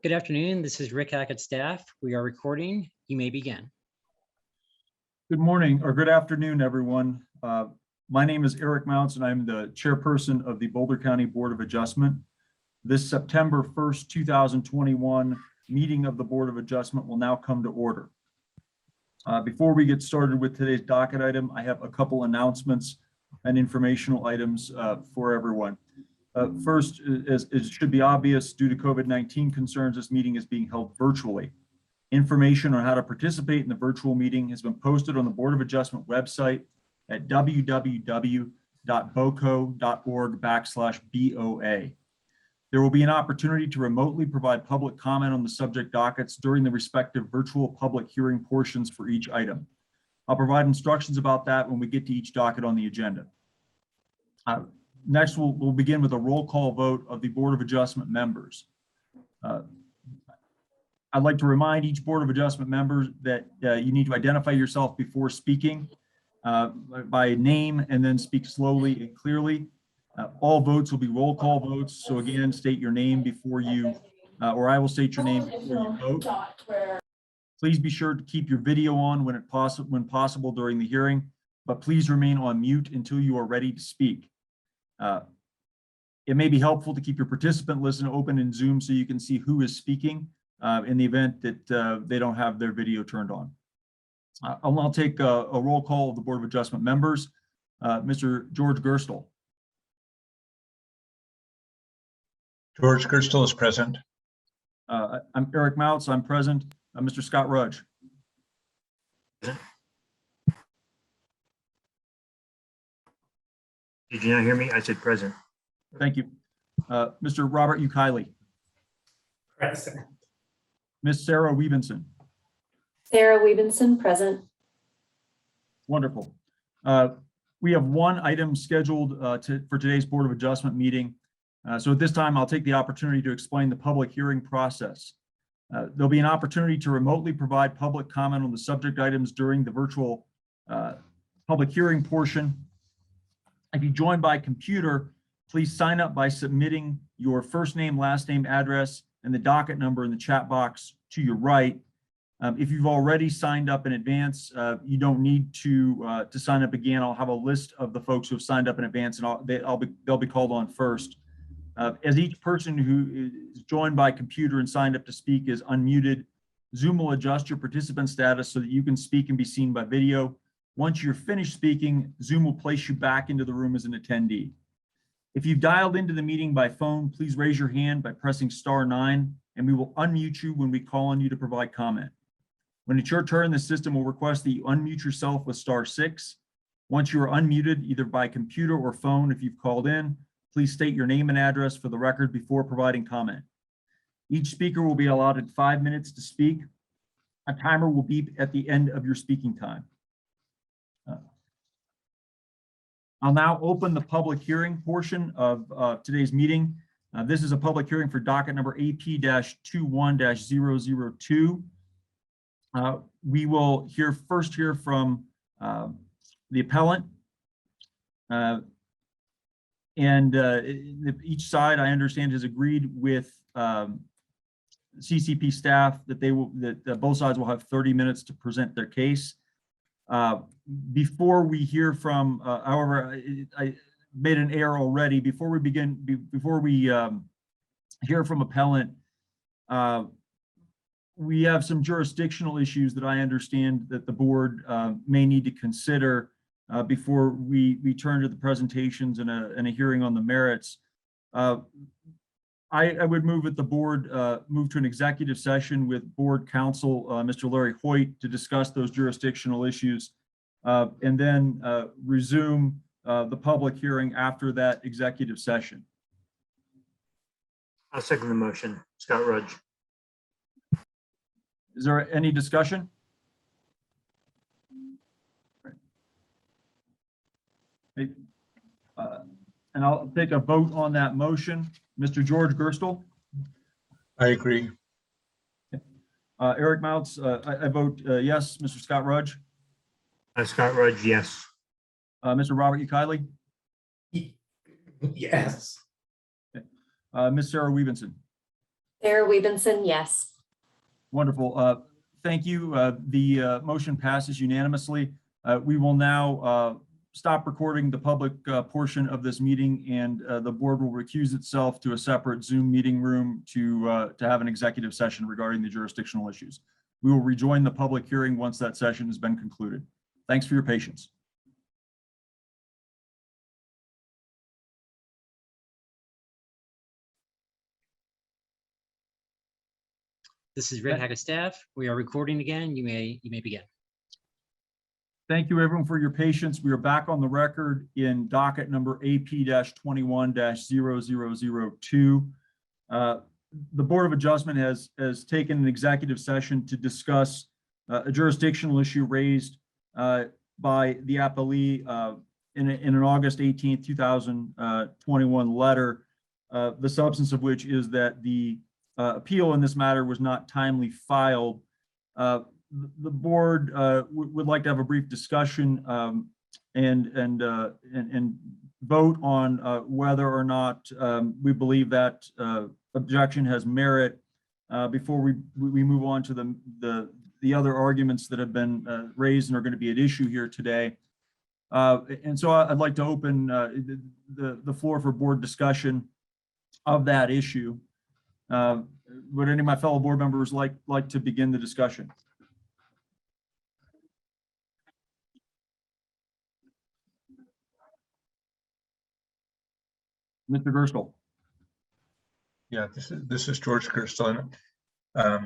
Good afternoon. This is Rick Hackett staff. We are recording. You may begin. Good morning or good afternoon, everyone. My name is Eric Mounts and I'm the chairperson of the Boulder County Board of Adjustment. This September 1st, 2021 meeting of the Board of Adjustment will now come to order. Before we get started with today's docket item, I have a couple announcements and informational items for everyone. First, as it should be obvious, due to COVID-19 concerns, this meeting is being held virtually. Information on how to participate in the virtual meeting has been posted on the Board of Adjustment website at www.boco.org/BOA. There will be an opportunity to remotely provide public comment on the subject dockets during the respective virtual public hearing portions for each item. I'll provide instructions about that when we get to each docket on the agenda. Next, we'll begin with a roll call vote of the Board of Adjustment members. I'd like to remind each Board of Adjustment members that you need to identify yourself before speaking by name and then speak slowly and clearly. All votes will be roll call votes. So again, state your name before you, or I will state your name before you vote. Please be sure to keep your video on when possible during the hearing, but please remain on mute until you are ready to speak. It may be helpful to keep your participant list open in Zoom so you can see who is speaking in the event that they don't have their video turned on. I'll take a roll call of the Board of Adjustment members. Mr. George Gerstle. George Gerstle is present. I'm Eric Mounts, I'm present. Mr. Scott Rudge. Did you not hear me? I said present. Thank you. Mr. Robert Ukiley. Present. Ms. Sarah Weavenson. Sarah Weavenson, present. Wonderful. We have one item scheduled for today's Board of Adjustment meeting. So at this time, I'll take the opportunity to explain the public hearing process. There'll be an opportunity to remotely provide public comment on the subject items during the virtual public hearing portion. If you join by computer, please sign up by submitting your first name, last name, address, and the docket number in the chat box to your right. If you've already signed up in advance, you don't need to sign up again. I'll have a list of the folks who have signed up in advance, and they'll be called on first. As each person who is joined by computer and signed up to speak is unmuted, Zoom will adjust your participant status so that you can speak and be seen by video. Once you're finished speaking, Zoom will place you back into the room as an attendee. If you've dialed into the meeting by phone, please raise your hand by pressing *9, and we will unmute you when we call on you to provide comment. When it's your turn, the system will request that you unmute yourself with *6. Once you are unmuted, either by computer or phone, if you've called in, please state your name and address for the record before providing comment. Each speaker will be allotted 5 minutes to speak. A timer will beep at the end of your speaking time. I'll now open the public hearing portion of today's meeting. This is a public hearing for docket number AP-21-002. We will first hear from the appellant. Each side, I understand, has agreed with CCP staff that both sides will have 30 minutes to present their case. Before we hear from, however, I made an error already. Before we hear from appellant, we have some jurisdictional issues that I understand that the board may need to consider before we turn to the presentations and a hearing on the merits. I would move that the board move to an executive session with board counsel, Mr. Larry Hoyt, to discuss those jurisdictional issues, and then resume the public hearing after that executive session. I'll second the motion. Scott Rudge. Is there any discussion? And I'll take a vote on that motion. Mr. George Gerstle? I agree. Eric Mounts, I vote yes. Mr. Scott Rudge? Scott Rudge, yes. Mr. Robert Ukiley? Yes. Ms. Sarah Weavenson? Sarah Webenson, yes. Wonderful. Thank you. The motion passes unanimously. We will now stop recording the public portion of this meeting, and the board will recuse itself to a separate Zoom meeting room to have an executive session regarding the jurisdictional issues. We will rejoin the public hearing once that session has been concluded. Thanks for your patience. This is Red Hackett staff. We are recording again. You may begin. Thank you, everyone, for your patience. We are back on the record in docket number AP-21-0002. The Board of Adjustment has taken an executive session to discuss a jurisdictional issue raised by the appellee in an August 18th, 2021 letter, the substance of which is that the appeal in this matter was not timely filed. The board would like to have a brief discussion and vote on whether or not we believe that objection has merit before we move on to the other arguments that have been raised and are going to be at issue here today. And so I'd like to open the floor for board discussion of that issue. Would any of my fellow board members like to begin the discussion? Mr. Gerstle. Yeah, this is George Gerstle. I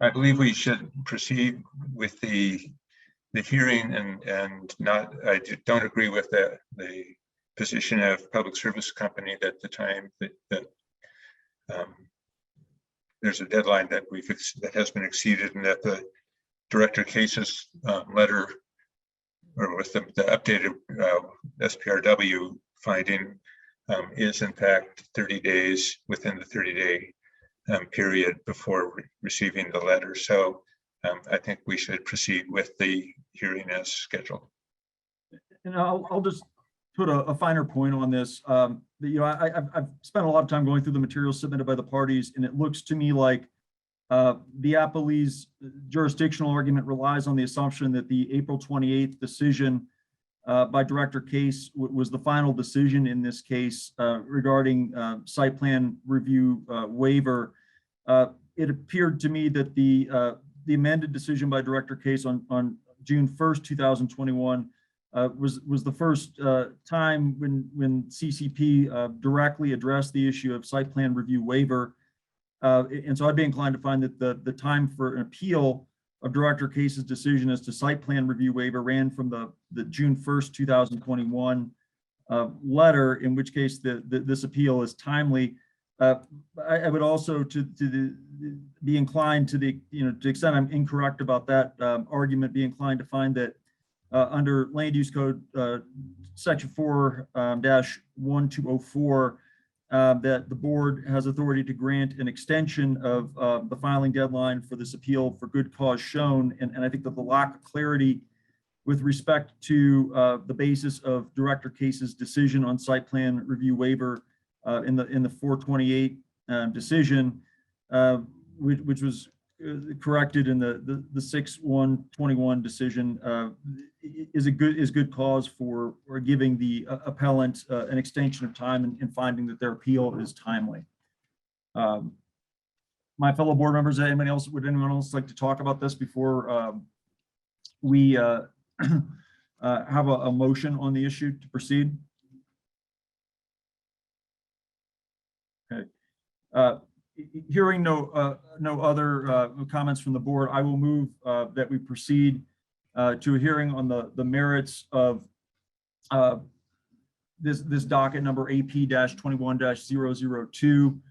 believe we should proceed with the hearing and not. I don't agree with the position of Public Service Company that the time that there's a deadline that has been exceeded, and that the director cases letter, or with the updated SPRW finding, is in fact 30 days within the 30-day period before receiving the letter. So I think we should proceed with the hearing as scheduled. And I'll just put a finer point on this. I've spent a lot of time going through the materials submitted by the parties, and it looks to me like the appellee's jurisdictional argument relies on the assumption that the April 28th decision by Director Case was the final decision in this case regarding site plan review waiver. It appeared to me that the amended decision by Director Case on June 1st, 2021 was the first time when CCP directly addressed the issue of site plan review waiver. And so I'd be inclined to find that the time for an appeal of Director Case's decision as to site plan review waiver ran from the June 1st, 2021 letter, in which case this appeal is timely. I would also be inclined to the extent I'm incorrect about that argument, be inclined to find that under Land Use Code Section 4-1204, that the board has authority to grant an extension of the filing deadline for this appeal for good cause shown. And I think that the lack of clarity with respect to the basis of Director Case's decision on site plan review waiver in the 428 decision, which was corrected in the 6/1/21 decision, is good cause for giving the appellant an extension of time and finding that their appeal is timely. My fellow board members, would anyone else like to talk about this before we have a motion on the issue to proceed? Okay. Hearing no other comments from the board, I will move that we proceed to a hearing on the merits of this docket number AP-21-002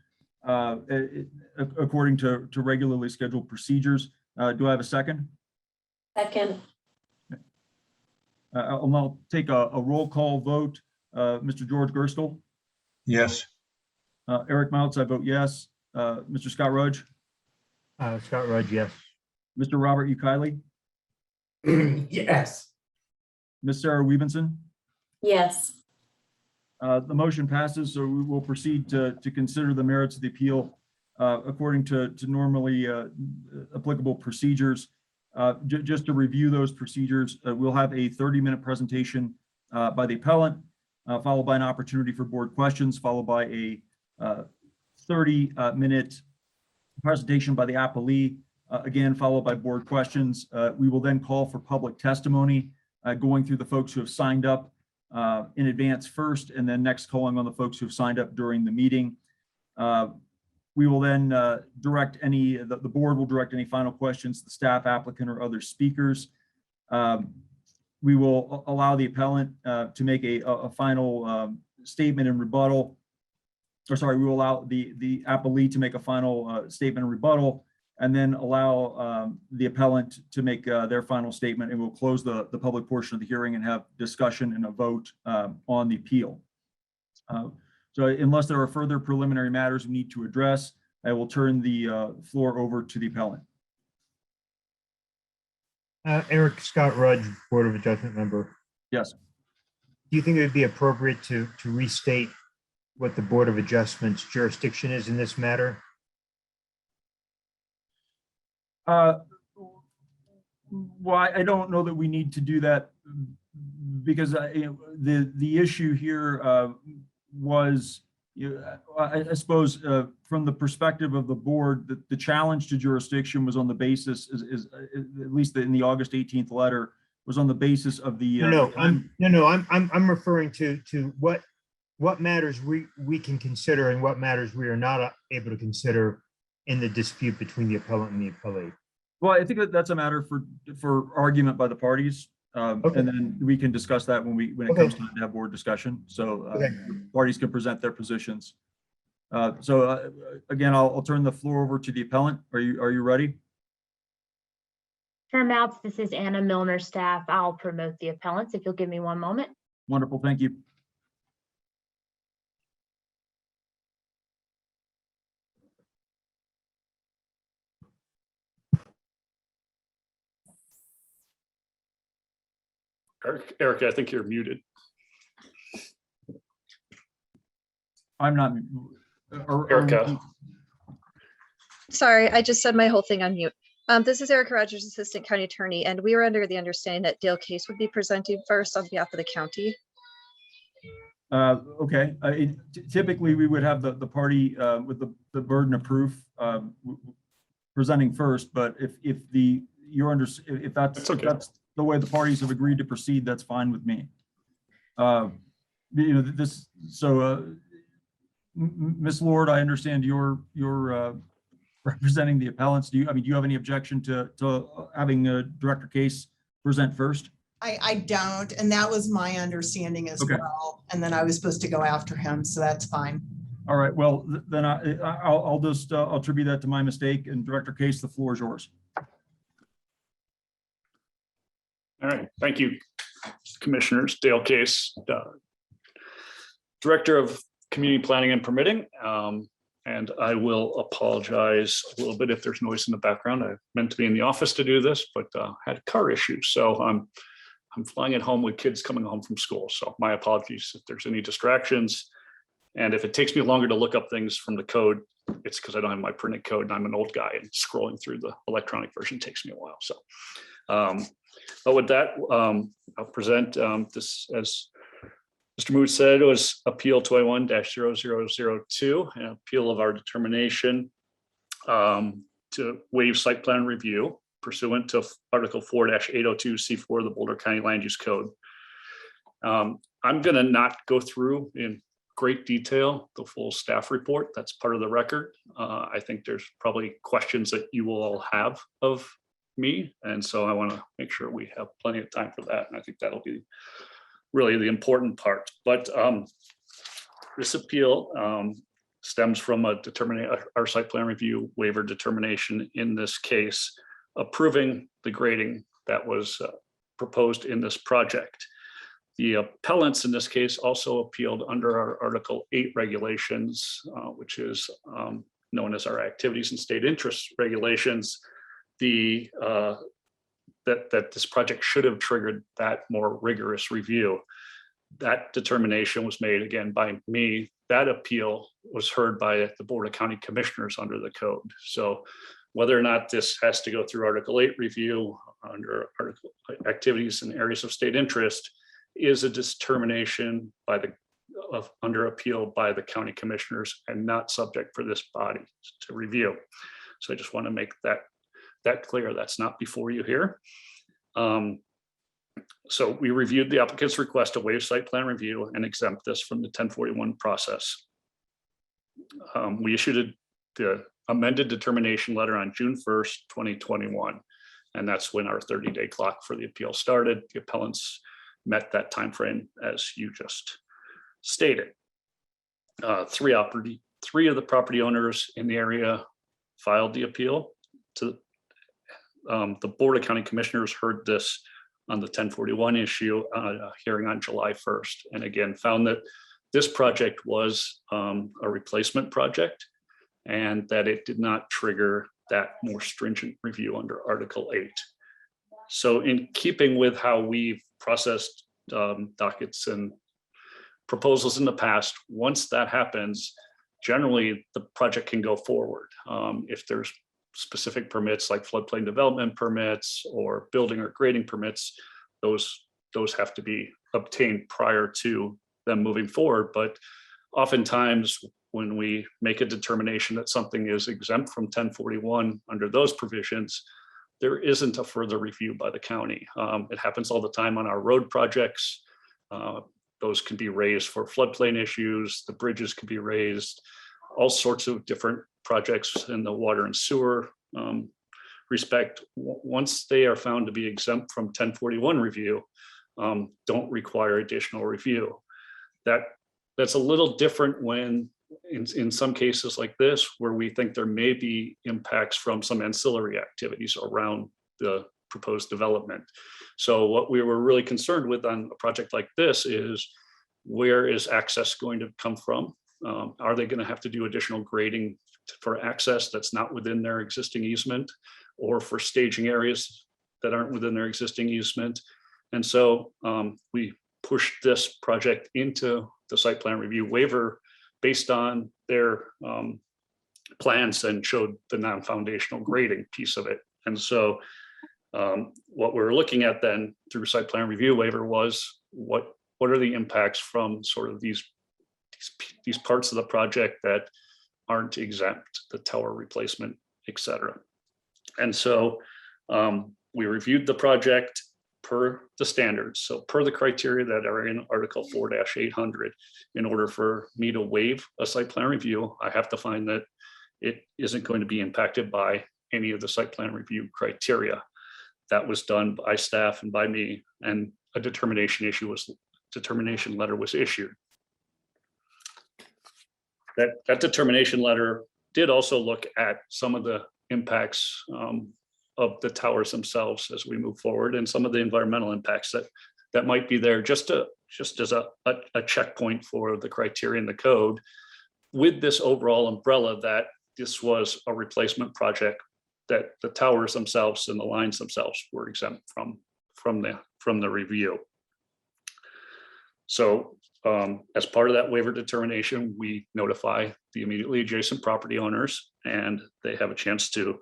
according to regularly scheduled procedures. Do I have a second? Second. I'll take a roll call vote. Mr. George Gerstle? Yes. Eric Mounts, I vote yes. Mr. Scott Rudge? Scott Rudge, yes. Mr. Robert Ukiley? Yes. Ms. Sarah Webenson? Yes. The motion passes, so we will proceed to consider the merits of the appeal according to normally applicable procedures. Just to review those procedures, we'll have a 30-minute presentation by the appellant, followed by an opportunity for board questions, followed by a 30-minute presentation by the appellee, again, followed by board questions. We will then call for public testimony, going through the folks who have signed up in advance first, and then next calling on the folks who have signed up during the meeting. We will then direct the board will direct any final questions to the staff, applicant, or other speakers. We will allow the appellant to make a final statement and rebuttal. Or sorry, we will allow the appellee to make a final statement and rebuttal, and then allow the appellant to make their final statement, and we'll close the public portion of the hearing and have discussion and a vote on the appeal. So unless there are further preliminary matters we need to address, I will turn the floor over to the appellant. Eric Scott Rudge, Board of Adjustment member. Yes. Do you think it would be appropriate to restate what the Board of Adjustment's jurisdiction is in this matter? Well, I don't know that we need to do that, because the issue here was, I suppose, from the perspective of the board, the challenge to jurisdiction was on the basis, is at least in the August 18th letter, was on the basis of the. I'm referring to what matters we can consider and what matters we are not able to consider in the dispute between the appellant and the appellee. Well, I think that's a matter for argument by the parties. Okay. And then we can discuss that when it comes time to have board discussion. So parties can present their positions. Again, I'll turn the floor over to the appellant. Are you ready? Chair Mounts, this is Anna Milner, staff. I'll promote the appellants if you'll give me one moment. Wonderful, thank you. Eric, I think you're muted. I'm not. Erica. Sorry, I just said my whole thing on mute. This is Erica Rogers, Assistant County Attorney, and we were under the understanding that Dale Case would be presenting first on behalf of the county. Okay. Typically, we would have the party with the burden of proof presenting first, but if that's okay. That's the way the parties have agreed to proceed, that's fine with me. Ms. Lord, I understand you're representing the appellants. Do you have any objection to having Director Case present first? I don't, and that was my understanding as well. And then I was supposed to go after him, so that's fine. All right. Well, then I'll just attribute that to my mistake. And Director Case, the floor is yours. All right, thank you, Commissioners. Dale Case, Director of Community Planning and Permitting. And I will apologize a little bit if there's noise in the background. I meant to be in the office to do this, but had car issues. So I'm flying at home with kids coming home from school. So my apologies if there's any distractions. And if it takes me longer to look up things from the code, it's because I don't have my printed code and I'm an old guy, and scrolling through the electronic version takes me a while. So, but with that, I'll present this, as Mr. Mood said, it was Appeal 21-0002, an appeal of our determination to waive site plan review pursuant to Article 4-802C4 of the Boulder County Land Use Code. I'm going to not go through in great detail the full staff report. That's part of the record. I think there's probably questions that you will all have of me, and so I want to make sure we have plenty of time for that, and I think that'll be really the important part. But this appeal stems from our site plan review waiver determination in this case, approving the grading that was proposed in this project. The appellants in this case also appealed under our Article 8 regulations, which is known as our activities and state interest regulations, that this project should have triggered that more rigorous review. That determination was made again by me, that appeal was heard by the Board of County Commissioners under the code. So whether or not this has to go through Article 8 review under Article activities and areas of state interest is a determination by the under appeal by the county commissioners and not subject for this body to review. So I just want to make that clear. That's not before you here. So we reviewed the applicant's request to waive site plan review and exempt this from the 1041 process. We issued the amended determination letter on June 1st, 2021. And that's when our 30-day clock for the appeal started. The appellants met that timeframe as you just stated. Three of the property owners in the area filed the appeal to the Board of County Commissioners heard this on the 1041 issue hearing on July 1st. And again, found that this project was a replacement project and that it did not trigger that more stringent review under Article 8. So in keeping with how we've processed dockets and proposals in the past, once that happens, generally the project can go forward. If there's specific permits like floodplain development permits or building or grading permits, those have to be obtained prior to them moving forward. But oftentimes when we make a determination that something is exempt from 1041 under those provisions, there isn't a further review by the county. It happens all the time on our road projects. Those can be raised for floodplain issues. The bridges can be raised, all sorts of different projects in the water and sewer respect. Once they are found to be exempt from 1041 review, don't require additional review. That's a little different when in some cases like this, where we think there may be impacts from some ancillary activities around the proposed development. So what we were really concerned with on a project like this is, where is access going to come from? Are they going to have to do additional grading for access that's not within their existing easement, or for staging areas that aren't within their existing easement? And so we pushed this project into the site plan review waiver based on their plans and showed the non-foundational grading piece of it. And so what we're looking at then through site plan review waiver was what are the impacts from sort of these parts of the project that aren't exempt, the tower replacement, et cetera. And so we reviewed the project per the standards. So per the criteria that are in Article 4-800, in order for me to waive a site plan review, I have to find that it isn't going to be impacted by any of the site plan review criteria. That was done by staff and by me, and a determination letter was issued. That determination letter did also look at some of the impacts of the towers themselves as we move forward, and some of the environmental impacts that might be there, just as a checkpoint for the criteria in the code, with this overall umbrella that this was a replacement project, that the towers themselves and the lines themselves were exempt from the review. So as part of that waiver determination, we notify the immediately adjacent property owners, and they have a chance to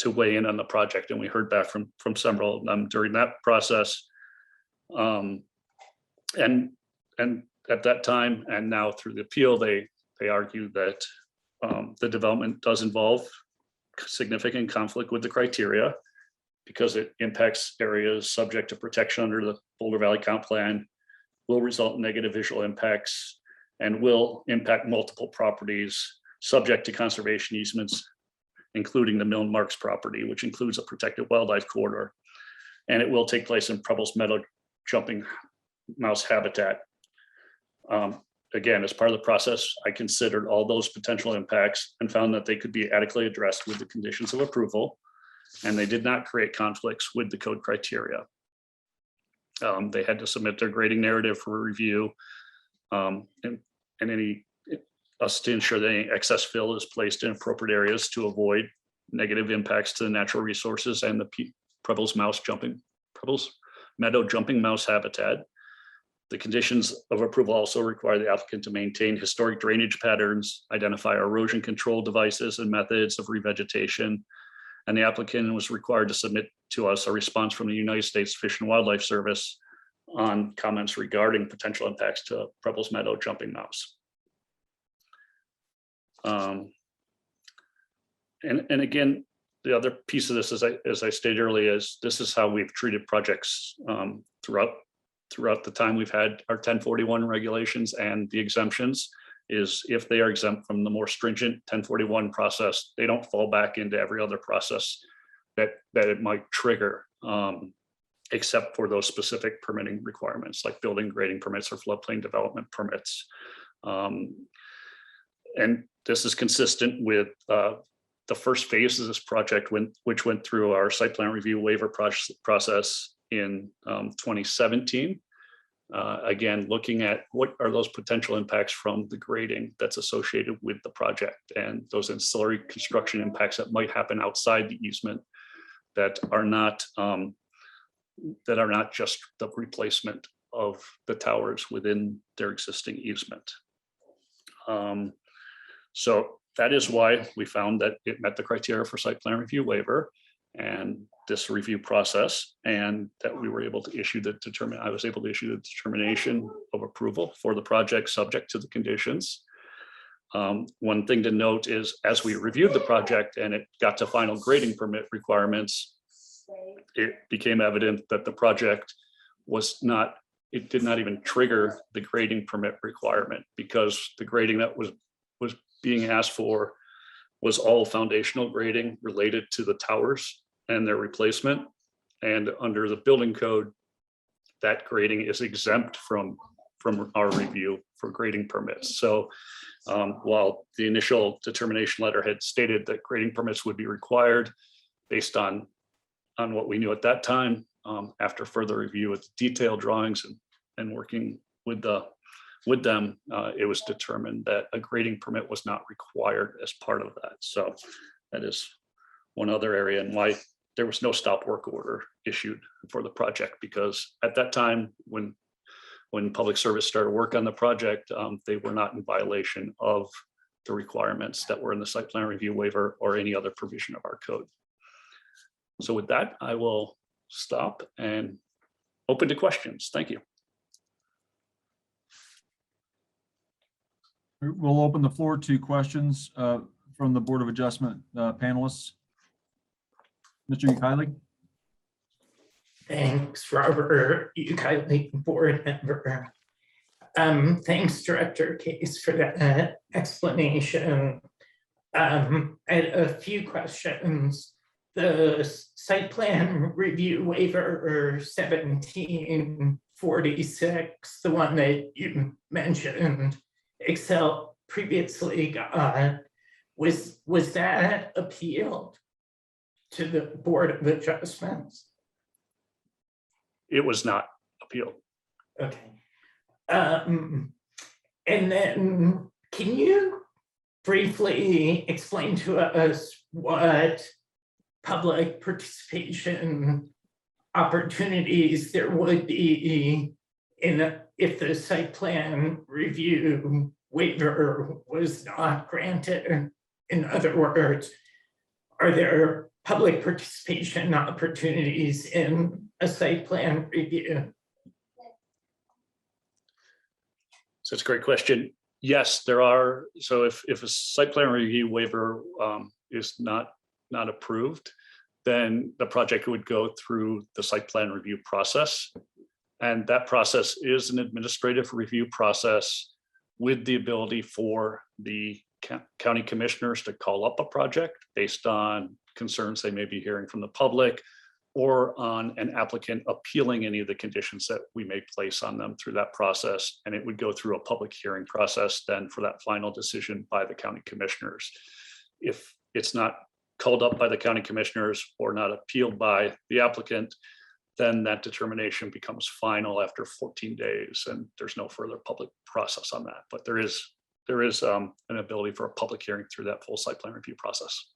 weigh in on the project. And we heard back from several of them during that process. And at that time, and now through the appeal, they argue that the development does involve significant conflict with the criteria because it impacts areas subject to protection under the Boulder Valley Comp Plan, will result in negative visual impacts, and will impact multiple properties subject to conservation easements, including the Milne-Marks property, which includes a protected wildlife corridor. And it will take place in Prebble's meadow jumping mouse habitat. Again, as part of the process, I considered all those potential impacts and found that they could be adequately addressed with the conditions of approval, and they did not create conflicts with the code criteria. They had to submit their grading narrative for review, and us to ensure that any excess fill is placed in appropriate areas to avoid negative impacts to the natural resources and the Prebble's meadow jumping mouse habitat. The conditions of approval also require the applicant to maintain historic drainage patterns, identify erosion control devices and methods of revegetation. And the applicant was required to submit to us a response from the United States Fish and Wildlife Service on comments regarding potential impacts to Prebles Meadow jumping mouse. And again, the other piece of this, as I stated earlier, is this is how we've treated projects throughout the time we've had our 1041 regulations and the exemptions. Is if they are exempt from the more stringent 1041 process, they don't fall back into every other process that it might trigger, except for those specific permitting requirements like building grading permits or floodplain development permits. And this is consistent with the first phase of this project, which went through our site plan review waiver process in 2017. Again, looking at what are those potential impacts from the grading that's associated with the project and those ancillary construction impacts that might happen outside the easement that are not just the replacement of the towers within their existing easement. So that is why we found that it met the criteria for site plan review waiver and this review process, and that we were able to issue I was able to issue the determination of approval for the project subject to the conditions. One thing to note is as we reviewed the project and it got to final grading permit requirements, it became evident that the project did not even trigger the grading permit requirement, because the grading that was being asked for was all foundational grading related to the towers and their replacement. And under the building code, that grading is exempt from our review for grading permits. So while the initial determination letter had stated that grading permits would be required based on what we knew at that time, after further review of the detailed drawings and working with them, it was determined that a grading permit was not required as part of that. So that is one other area and why there was no stop work order issued for the project, because at that time, when public service started work on the project, they were not in violation of the requirements that were in the site plan review waiver or any other provision of our code. So with that, I will stop and open to questions. Thank you. We'll open the floor to questions from the Board of Adjustment panelists. Mr. Ukile. Thanks, Robert Ukile, board member. Thanks, Director Case, for that explanation. I had a few questions. The site plan review waiver 1746, the one that you mentioned, Excel previously got, was that appealed to the Board of Adjustments? It was not appealed. Okay. And then can you briefly explain to us what public participation opportunities there would be if the site plan review waiver was not granted? In other words, are there public participation opportunities in a site plan review? So it's a great question. Yes, there are. So if a site plan review waiver is not approved, then the project would go through the site plan review process. And that process is an administrative review process with the ability for the county commissioners to call up a project based on concerns they may be hearing from the public, or on an applicant appealing any of the conditions that we may place on them through that process. And it would go through a public hearing process then for that final decision by the county commissioners. If it's not called up by the county commissioners or not appealed by the applicant, then that determination becomes final after 14 days and there's no further public process on that. But there is an ability for a public hearing through that full site plan review process.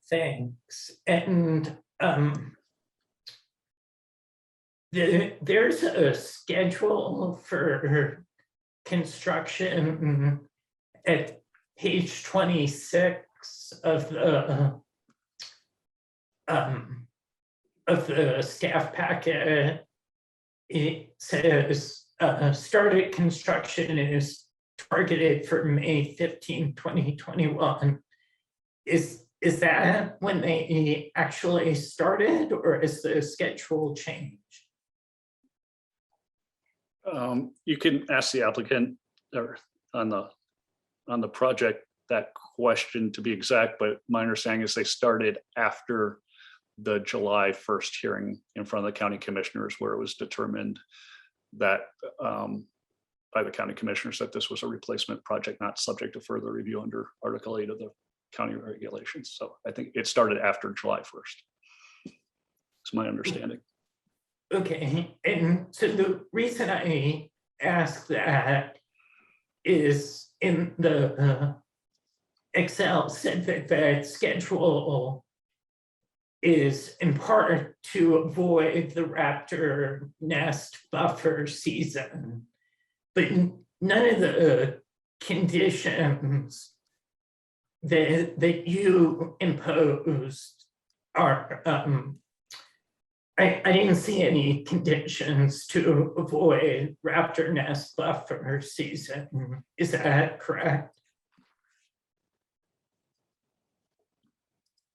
Thanks. And there's a schedule for construction at page 26 of the staff packet. It says started construction is targeted for May 15, 2021. Is that when they actually started, or is the schedule changed? You can ask the applicant or on the project that question to be exact, but my understanding is they started after the July 1st hearing in front of the county commissioners, where it was determined that by the county commissioners that this was a replacement project not subject to further review under Article 8 of the county regulations. So I think it started after July 1st. It's my understanding. Okay, and so the reason I ask that is in the Excel said that schedule is in part to avoid the raptor nest buffer season, but none of the conditions that you imposed are, I didn't see any conditions to avoid raptor nest buffer season. Is that correct?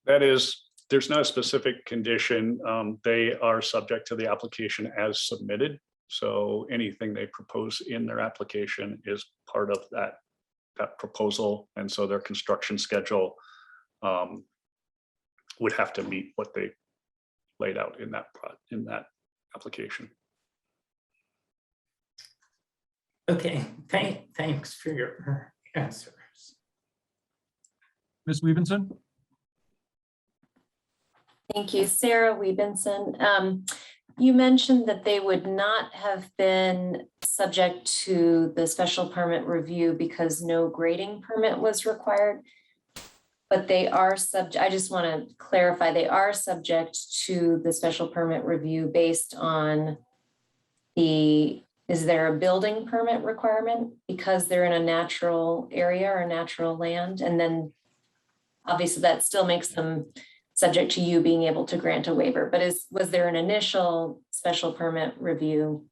That is, there's not a specific condition. They are subject to the application as submitted. So anything they propose in their application is part of that proposal. And so their construction schedule would have to meet what they laid out in that application. Okay, thanks for your answers. Ms. Weavenson? Thank you. Sarah Webenson. You mentioned that they would not have been subject to the special permit review because no grading permit was required. But they are subject, I just want to clarify, they are subject to the special permit review based on is there a building permit requirement because they're in a natural area or natural land? And then obviously that still makes them subject to you being able to grant a waiver, but was there an initial special permit review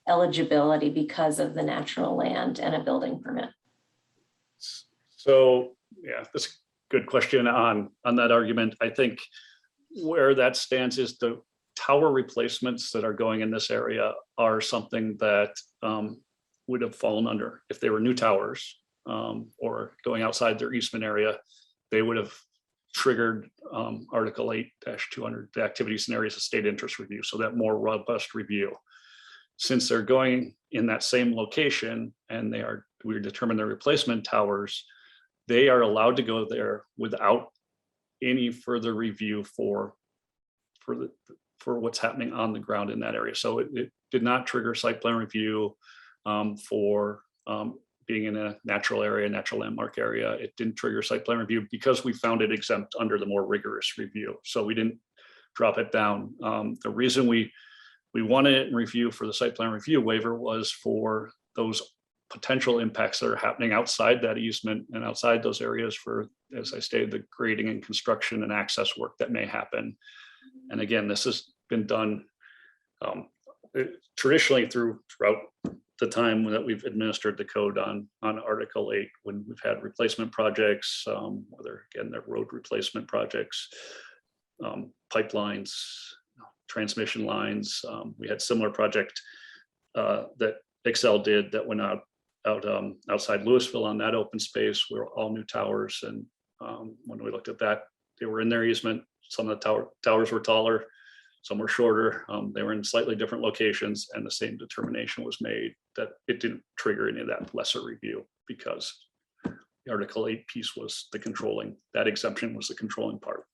eligibility because of the natural land and a building permit? So yeah, that's a good question on that argument. I think where that stands is the tower replacements that are going in this area are something that would have fallen under if they were new towers or going outside their easement area. They would have triggered Article 8-200, the activities and areas of state interest review, so that more robust review. Since they're going in that same location and we determined they're replacement towers, they are allowed to go there without any further review for what's happening on the ground in that area. So it did not trigger site plan review for being in a natural area, natural landmark area. It didn't trigger site plan review because we found it exempt under the more rigorous review. So we didn't drop it down. The reason we wanted it in review for the site plan review waiver was for those potential impacts that are happening outside that easement and outside those areas for, as I stated, the grading and construction and access work that may happen. And again, this has been done traditionally throughout the time that we've administered the code on Article 8, when we've had replacement projects, whether again, they're road replacement projects, pipelines, transmission lines. We had similar project that Excel did that went outside Louisville on that open space. We were all new towers. And when we looked at that, they were in their easement. Some of the towers were taller, some were shorter. They were in slightly different locations, and the same determination was made that it didn't trigger any of that lesser review because the Article 8 piece was the controlling, that exemption was the controlling part.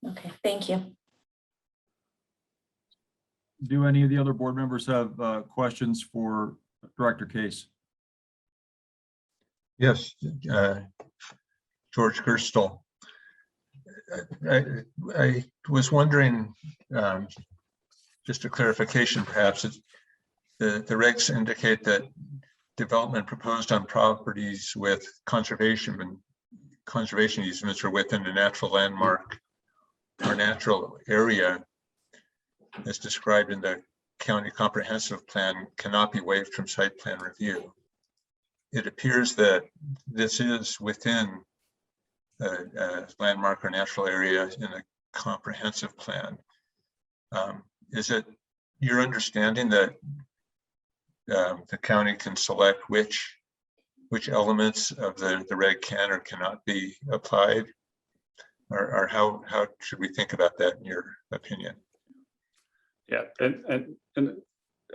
Okay, thank you. Do any of the other board members have questions for Director Case? Yes, George Gerstle. I was wondering, just a clarification, perhaps, the regs indicate that development proposed on properties with conservation easements or within a natural landmark or natural area as described in the county comprehensive plan cannot be waived from site plan review. It appears that this is within a landmark or natural area in a comprehensive plan. Is it your understanding that the county can select which elements of the reg can or cannot be applied? Or how should we think about that in your opinion? Yeah, and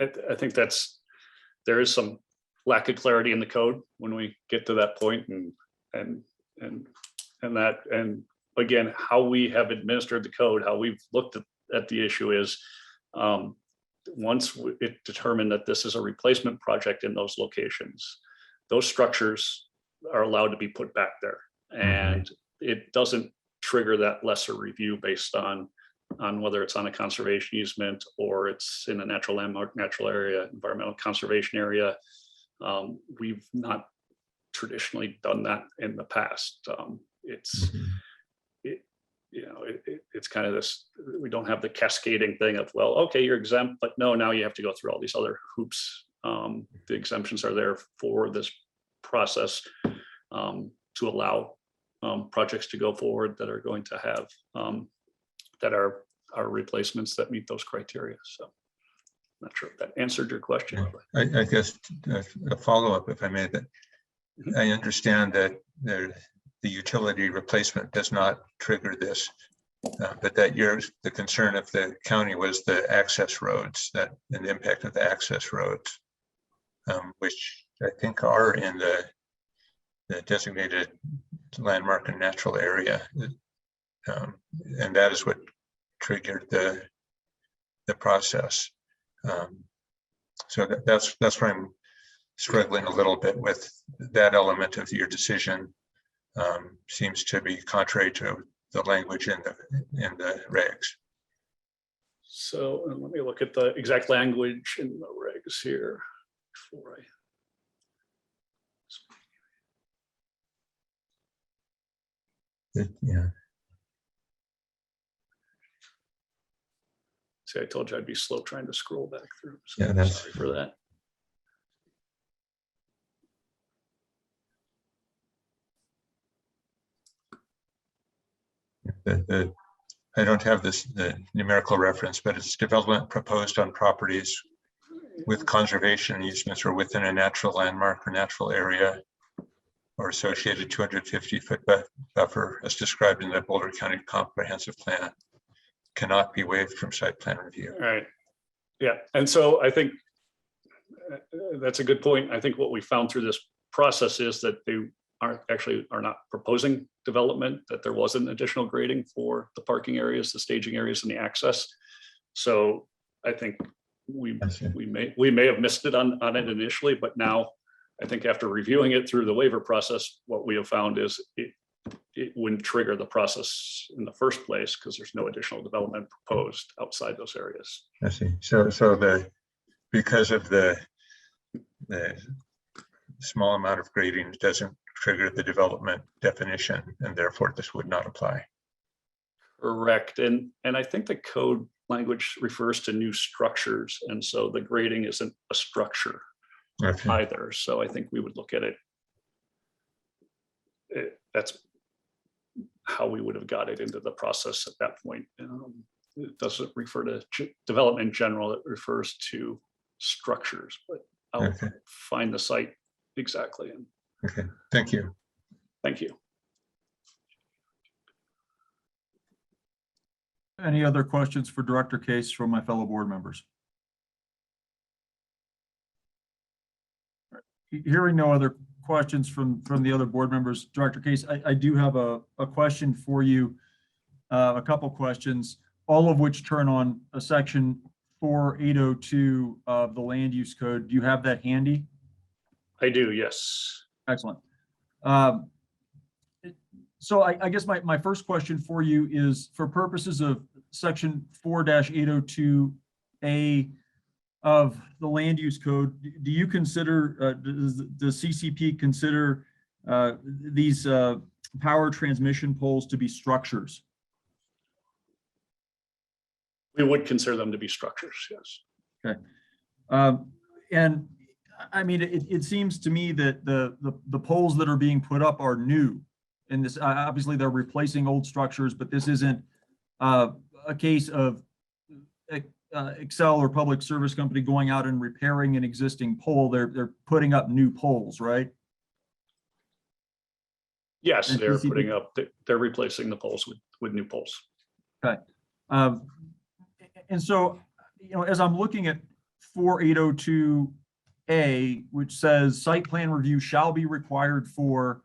I think there is some lack of clarity in the code when we get to that point, and again, how we have administered the code, how we've looked at the issue is once it determined that this is a replacement project in those locations, those structures are allowed to be put back there, and it doesn't trigger that lesser review based on whether it's on a conservation easement or it's in a natural landmark, natural area, environmental conservation area. We've not traditionally done that in the past. It's kind of this, we don't have the cascading thing of, well, okay, you're exempt, but no, now you have to go through all these other hoops. The exemptions are there for this process to allow projects to go forward that are going to have that are replacements that meet those criteria. So I'm not sure if that answered your question. I guess a follow-up, if I may, that I understand that the utility replacement does not trigger this, but that the concern of the county was the access roads, and the impact of the access roads, which I think are in the designated landmark and natural area. And that is what triggered the process. So that's where I'm struggling a little bit with that element of your decision. Seems to be contrary to the language in the regs. So let me look at the exact language in the regs here before I. Yeah. See, I told you I'd be slow trying to scroll back through. So Yeah, that's sorry for that. I don't have the numerical reference, but it's development proposed on properties with conservation easements or within a natural landmark or natural area or associated 250-foot buffer as described in the Boulder County Comprehensive Plan cannot be waived from site plan review. All right. Yeah. And so I think that's a good point. I think what we found through this process is that they are not proposing development, that there wasn't additional grading for the parking areas, the staging areas, and the access. So I think we may have missed it on it initially, but now I think after reviewing it through the waiver process, what we have found is it wouldn't trigger the process in the first place because there's no additional development proposed outside those areas. I see. So because of the small amount of grading doesn't trigger the development definition, and therefore this would not apply. Correct. And I think the code language refers to new structures, and so the grading isn't a structure either. So I think we would look at it. That's how we would have got it into the process at that point. It doesn't refer to development in general, it refers to structures, but I'll find the site exactly. Okay, thank you. Thank you. Any other questions for Director Case from my fellow board members? Hearing no other questions from the other board members, Director Case, I do have a question for you, a couple questions, all of which turn on a section 4802 of the land use code. Do you have that handy? I do, yes. Excellent. So I guess my first question for you is, for purposes of section 4-802A of the land use code, do you consider, does the CCP consider these power transmission poles to be structures? We would consider them to be structures, yes. Okay. And I mean, it seems to me that the poles that are being put up are new. And this, obviously they're replacing old structures, but this isn't a case of Excel or Public Service Company going out and repairing an existing pole. They're putting up new poles, right? Yes, And they're CCP putting up, they're replacing the poles with new poles. Okay. And so, you know, as I'm looking at 4802A, which says site plan review shall be required for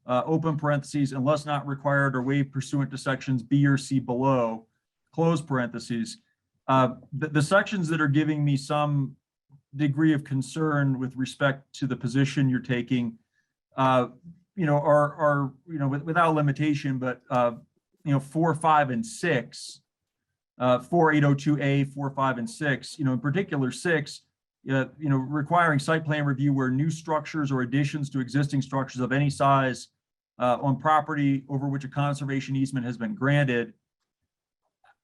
open parentheses, unless not required or waived pursuant to sections B or C below, close parentheses. The sections that are giving me some degree of concern with respect to the position you're taking, you know, are you know, without limitation, but you know, 4, 5, and 6, 4802A, 4, 5, and 6, you know, in particular 6, you know, requiring site plan review where new structures or additions to existing structures of any size on property over which a conservation easement has been granted.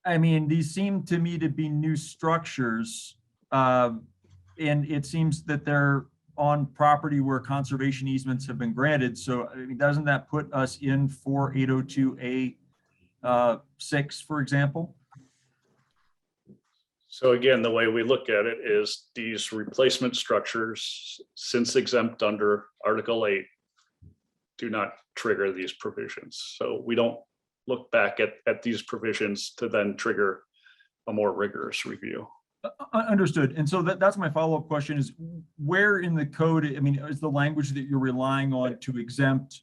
I mean, these seem to me to be new structures, and it seems that they're on property where conservation easements have been granted. So I mean, doesn't that put us in 4802A 6, for example? So again, the way we look at it is these replacement structures, since exempt under Article 8, do not trigger these provisions. So we don't look back at these provisions to then trigger a more rigorous review. Understood. And so that's my follow-up question is, where in the code, I mean, is the language that you're relying on to exempt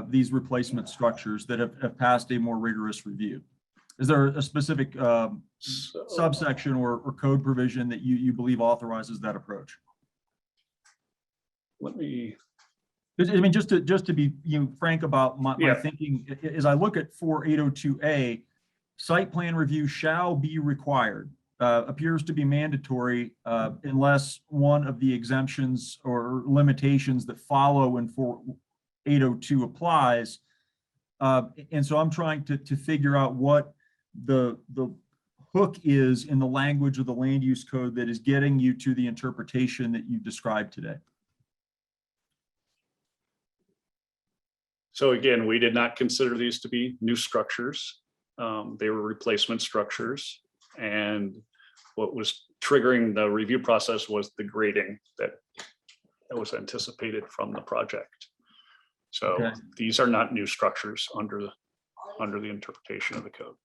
these replacement structures that have passed a more rigorous review? Is there a specific subsection or code provision that you believe authorizes that approach? Let me, I mean, just to be, you know, frank about my Yeah. thinking, as I look at 4802A, site plan review shall be required, appears to be mandatory unless one of the exemptions or limitations that follow in 4802 applies. And so I'm trying to figure out what the hook is in the language of the land use code that is getting you to the interpretation that you described today. so again, we did not consider these to be new structures. They were replacement structures. And what was triggering the review process was the grading that was anticipated from the project. So Okay. these are not new structures under the interpretation of the code.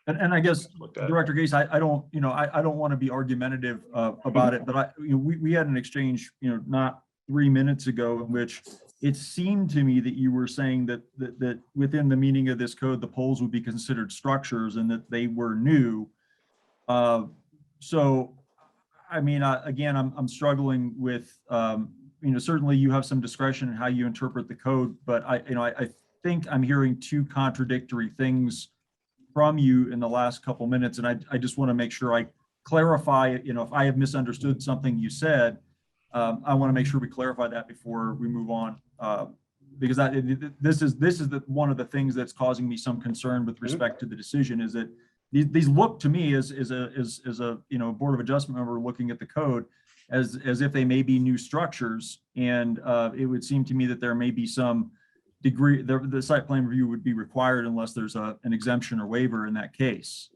And I guess, Looked at. Director Gase, I don't, you know, I don't want to be argumentative about it, but you know, we had an exchange, you know, not 3 minutes ago in which it seemed to me that you were saying that within the meaning of this code, the poles would be considered structures and that they were new. So, I mean, again, I'm struggling with, you know, certainly you have some discretion in how you interpret the code, but I think I'm hearing two contradictory things from you in the last couple minutes. And I just want to make sure I clarify, you know, if I have misunderstood something you said, I want to make sure we clarify that before we move on. Because this is one of the things that's causing me some concern with respect to the decision, is that these look to me as a you know, Board of Adjustment member looking at the code as if they may be new structures. And it would seem to me that there may be some degree, the site plan review would be required unless there's an exemption or waiver in that case.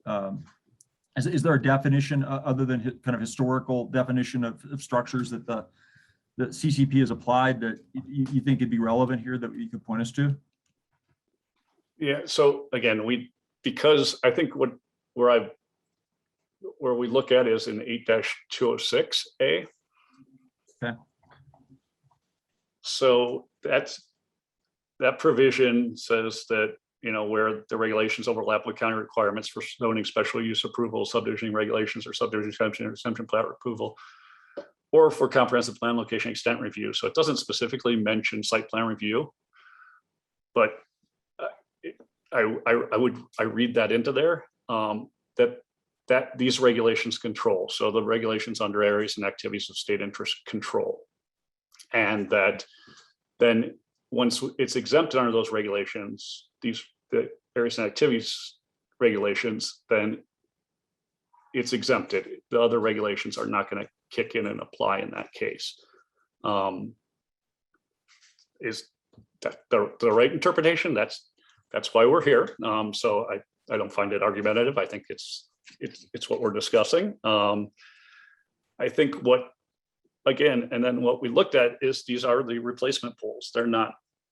Is there a definition other than kind of historical definition of structures that the CCP has applied that you think would be relevant here that you could point us to? Yeah, so again, because I think where we look at is in 8-206A. Okay. So that provision says that, you know, where the regulations overlap with county requirements for zoning special use approval, subdivision regulations, or subdivision exemption plat approval, or for comprehensive plan location extent review. So it doesn't specifically mention site plan review, but I read that into there, that these regulations control. So the regulations under areas and activities of state interest control. And that then once it's exempted under those regulations, the areas and activities regulations, then it's exempted. The other regulations are not going to kick in and apply in that case. Is that the right interpretation? That's why we're here. So I don't find it argumentative. I think it's what we're discussing. I think again, and then what we looked at is these are the replacement poles.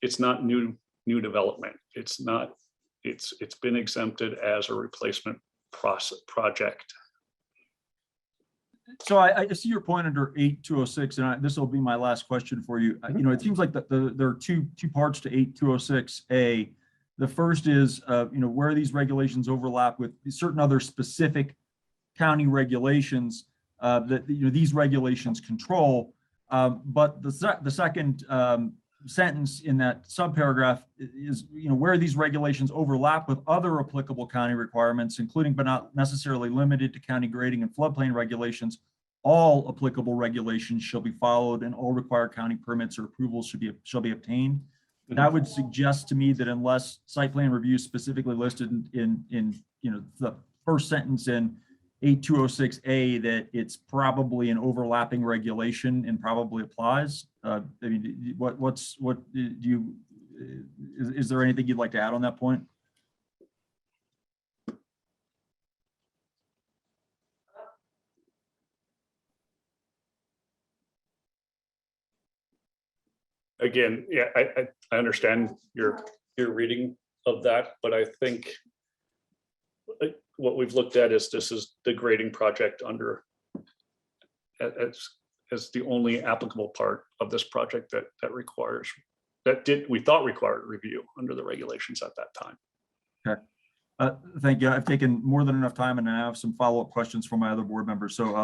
It's not new development. It's been exempted as a replacement project. So I see your point under 8206, and this will be my last question for you. It seems like there are two parts to 8206A. The first is, where these regulations overlap with certain other specific county regulations that these regulations control. But the second sentence in that subparagraph is, where these regulations overlap with other applicable county requirements, including but not necessarily limited to county grading and floodplain regulations, all applicable regulations shall be followed and all required county permits or approvals shall be obtained. That would suggest to me that unless site plan review specifically listed in the first sentence in 8206A, that it's probably an overlapping regulation and probably applies. Is there anything you'd like to add on that point? Again, yeah, I understand your reading of that, but I think what we've looked at is this is the grading project under as the only applicable part of this project we thought required review under the regulations at that time. Okay. Thank you. I've taken more than enough time, and I have some follow-up questions from my other board members. So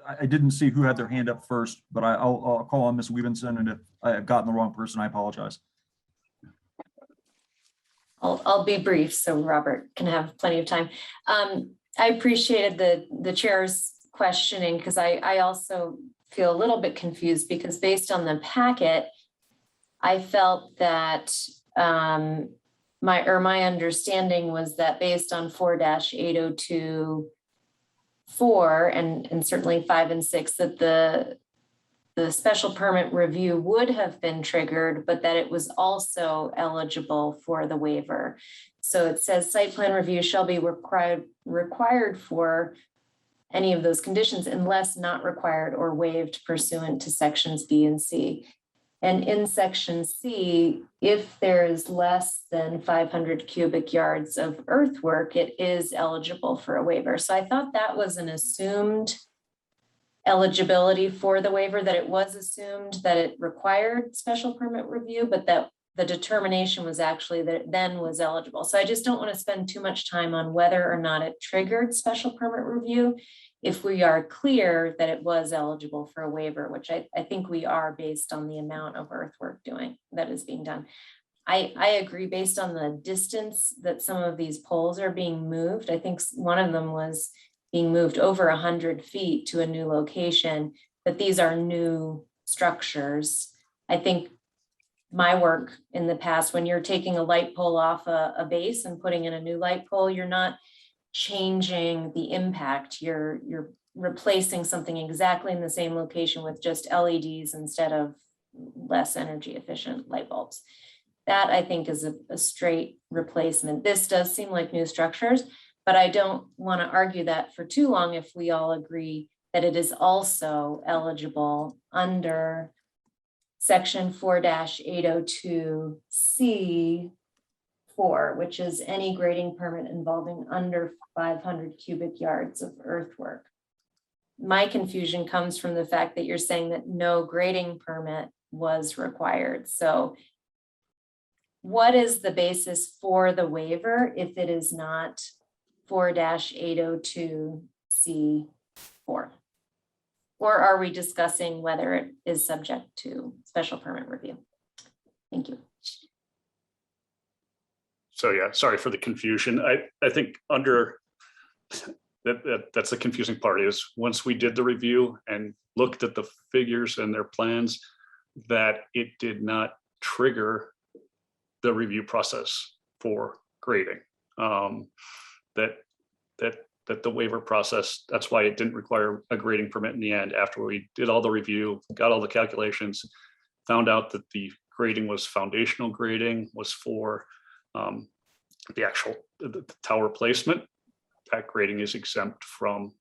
I didn't see who had their hand up first, but I'll call on Ms. Weavenson, and if I've gotten the wrong person, I apologize. I'll be brief so Robert can have plenty of time. I appreciated the chair's questioning because I also feel a little bit confused because based on the packet, I felt that my understanding was that based on 4-8024 and certainly 5 and 6, that the special permit review would have been triggered, but that it was also eligible for the waiver. So it says site plan review shall be required for any of those conditions unless not required or waived pursuant to sections B and C. And in section C, if there is less than 500 cubic yards of earthwork, it is eligible for a waiver. So I thought that was an assumed eligibility for the waiver, that it was assumed that it required special permit review, but that the determination was actually that it then was eligible. So I just don't want to spend too much time on whether or not it triggered special permit review if we are clear that it was eligible for a waiver, which I think we are based on the amount of earthwork that is being done. I agree based on the distance that some of these poles are being moved. I think one of them was being moved over 100 feet to a new location, that these are new structures. I think my work in the past, when you're taking a light pole off a base and putting in a new light pole, you're not changing the impact. You're replacing something exactly in the same location with just LEDs instead of less energy efficient light bulbs. That I think is a straight replacement. This does seem like new structures, but I don't want to argue that for too long if we all agree that it is also eligible under section 4-802C4, which is any grading permit involving under 500 cubic yards of earthwork. My confusion comes from the fact that you're saying that no grading permit was required. So what is the basis for the waiver if it is not 4-802C4? Or are we discussing whether it is subject to special permit review? Thank you. So yeah, sorry for the confusion. I think under that's the confusing part is once we did the review and looked at the figures and their plans, that it did not trigger the review process for grading. That the waiver process, that's why it didn't require a grading permit in the end. After we did all the review, got all the calculations, found out that the grading was foundational grading, was for the actual the tower placement. That grading is exempt from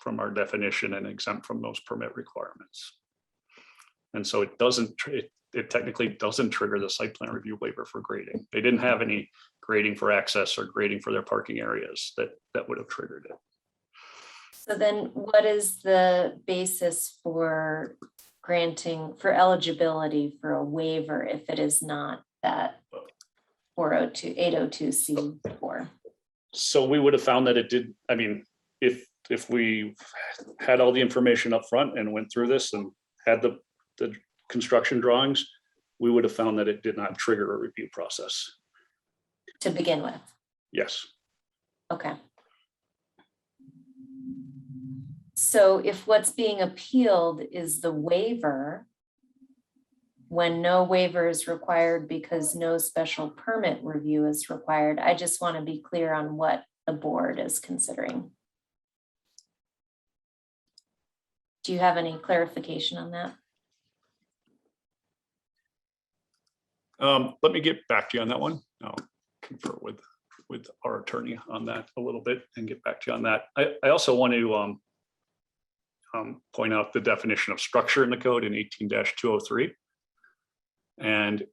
our definition and exempt from those permit requirements. And so it doesn't, it technically doesn't trigger the site plan review waiver for grading. They didn't have any grading for access or grading for their parking areas that would have triggered it. So then what is the basis for granting, for eligibility for a waiver if it is not that 802C4? So we would have found that it did, I mean, if we had all the information up front and went through this and had the construction drawings, we would have found that it did not trigger a review process. To begin with? Yes. Okay. So if what's being appealed is the waiver, when no waiver is required because no special permit review is required, I just want to be clear on what the board is considering. Do you have any clarification on that? Let me get back to you on that one. I'll confer with our attorney on that a little bit and get back to you on that. I also want to point out the definition of structure in the code in 18-203. And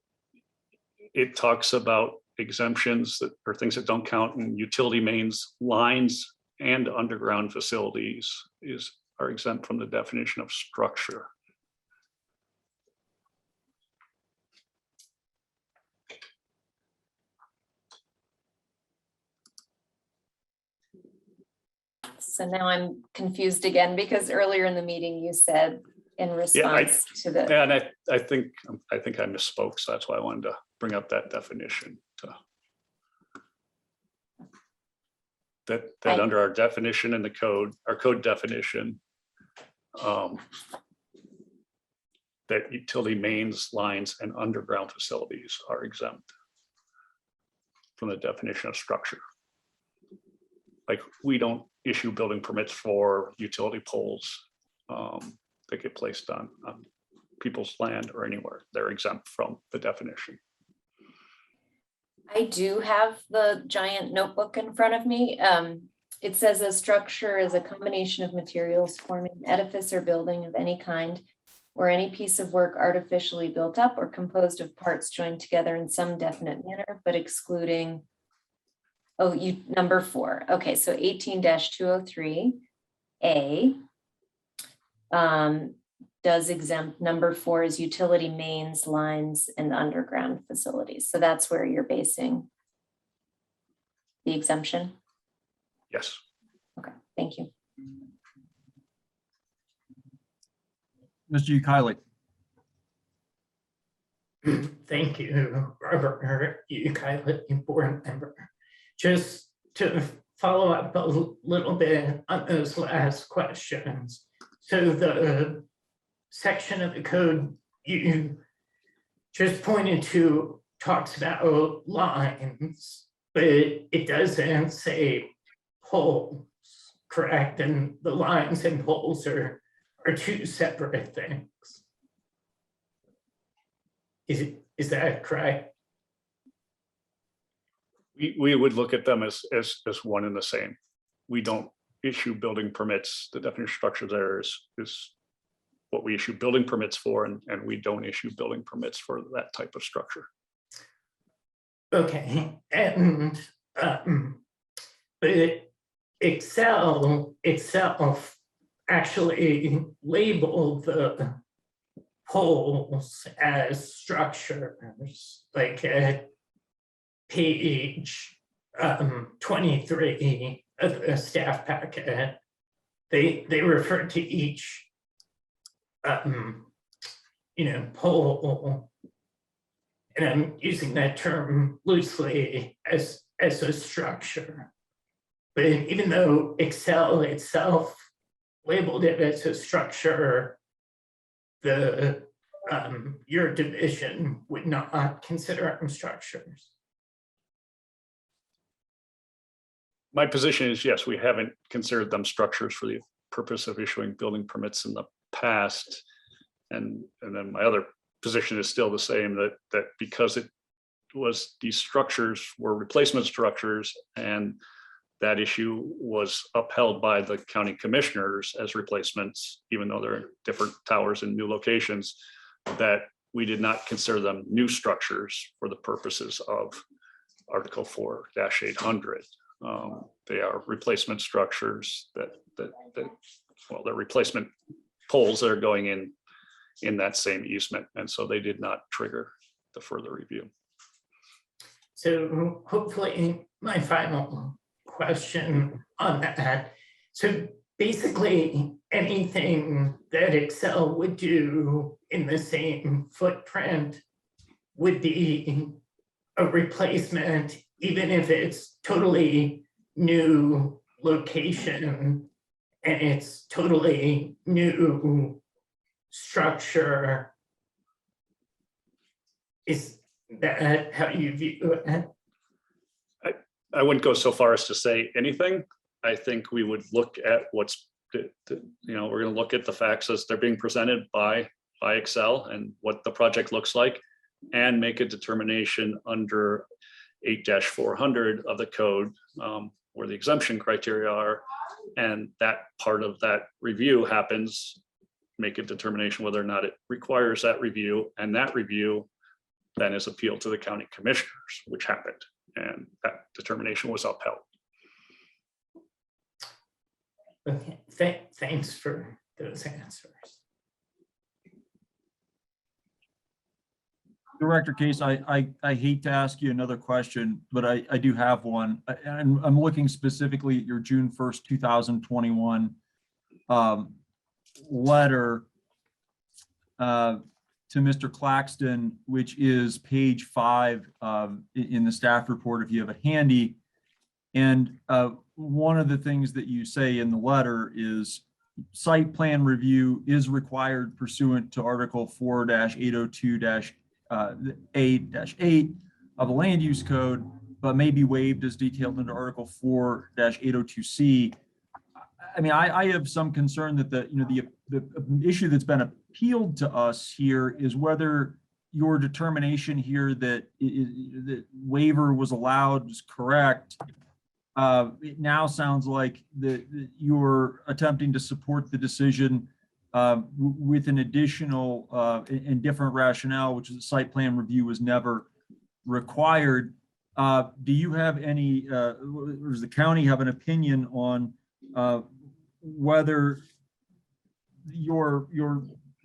it talks about exemptions that are things that don't count in utility mains, lines, and underground facilities are exempt from the definition of structure. So now I'm confused again because earlier in the meeting you said in response to the. And I think I misspoke, so that's why I wanted to bring up that definition. That under our definition in the code, our code definition, that utility mains, lines, and underground facilities are exempt from the definition of structure. Like we don't issue building permits for utility poles that get placed on people's land or anywhere. They're exempt from the definition. I do have the giant notebook in front of me. It says a structure is a combination of materials forming an edifice or building of any kind, or any piece of work artificially built up or composed of parts joined together in some definite manner, but excluding, number 4. Okay, so 18-203A does exempt. Number 4 is utility mains, lines, and underground facilities. So that's where you're basing the exemption? Yes. Okay, thank you. Mr. Ukiele. Thank you, Robert Ukiele, board member. Just to follow up a little bit on those last questions. So the section of the code you just pointed to talks about lines, but it doesn't say poles, correct? And the lines and poles are two separate things. Is that correct? We would look at them as one and the same. We don't issue building permits. The definition of structure there is what we issue building permits for, and we don't issue building permits for that type of structure. Okay, and but Excel itself actually labeled the poles as structures, like at page 23 of the staff packet. They refer to each pole and I'm using that term loosely as a structure. But even though Excel itself labeled it as a structure, your division would not consider them structures. My position is, yes, we haven't considered them structures for the purpose of issuing building permits in the past. And then my other position is still the same, that because it was, these structures were replacement structures, and that issue was upheld by the county commissioners as replacements, even though they're different towers in new locations, that we did not consider them new structures for the purposes of Article 4-800. They are replacement structures that well, they're replacement poles that are going in that same easement, and so they did not trigger the further review. So hopefully my final question on that. So basically anything that Excel would do in the same footprint would be a replacement, even if it's totally new location and it's totally new structure. Is that how you view it? I wouldn't go so far as to say anything. I think we would look at what's, we're going to look at the facts as they're being presented by Excel and what the project looks like, and make a determination under 8-400 of the code where the exemption criteria are. And that part of that review happens, make a determination whether or not it requires that review, and that review then is appealed to the county commissioners, which happened, and that determination was upheld. Okay, thanks for those answers. Director Case, I hate to ask you another question, but I do have one. I'm looking specifically at your June 1st, 2021 letter to Mr. Claxton, which is page 5 in the staff report, if you have it handy. And one of the things that you say in the letter is site plan review is required pursuant to Article 4-802-8-8 of the Land Use Code, but may be waived as detailed under Article 4-802C. I mean, I have some concern that the issue that's been appealed to us here is whether your determination here that waiver was allowed is correct. It now sounds like that you're attempting to support the decision with an additional and different rationale, which is a site plan review was never required. Do you have any, or does the county have an opinion on whether your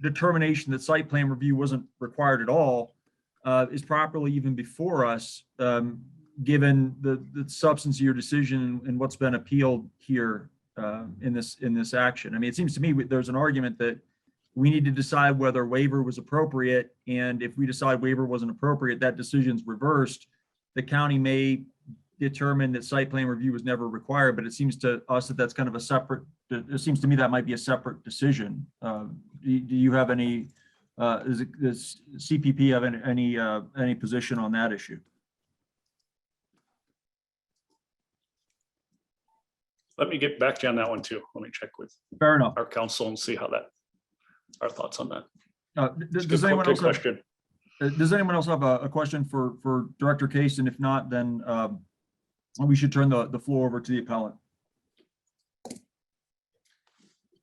determination that site plan review wasn't required at all is properly even before us, given the substance of your decision and what's been appealed here in this action? I mean, it seems to me there's an argument that we need to decide whether waiver was appropriate, and if we decide waiver wasn't appropriate, that decision's reversed. The county may determine that site plan review was never required, but it seems to us that that's kind of a separate, it seems to me that might be a separate decision. Do you have any, does CPP have any position on that issue? Let me get back to you on that one too. Let me check with Fair enough. our council and see how our thoughts on that. Does anyone else have, question? does anyone else have a question for Director Case? And if not, then we should turn the floor over to the appellant.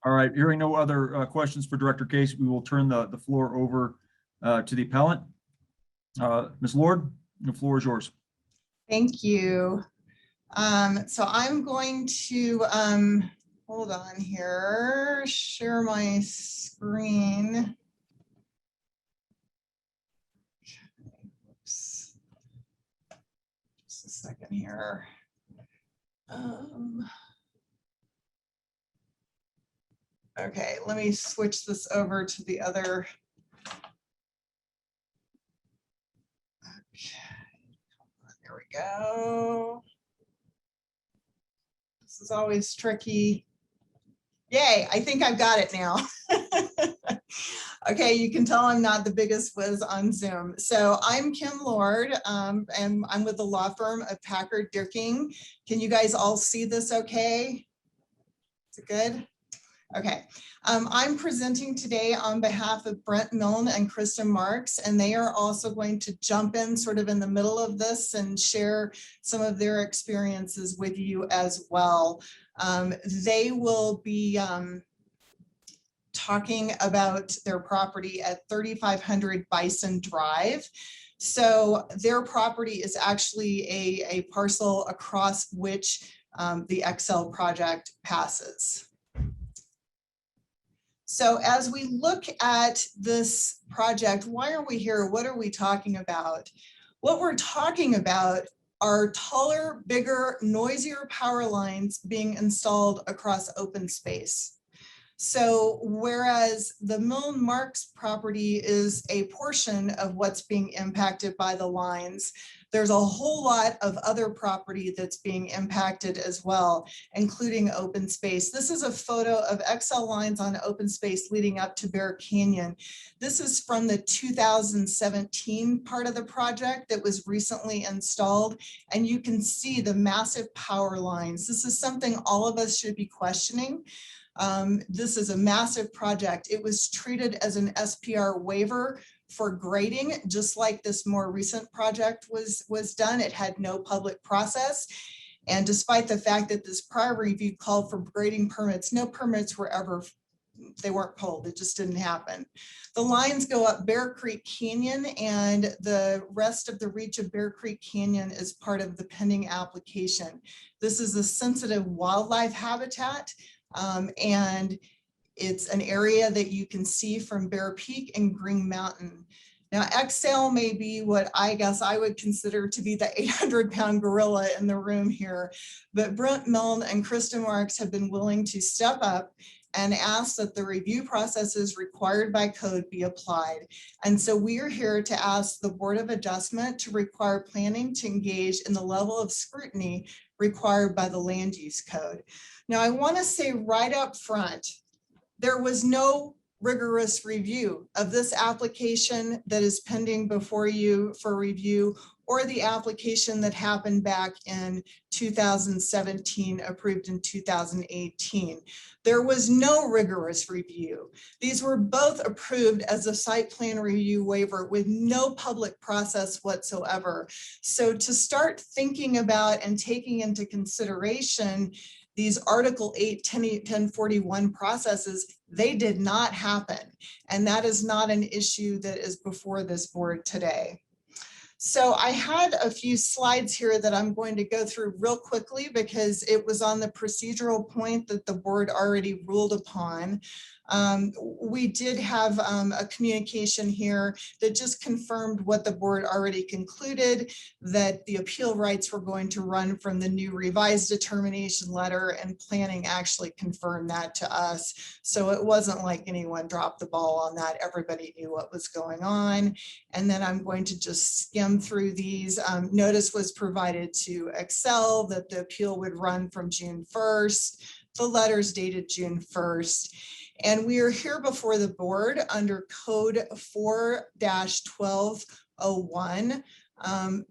All right, hearing no other questions for Director Case, we will turn the floor over to the appellant. Ms. Lord, the floor is yours. Thank you. So I'm going to, hold on here, share my screen. Oops. Just a second here. Okay, let me switch this over to the other. we go. This is always tricky. Yay, I think I've got it now. Okay, you can tell I'm not the biggest whiz on Zoom. So I'm Kim Lord, and I'm with the law firm of Packard Dicking. Can you guys all see this okay? Is it good? Okay, I'm presenting today on behalf of Brent Milne and Kristen Marks, and they are also going to jump in sort of in the middle of this and share some of their experiences with you as well. They will be talking about their property at 3500 Bison Drive. So their property is actually a parcel across which the XL project passes. So as we look at this project, why are we here? What are we talking about? What we're talking about are taller, bigger, noisier power lines being installed across open space. So whereas the Milne-Marks property is a portion of what's being impacted by the lines, there's a whole lot of other property that's being impacted as well, including open space. This is a photo of XL lines on open space leading up to Bear Canyon. This is from the 2017 part of the project that was recently installed, and you can see the massive power lines. This is something all of us should be questioning. This is a massive project. It was treated as an SPR waiver for grading, just like this more recent project was done. It had no public process. And despite the fact that this prior review called for grading permits, no permits were ever, they weren't pulled. It just didn't happen. The lines go up Bear Creek Canyon, and the rest of the reach of Bear Creek Canyon is part of the pending application. This is a sensitive wildlife habitat. And it's an area that you can see from Bear Peak and Green Mountain. Now, XL may be what I guess I would consider to be the 800-pound gorilla in the room here, but Brent Milne and Kristen Marks have been willing to step up and ask that the review processes required by code be applied. And so we are here to ask the Board of Adjustment to require planning to engage in the level of scrutiny required by the land use code. Now, I want to say right up front, there was no rigorous review of this application that is pending before you for review, or the application that happened back in 2017, approved in 2018. There was no rigorous review. These were both approved as a site plan review waiver with no public process whatsoever. So to start thinking about and taking into consideration these Article 8, 1041 processes, they did not happen. And that is not an issue that is before this board today. So I had a few slides here that I'm going to go through real quickly because it was on the procedural point that the board already ruled upon. We did have a communication here that just confirmed what the board already concluded, that the appeal rights were going to run from the new revised determination letter, and planning actually confirmed that to us. So it wasn't like anyone dropped the ball on that. Everybody knew what was going on. And then I'm going to just skim through these. Notice was provided to XL that the appeal would run from June 1st. The letter's dated June 1st. And we are here before the board under Code 4-1201.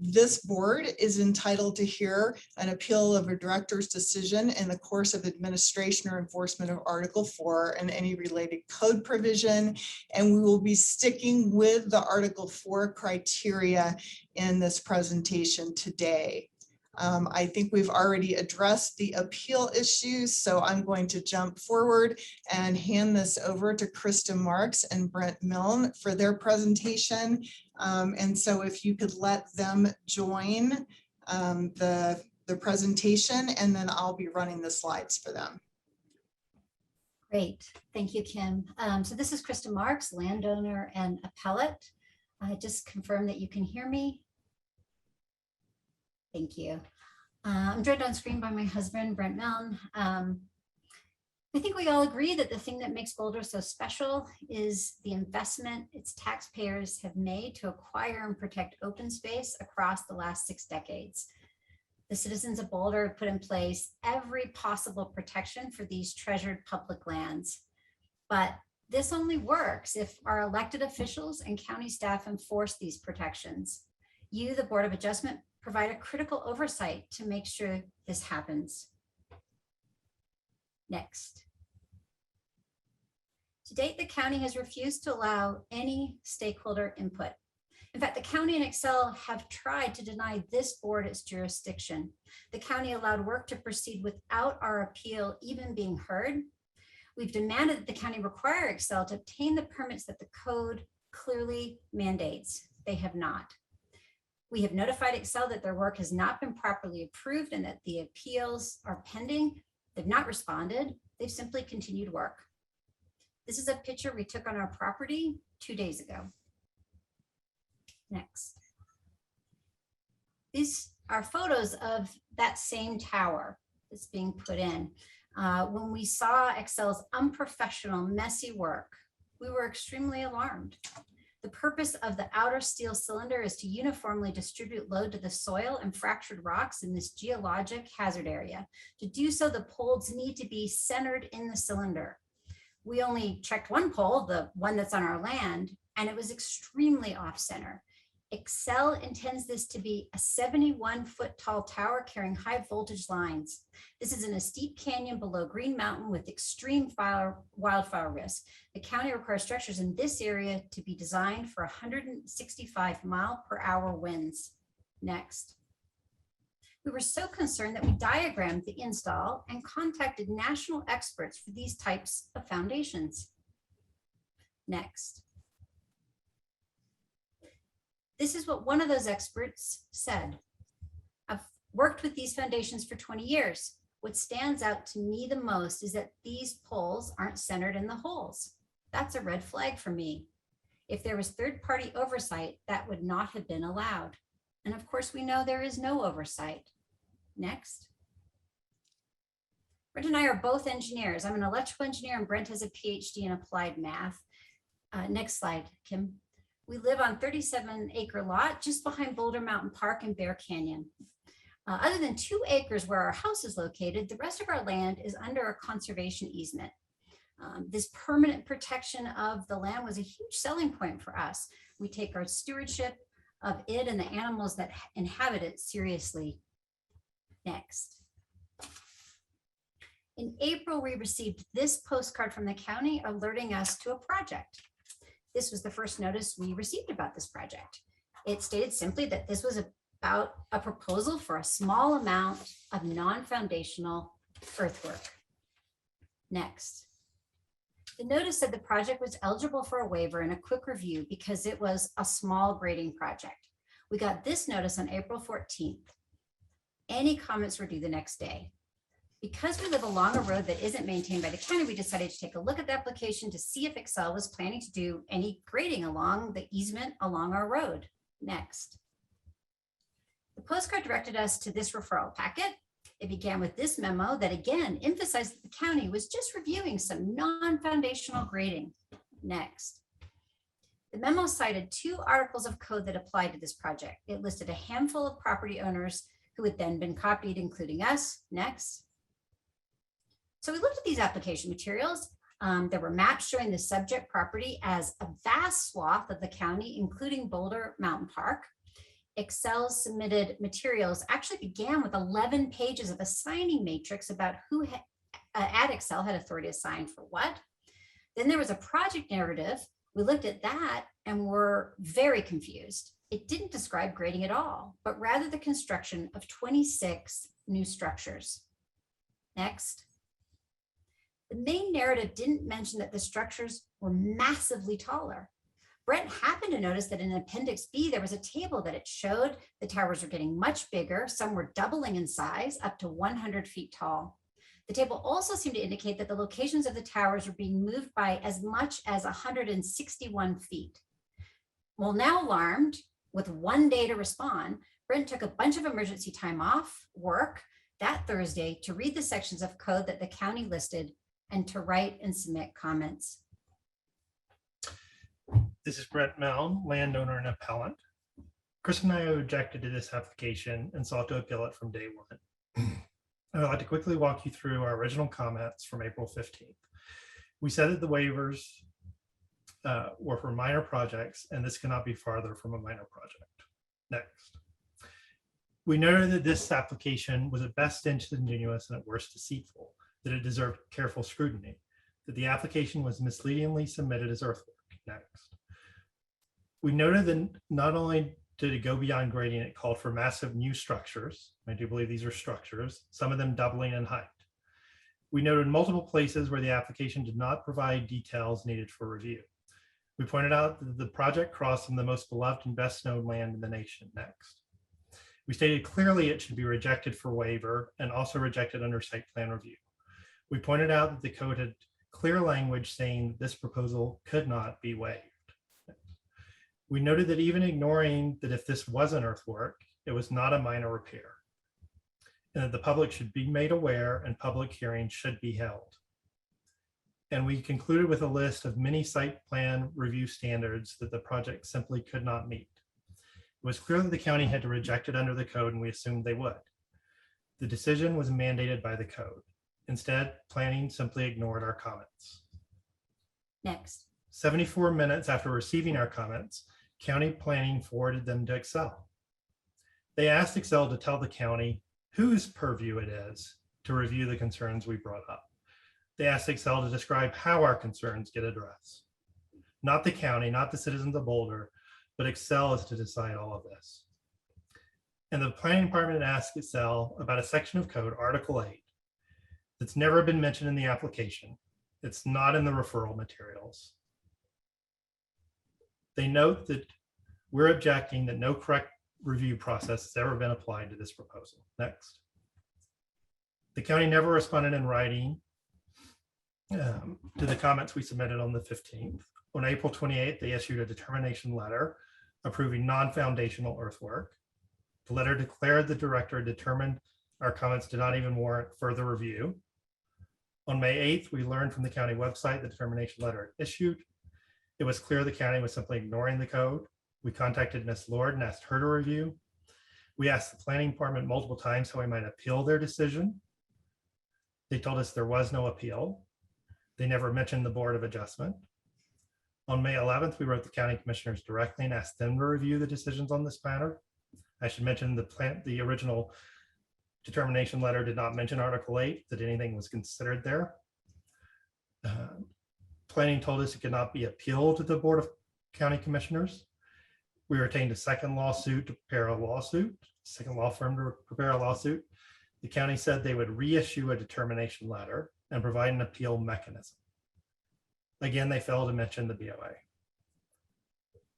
This board is entitled to hear an appeal of a director's decision in the course of administration or enforcement of Article 4 and any related code provision. And we will be sticking with the Article 4 criteria in this presentation today. I think we've already addressed the appeal issues, so I'm going to jump forward and hand this over to Kristen Marks and Brent Milne for their presentation. And so if you could let them join the presentation, and then I'll be running the slides for them. Great, thank you, Kim. So this is Kristen Marks, landowner and appellate. I just confirm that you can hear me. Thank you. I'm joined on screen by my husband, Brent Milne. I think we all agree that the thing that makes Boulder so special is the investment its taxpayers have made to acquire and protect open space across the last 6 decades. The citizens of Boulder have put in place every possible protection for these treasured public lands. But this only works if our elected officials and county staff enforce these protections. You, the Board of Adjustment, provide a critical oversight to make sure this happens. Next. To date, the county has refused to allow any stakeholder input. In fact, the county and Excel have tried to deny this board its jurisdiction. The county allowed work to proceed without our appeal even being heard. We've demanded that the county require Excel to obtain the permits that the code clearly mandates. They have not. We have notified Excel that their work has not been properly approved and that the appeals are pending. They've not responded. They've simply continued work. This is a picture we took on our property 2 days ago. Next. These are photos of that same tower that's being put in. When we saw Excel's unprofessional, messy work, we were extremely alarmed. The purpose of the outer steel cylinder is to uniformly distribute load to the soil and fractured rocks in this geologic hazard area. To do so, the poles need to be centered in the cylinder. We only checked one pole, the one that's on our land, and it was extremely off center. Excel intends this to be a 71-foot tall tower carrying high voltage lines. This is in a steep canyon below Green Mountain with extreme wildfire risk. The county requires structures in this area to be designed for 165-mile-per-hour winds. Next. We were so concerned that we diagrammed the install and contacted national experts for these types of foundations. Next. This is what one of those experts said. I've worked with these foundations for 20 years. What stands out to me the most is that these poles aren't centered in the holes. That's a red flag for me. If there was third-party oversight, that would not have been allowed. And of course, we know there is no oversight. Next. Brent and I are both engineers. I'm an electrical engineer and Brent has a PhD in applied math. Next slide, Kim. We live on 37-acre lot just behind Boulder Mountain Park and Bear Canyon. Other than 2 acres where our house is located, the rest of our land is under a conservation easement. This permanent protection of the land was a huge selling point for us. We take our stewardship of it and the animals that inhabit it seriously. Next. In April, we received this postcard from the county alerting us to a project. This was the first notice we received about this project. It stated simply that this was about a proposal for a small amount of non-foundational earthwork. Next. The notice said the project was eligible for a waiver and a quick review because it was a small grading project. We got this notice on April 14th. Any comments were due the next day. Because we live along a road that isn't maintained by the county, we decided to take a look at the application to see if Excel was planning to do any grading along the easement along our road. Next. The postcard directed us to this referral packet. It began with this memo that again emphasized that the county was just reviewing some non-foundational grading. Next. The memo cited 2 articles of code that applied to this project. It listed a handful of property owners who had then been copied, including us. Next. So we looked at these application materials. There were maps showing the subject property as a vast swath of the county, including Boulder Mountain Park. Excel submitted materials actually began with 11 pages of a signing matrix about who at Excel had authority to sign for what. Then there was a project narrative. We looked at that and were very confused. It didn't describe grading at all, but rather the construction of 26 new structures. Next. The main narrative didn't mention that the structures were massively taller. Brent happened to notice that in Appendix B, there was a table that it showed the towers were getting much bigger. Some were doubling in size, up to 100 feet tall. The table also seemed to indicate that the locations of the towers were being moved by as much as 161 feet. Well, now alarmed, with 1 day to respond, Brent took a bunch of emergency time off work that Thursday to read the sections of code that the county listed and to write and submit comments. This is Brent Milne, landowner and appellant. Chris and I objected to this application and sought to appeal it from day one. I would like to quickly walk you through our original comments from April 15th. We said that the waivers were for minor projects, and this cannot be farther from a minor project. Next. We noted that this application was at best disingenuous and at worst deceitful, that it deserved careful scrutiny, that the application was misleadingly submitted as earthwork. Next. We noted that not only did it go beyond grading, it called for massive new structures. I do believe these are structures, some of them doubling in height. We noted multiple places where the application did not provide details needed for review. We pointed out that the project crossed some of the most beloved and best known land in the nation. Next. We stated clearly it should be rejected for waiver and also rejected under site plan review. We pointed out that the code had clear language saying this proposal could not be waived. We noted that even ignoring that if this was an earthwork, it was not a minor repair, and that the public should be made aware and public hearings should be held. And we concluded with a list of many site plan review standards that the project simply could not meet. It was clear that the county had to reject it under the code, and we assumed they would. The decision was mandated by the code. Instead, planning simply ignored our comments. Next. 74 minutes after receiving our comments, county planning forwarded them to Excel. They asked Excel to tell the county whose purview it is to review the concerns we brought up. They asked Excel to describe how our concerns get addressed. Not the county, not the citizens of Boulder, but Excel is to decide all of this. And the planning department asked Excel about a section of code, Article 8, that's never been mentioned in the application. It's not in the referral materials. They note that we're objecting that no correct review process has ever been applied to this proposal. Next. The county never responded in writing to the comments we submitted on the 15th. On April 28th, they issued a determination letter approving non-foundational earthwork. The letter declared the director determined our comments did not even warrant further review. On May 8th, we learned from the county website the determination letter issued. It was clear the county was simply ignoring the code. We contacted Ms. Lord and asked her to review. We asked the planning department multiple times how we might appeal their decision. They told us there was no appeal. They never mentioned the Board of Adjustment. On May 11th, we wrote the county commissioners directly and asked them to review the decisions on this matter. I should mention the original determination letter did not mention Article 8, that anything was considered there. Planning told us it could not be appealed to the Board of County Commissioners. We retained a second lawsuit to prepare a lawsuit, second law firm to prepare a lawsuit. The county said they would reissue a determination letter and provide an appeal mechanism. Again, they failed to mention the BOA.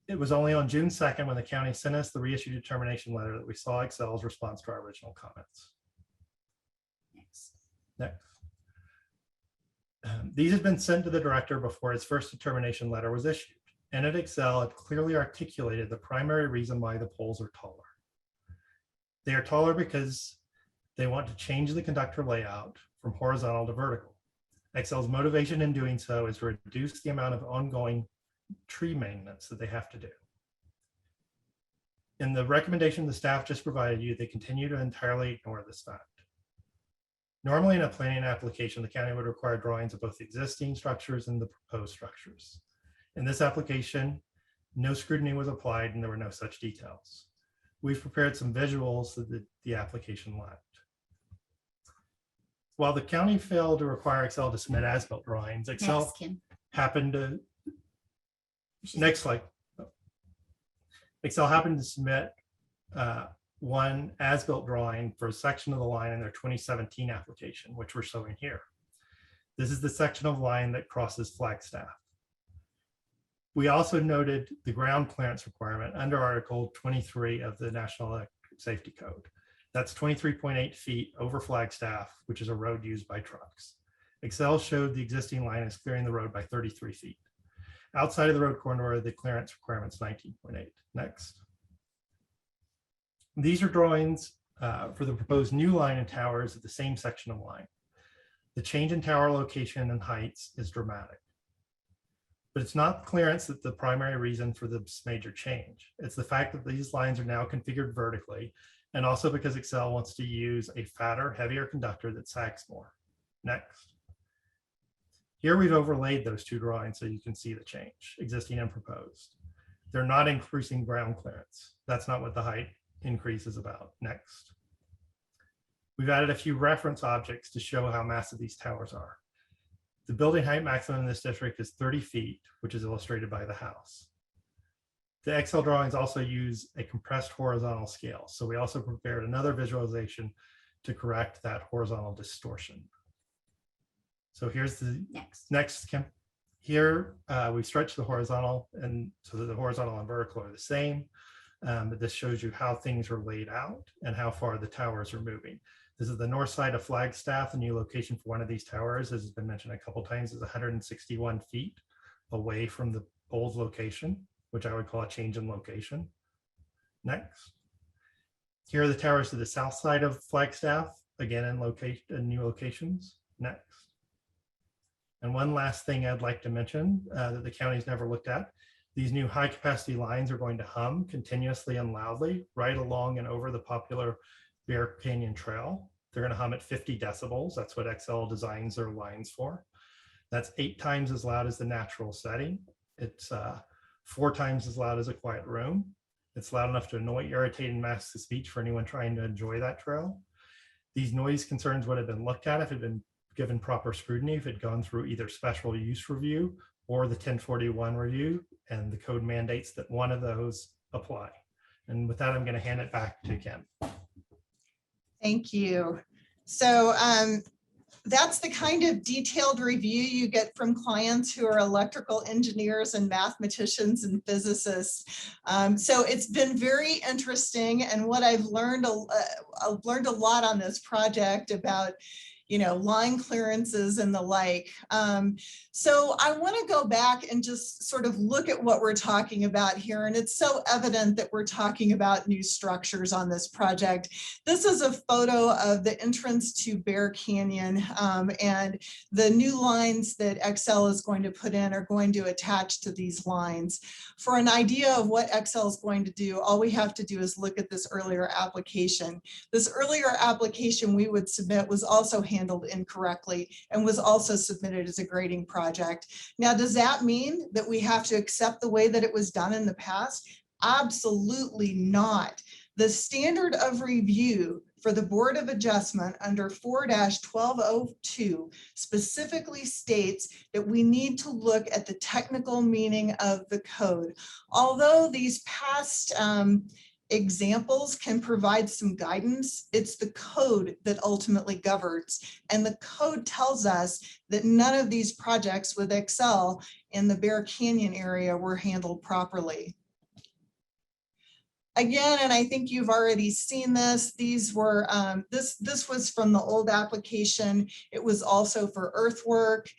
It was only on June 2nd when the county sent us the reissued determination letter that we saw Excel's response to our original comments. Next. These had been sent to the director before his first determination letter was issued, and at Excel it clearly articulated the primary reason why the poles are taller. They are taller because they want to change the conductor layout from horizontal to vertical. Excel's motivation in doing so is to reduce the amount of ongoing tree maintenance that they have to do. In the recommendation the staff just provided you, they continue to entirely ignore this fact. Normally in a planning application, the county would require drawings of both the existing structures and the proposed structures. In this application, no scrutiny was applied and there were no such details. We've prepared some visuals that the application lacked. While the county failed to require Excel to submit as-built drawings, Excel Next, Kim. happened to, next slide. Excel happened to submit one as-built drawing for a section of the line in their 2017 application, which we're showing here. This is the section of line that crosses Flagstaff. We also noted the ground clearance requirement under Article 23 of the National Electric Safety Code. That's 23.8 feet over Flagstaff, which is a road used by trucks. Excel showed the existing line is clearing the road by 33 feet. Outside of the road corridor, the clearance requirement is 19.8. Next. These are drawings for the proposed new line and towers at the same section of line. The change in tower location and heights is dramatic. But it's not clearance that's the primary reason for this major change. It's the fact that these lines are now configured vertically, and also because Excel wants to use a fatter, heavier conductor that sacks more. Next. Here we've overlaid those two drawings so you can see the change, existing and proposed. They're not increasing ground clearance. That's not what the height increase is about. Next. We've added a few reference objects to show how massive these towers are. The building height maximum in this district is 30 feet, which is illustrated by the house. The Excel drawings also use a compressed horizontal scale. So we also prepared another visualization to correct that horizontal distortion. So here's the next. Here we stretch the horizontal, and so that the horizontal and vertical are the same. But this shows you how things are laid out and how far the towers are moving. This is the north side of Flagstaff. The new location for one of these towers, as has been mentioned a couple of times, is 161 feet away from the old location, which I would call a change in location. Next. Here are the towers to the south side of Flagstaff, again in new locations. Next. And one last thing I'd like to mention that the county's never looked at. These new high capacity lines are going to hum continuously and loudly right along and over the popular Bear Canyon Trail. They're going to hum at 50 decibels. That's what Excel designs their lines for. That's 8 times as loud as the natural setting. It's 4 times as loud as a quiet room. It's loud enough to annoy, irritate, and mask the speech for anyone trying to enjoy that trail. These noise concerns would have been looked at if it had been given proper scrutiny, if it had gone through either special use review or the 1041 review, and the code mandates that one of those apply. And with that, I'm going to hand it back to Kim. Thank you. So that's the kind of detailed review you get from clients who are electrical engineers and mathematicians and physicists. So it's been very interesting, and what I've learned a lot on this project about, you know, line clearances and the like. So I want to go back and just sort of look at what we're talking about here. And it's so evident that we're talking about new structures on this project. This is a photo of the entrance to Bear Canyon, and the new lines that Excel is going to put in are going to attach to these lines. For an idea of what Excel is going to do, all we have to do is look at this earlier application. This earlier application we would submit was also handled incorrectly and was also submitted as a grading project. Now, does that mean that we have to accept the way that it was done in the past? Absolutely not. The standard of review for the Board of Adjustment under 4-1202 specifically states that we need to look at the technical meaning of the code. Although these past examples can provide some guidance, it's the code that ultimately governs. And the code tells us that none of these projects with Excel in the Bear Canyon area were handled properly. Again, and I think you've already seen this, these were, this was from the old application. It was also for earthwork,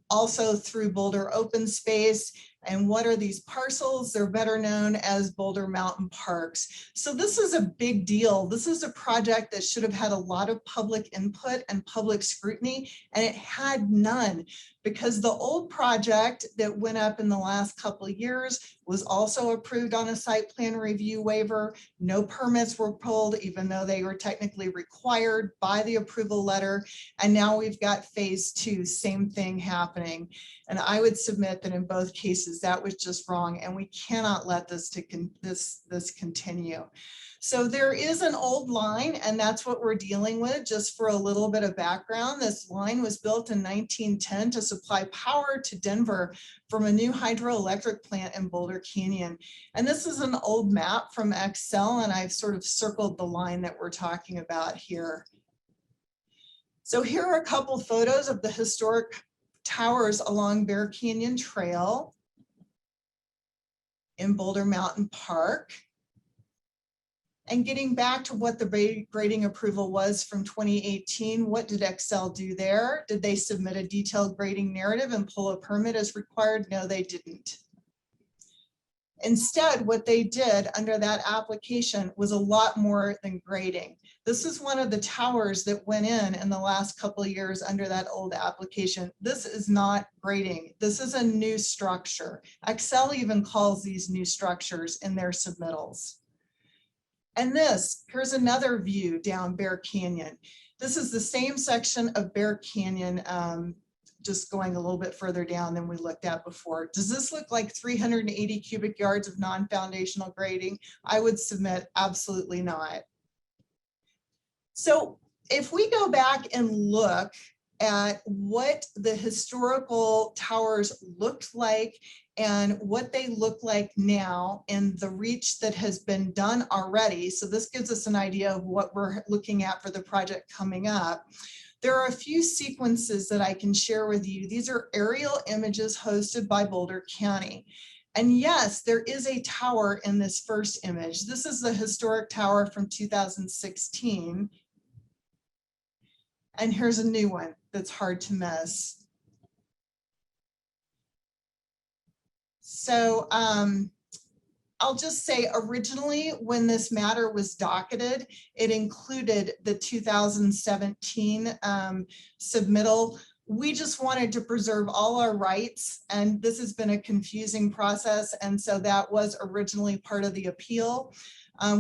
also through Boulder Open Space. And what are these parcels? They're better known as Boulder Mountain Parks. So this is a big deal. This is a project that should have had a lot of public input and public scrutiny, and it had none, because the old project that went up in the last couple of years was also approved on a site plan review waiver. No permits were pulled, even though they were technically required by the approval letter. And now we've got phase 2, same thing happening. And I would submit that in both cases, that was just wrong, and we cannot let this continue. So there is an old line, and that's what we're dealing with. Just for a little bit of background, this line was built in 1910 to supply power to Denver from a new hydroelectric plant in Boulder Canyon. And this is an old map from Excel, and I've sort of circled the line that we're talking about here. So here are a couple photos of the historic towers along Bear Canyon Trail in Boulder Mountain Park. And getting back to what the grading approval was from 2018, what did Excel do there? Did they submit a detailed grading narrative and pull a permit as required? No, they didn't. Instead, what they did under that application was a lot more than grading. This is one of the towers that went in the last couple of years under that old application. This is not grading. This is a new structure. Excel even calls these new structures in their submittals. And here's another view down Bear Canyon. This is the same section of Bear Canyon, just going a little bit further down than we looked at before. Does this look like 380 cubic yards of non-foundational grading? I would submit absolutely not. So if we go back and look at what the historical towers looked like and what they look like now and the reach that has been done already, so this gives us an idea of what we're looking at for the project coming up. There are a few sequences that I can share with you. These are aerial images hosted by Boulder County. And yes, there is a tower in this first image. This is the historic tower from 2016. And here's a new one that's hard to miss. So I'll just say originally when this matter was docketed, it included the 2017 submittal. We just wanted to preserve all our rights, and this has been a confusing process. And so that was originally part of the appeal.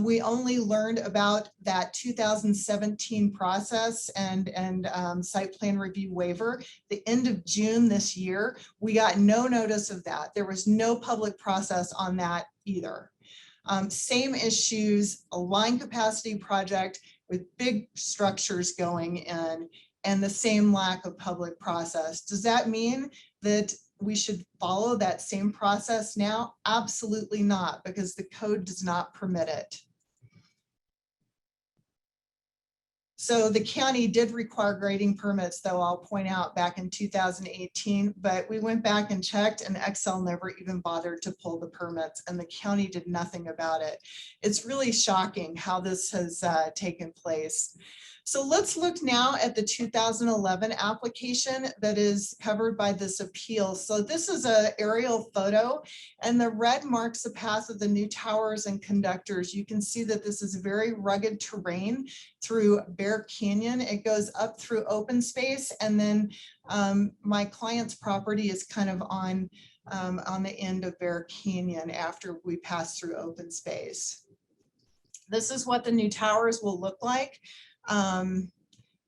We only learned about that 2017 process and site plan review waiver the end of June this year. We got no notice of that. There was no public process on that either. Same issues, a line capacity project with big structures going in and the same lack of public process. Does that mean that we should follow that same process now? Absolutely not, because the code does not permit it. So the county did require grading permits, though, I'll point out, back in 2018, but we went back and checked and Excel never even bothered to pull the permits and the county did nothing about it. It's really shocking how this has taken place. So let's look now at the 2011 application that is covered by this appeal. So this is an aerial photo and the red marks the path of the new towers and conductors. You can see that this is very rugged terrain through Bear Canyon. It goes up through open space and then my client's property is kind of on the end of Bear Canyon after we pass through open space. This is what the new towers will look like.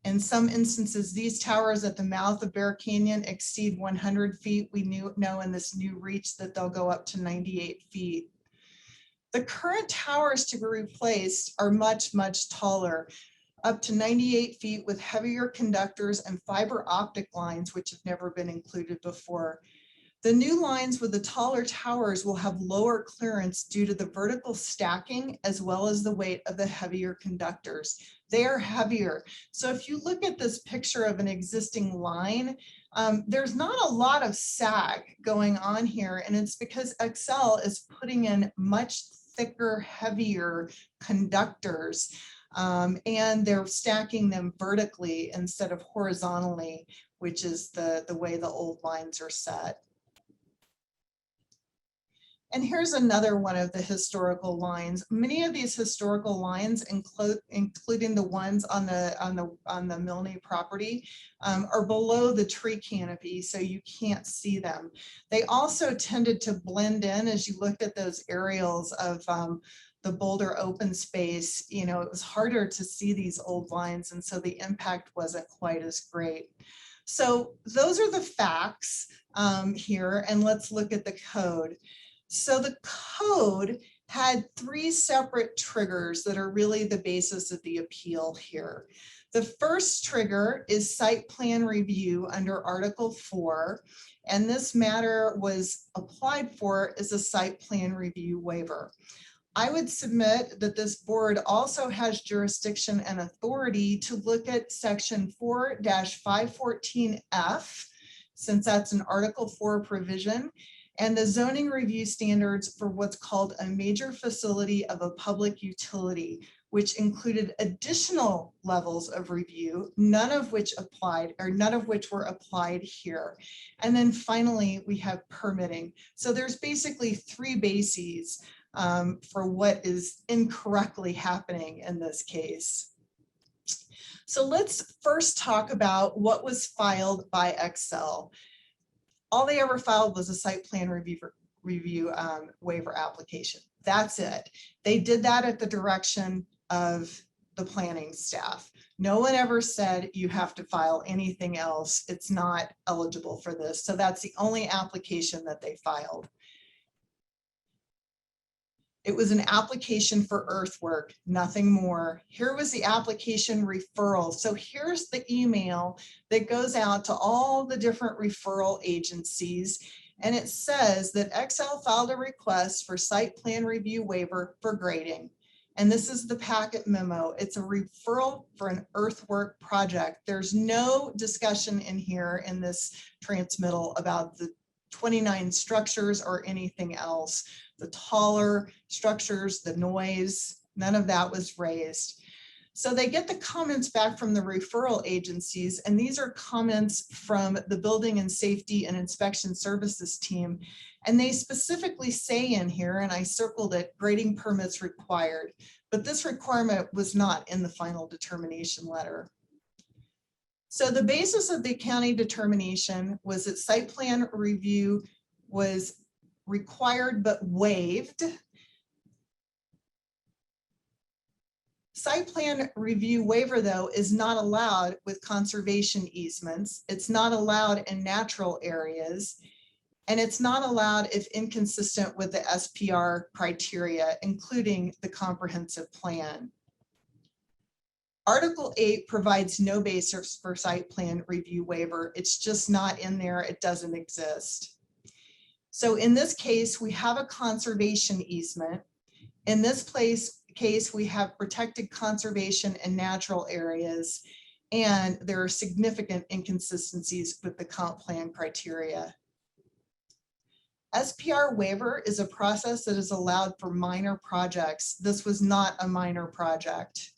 In some instances, these towers at the mouth of Bear Canyon exceed 100 feet. We know in this new reach that they'll go up to 98 feet. The current towers to be replaced are much, much taller, up to 98 feet with heavier conductors and fiber optic lines, which have never been included before. The new lines with the taller towers will have lower clearance due to the vertical stacking as well as the weight of the heavier conductors. They are heavier. So if you look at this picture of an existing line, there's not a lot of sag going on here, and it's because Excel is putting in much thicker, heavier conductors, and they're stacking them vertically instead of horizontally, which is the way the old lines are set. And here's another one of the historical lines. Many of these historical lines, including the ones on the Milne property, are below the tree canopy, so you can't see them. They also tended to blend in as you looked at those aerials of the Boulder open space. You know, it was harder to see these old lines, and so the impact wasn't quite as great. So those are the facts here, and let's look at the code. So the code had 3 separate triggers that are really the basis of the appeal here. The first trigger is site plan review under Article 4, and this matter was applied for as a site plan review waiver. I would submit that this board also has jurisdiction and authority to look at section 4-514F, since that's an Article 4 provision, and the zoning review standards for what's called a major facility of a public utility. which included additional levels of review, none of which were applied here. And then finally, we have permitting. So there's basically three bases for what is incorrectly happening in this case. So let's first talk about what was filed by Excel. All they ever filed was a site plan review waiver application. That's it. They did that at the direction of the planning staff. No one ever said you have to file anything else. It's not eligible for this. So that's the only application that they filed. It was an application for earthwork, nothing more. Here was the application referral. So here's the email that goes out to all the different referral agencies. And it says that Excel filed a request for site plan review waiver for grading. And this is the packet memo. It's a referral for an earthwork project. There's no discussion in here in this transmittal about the 29 structures or anything else. The taller structures, the noise, none of that was raised. So they get the comments back from the referral agencies, and these are comments from the Building and Safety and Inspection Services team. And they specifically say in here, and I circled it, grading permits required, but this requirement was not in the final determination letter. So the basis of the county determination was that site plan review was required but waived. Site plan review waiver, though, is not allowed with conservation easements. It's not allowed in natural areas, and it's not allowed if inconsistent with the SPR criteria, including the comprehensive plan. Article 8 provides no basis for site plan review waiver. It's just not in there. It doesn't exist. So in this case, we have a conservation easement. In this case, we have protected conservation and natural areas, and there are significant inconsistencies with the comp plan criteria. SPR waiver is a process that is allowed for minor projects. This was not a minor project.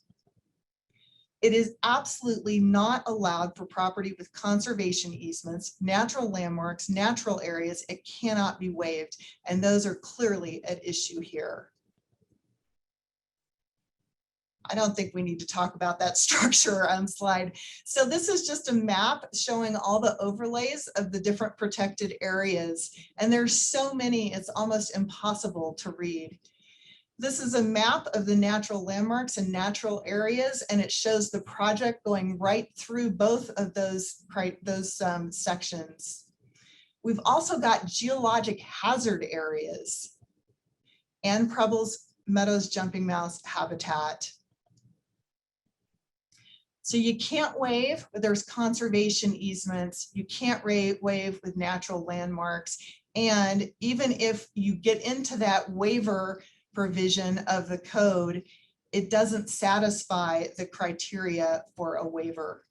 It is absolutely not allowed for property with conservation easements, natural landmarks, natural areas. It cannot be waived, and those are clearly at issue here. I don't think we need to talk about that structure slide. So this is just a map showing all the overlays of the different protected areas. And there's so many, it's almost impossible to read. This is a map of the natural landmarks and natural areas, and it shows the project going right through both of those sections. We've also got geologic hazard areas and Prebles Meadows jumping mouse habitat. So you can't waive, but there's conservation easements. You can't waive with natural landmarks. And even if you get into that waiver provision of the code, it doesn't satisfy the criteria for a waiver.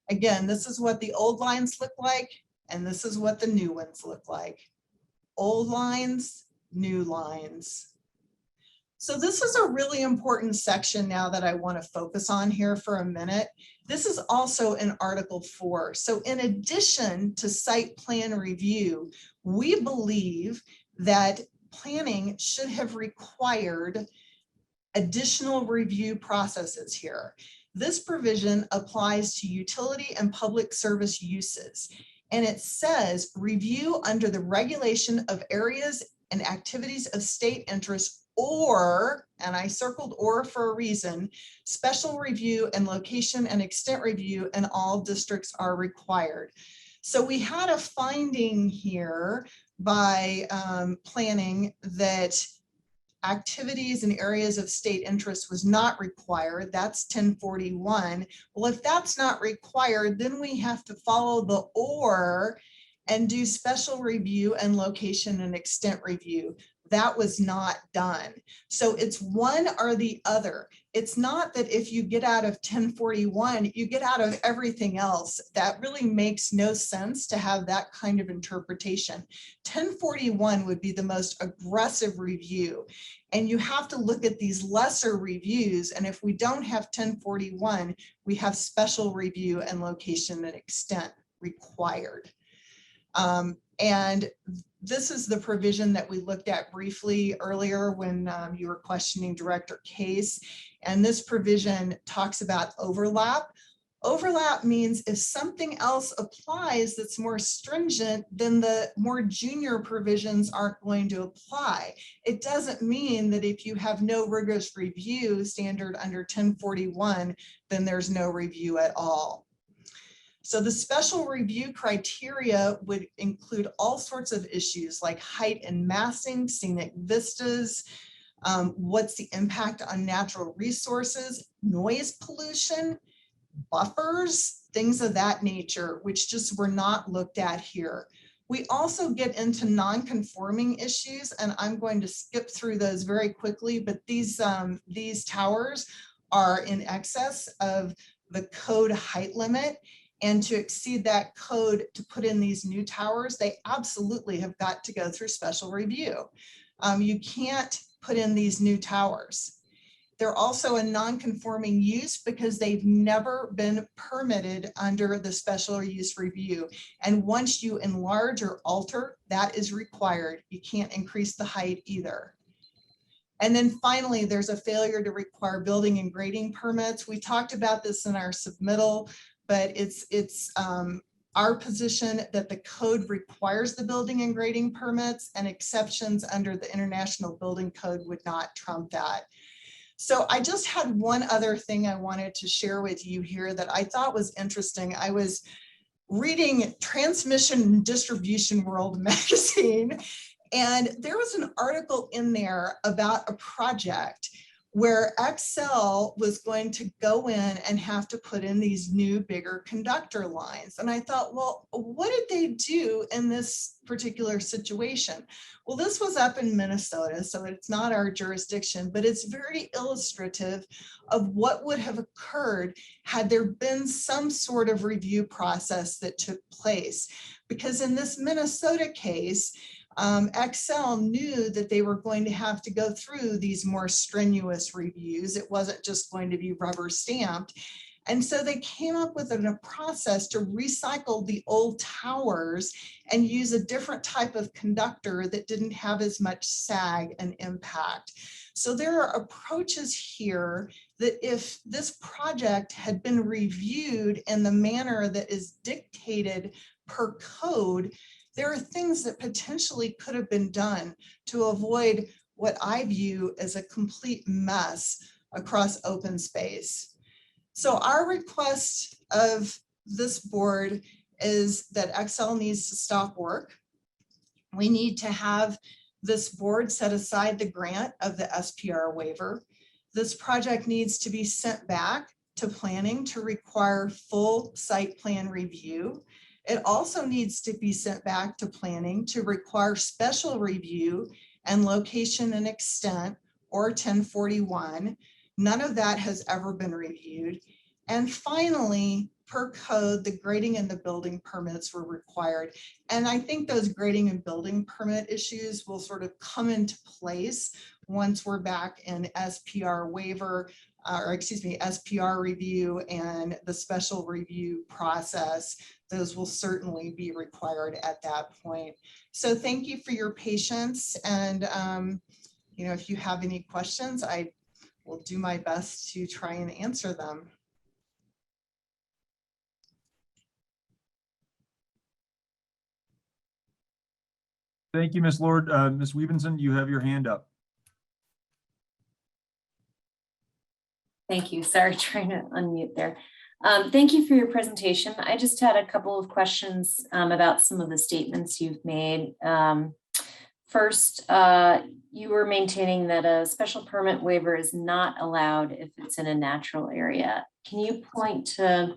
Again, this is what the old lines look like, and this is what the new ones look like. Old lines, new lines. So this is a really important section now that I want to focus on here for a minute. This is also in Article 4. So in addition to site plan review, we believe that planning should have required additional review processes here. This provision applies to utility and public service uses, and it says review under the regulation of areas and activities of state interest, or, and I circled or for a reason, special review and location and extent review in all districts are required. So we had a finding here by planning that activities in areas of state interest was not required. That's 1041. Well, if that's not required, then we have to follow the or and do special review and location and extent review. that was not done. So it's one or the other. It's not that if you get out of 1041, you get out of everything else. That really makes no sense to have that kind of interpretation. 1041 would be the most aggressive review. And you have to look at these lesser reviews. And if we don't have 1041, we have special review and location and extent required. And this is the provision that we looked at briefly earlier when you were questioning Director Case. And this provision talks about overlap. Overlap means if something else applies that's more stringent, then the more junior provisions aren't going to apply. It doesn't mean that if you have no rigorous review standard under 1041, then there's no review at all. So the special review criteria would include all sorts of issues like height and massing, scenic vistas, what's the impact on natural resources, noise pollution, buffers, things of that nature, which just were not looked at here. We also get into non-conforming issues, and I'm going to skip through those very quickly, but these towers are in excess of the code height limit. And to exceed that code to put in these new towers, they absolutely have got to go through special review. You can't put in these new towers. They're also a non-conforming use because they've never been permitted under the special use review. And once you enlarge or alter, that is required. You can't increase the height either. And then finally, there's a failure to require building and grading permits. We talked about this in our submittal, but it's our position that the code requires the building and grading permits, and exceptions under the International Building Code would not trump that. So I just had one other thing I wanted to share with you here that I thought was interesting. I was reading Transmission and Distribution World magazine, and there was an article in there about a project where Xcel was going to go in and have to put in these new, bigger conductor lines. And I thought, well, what did they do in this particular situation? Well, this was up in Minnesota, so it's not our jurisdiction, but it's very illustrative of what would have occurred had there been some sort of review process that took place. Because in this Minnesota case, Xcel knew that they were going to have to go through these more strenuous reviews. It wasn't just going to be rubber stamped. And so they came up with a process to recycle the old towers and use a different type of conductor that didn't have as much sag and impact. So there are approaches here that if this project had been reviewed in the manner that is dictated per code, there are things that potentially could have been done to avoid what I view as a complete mess across open space. So our request of this board is that Xcel needs to stop work. We need to have this board set aside the grant of the SPR waiver. This project needs to be sent back to planning to require full site plan review. It also needs to be sent back to planning to require special review and location and extent, or 1041. None of that has ever been reviewed. And finally, per code, the grading and the building permits were required. And I think those grading and building permit issues will sort of come into place once we're back in SPR waiver, or excuse me, SPR review and the special review process. Those will certainly be required at that point. So thank you for your patience. And you know, if you have any questions, I will do my best to try and answer them. Thank you, Ms. Lord. Ms. Weavenson, you have your hand up. Thank you. Sorry, trying to unmute there. Thank you for your presentation. I just had a couple of questions about some of the statements you've made. First, you were maintaining that a special permit waiver is not allowed if it's in a natural area. Can you point to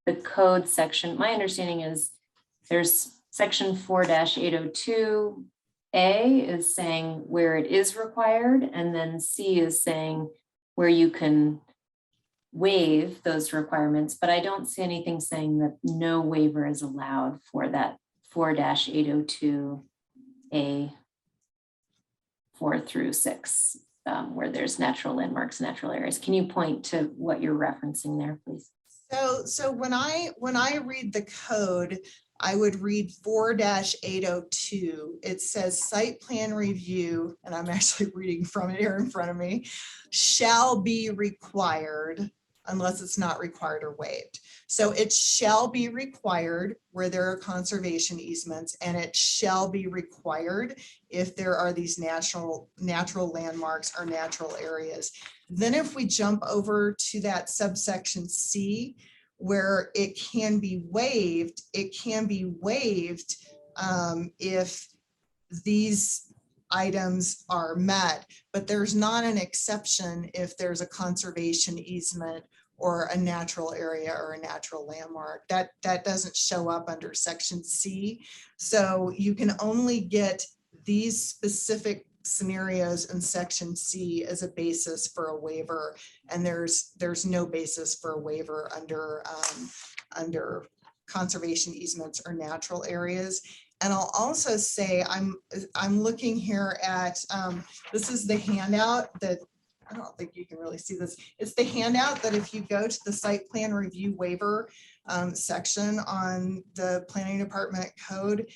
the code section? My understanding is there's section 4-802 A is saying where it is required, and then C is saying where you can waive those requirements, but I don't see anything saying that no waiver is allowed for that 4-802A 4 through 6, where there's natural landmarks, natural areas. Can you point to what you're referencing there, please? So when I read the code, I would read 4-802. It says site plan review, and I'm actually reading from it here in front of me, shall be required unless it's not required or waived. So it shall be required where there are conservation easements, and it shall be required if there are these natural landmarks or natural areas. Then if we jump over to that subsection C, where it can be waived, it can be waived if these items are met, but there's not an exception if there's a conservation easement or a natural area or a natural landmark. That doesn't show up under section C. So you can only get these specific scenarios in section C as a basis for a waiver, and there's no basis for a waiver under conservation easements or natural areas. And I'll also say I'm looking here at this is the handout that I don't think you can really see this. It's the handout that if you go to the site plan review waiver section on the planning department code,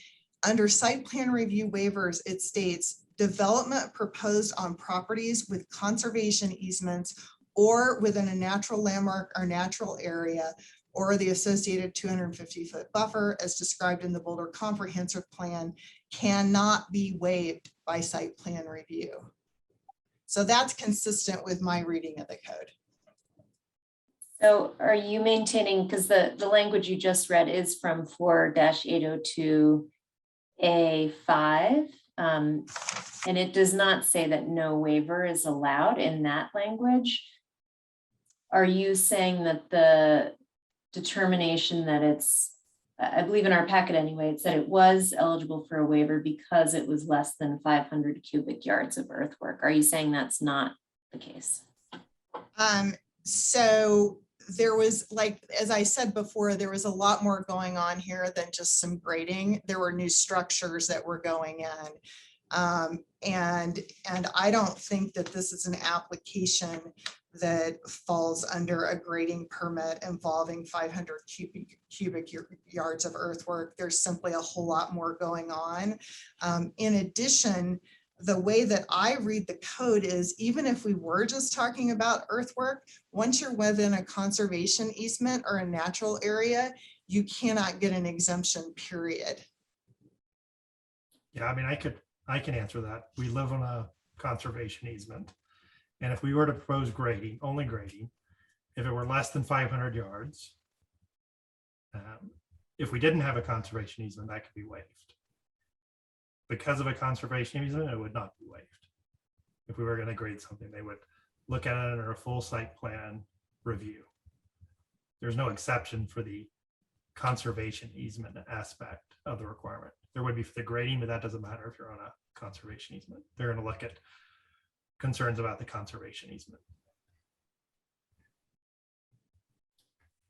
under site plan review waivers, it states development proposed on properties with conservation easements or within a natural landmark or natural area or the associated 250-foot buffer as described in the Boulder Comprehensive Plan cannot be waived by site plan review. So that's consistent with my reading of the code. So are you maintaining, because the language you just read is from 4-802A5, and it does not say that no waiver is allowed in that language. Are you saying that the determination that it's, I believe in our packet anyway, it said it was eligible for a waiver because it was less than 500 cubic yards of earthwork. Are you saying that's not the case? So there was, like, as I said before, there was a lot more going on here than just some grading. There were new structures that were going in. And I don't think that this is an application that falls under a grading permit involving 500 cubic yards of earthwork. There's simply a whole lot more going on. In addition, the way that I read the code is even if we were just talking about earthwork, once you're within a conservation easement or a natural area, you cannot get an exemption, period. Yeah, I mean, I can answer that. We live on a conservation easement. And if we were to propose grading, only grading, if it were less than 500 yards, if we didn't have a conservation easement, that could be waived. Because of a conservation easement, it would not be waived. If we were going to grade something, they would look at it under a full site plan review. There's no exception for the conservation easement aspect of the requirement. There would be for the grading, but that doesn't matter if you're on a conservation easement. They're going to look at concerns about the conservation easement.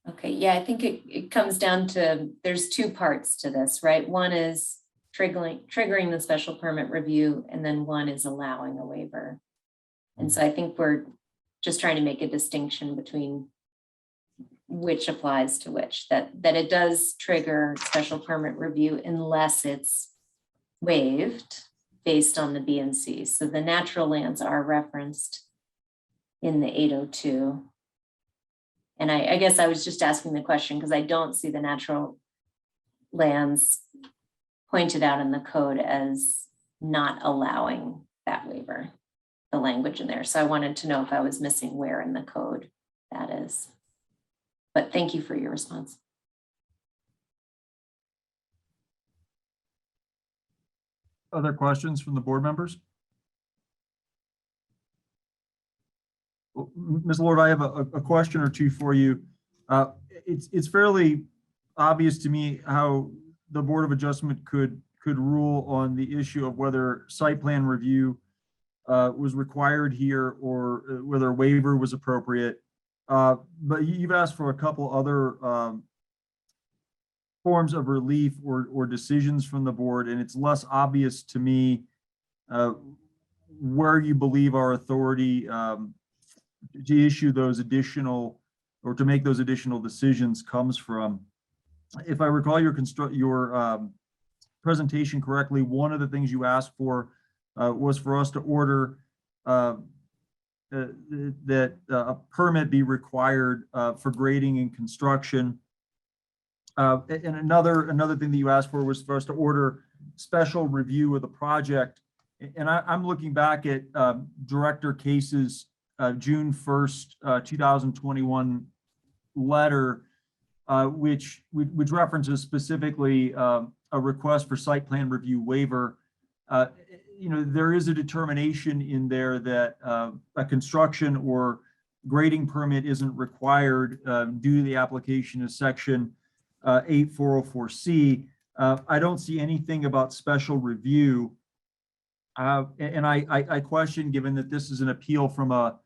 Okay, yeah, I think it comes down to, there's two parts to this, right? One is triggering the special permit review, and then one is allowing a waiver. And so I think we're just trying to make a distinction between which applies to which, that it does trigger special permit review unless it's waived based on the B and C. So the natural lands are referenced in the 802. And I guess I was just asking the question because I don't see the natural lands pointed out in the code as not allowing that waiver, the language in there. So I wanted to know if I was missing where in the code that is. But thank you for your response. Other questions from the board members? Well, Ms. Lord, I have a question or two for you. It's fairly obvious to me how the Board of Adjustment could could rule on the issue of whether site plan review was required here or whether a waiver was appropriate. But you've asked for a couple other forms of relief or decisions from the board, and it's less obvious to me where you believe our authority to issue those additional or to make those additional decisions comes from. If I recall your presentation correctly, one of the things you asked for was for us to order that a permit be required for grading and construction. And another thing that you asked for was for us to order special review of the project. And I'm looking back at Director Case's June 1st, 2021 letter, which references specifically a request for site plan review waiver. There is a determination in there that a construction or grading permit isn't required due to the application of section 8404C. I don't see anything about special review. And I question, given that this is an appeal from a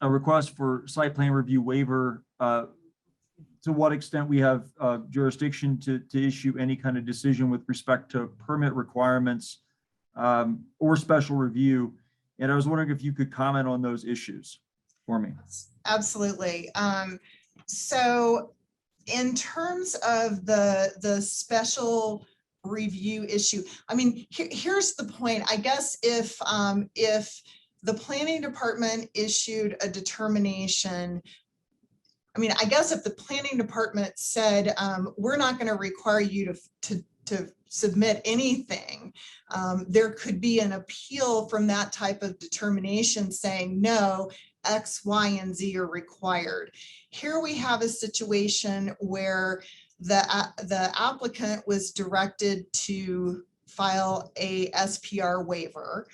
request for site plan review waiver, to what extent we have jurisdiction to issue any kind of decision with respect to permit requirements or special review. And I was wondering if you could comment on those issues for me. Absolutely. So in terms of the special review issue, I mean, here's the point. I guess if the planning department issued a determination, I mean, I guess if the planning department said, we're not going to require you to submit anything, there could be an appeal from that type of determination saying, no, X, Y, and Z are required. Here we have a situation where the applicant was directed to file a SPR waiver.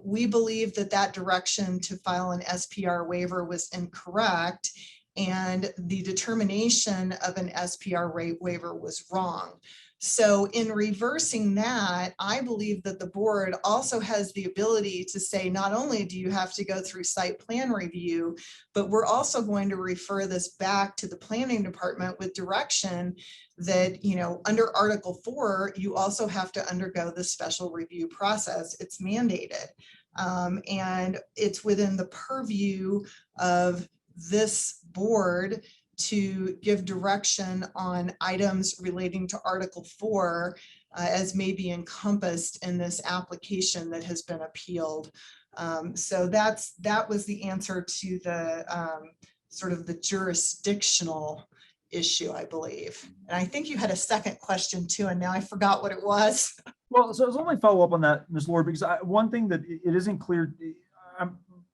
We believe that direction to file an SPR waiver was incorrect, and the determination of an SPR waiver was wrong. So in reversing that, I believe that the board also has the ability to say, not only do you have to go through site plan review, but we're also going to refer this back to the planning department with direction that, under Article 4, you also have to undergo the special review process. It's mandated. And it's within the purview of this board to give direction on items relating to Article 4 as may be encompassed in this application that has been appealed. So that was the answer to the sort of the jurisdictional issue, I believe. And I think you had a second question too, and now I forgot what it was. Well, so I was only follow up on that, Ms. Lord, because one thing that it isn't clear,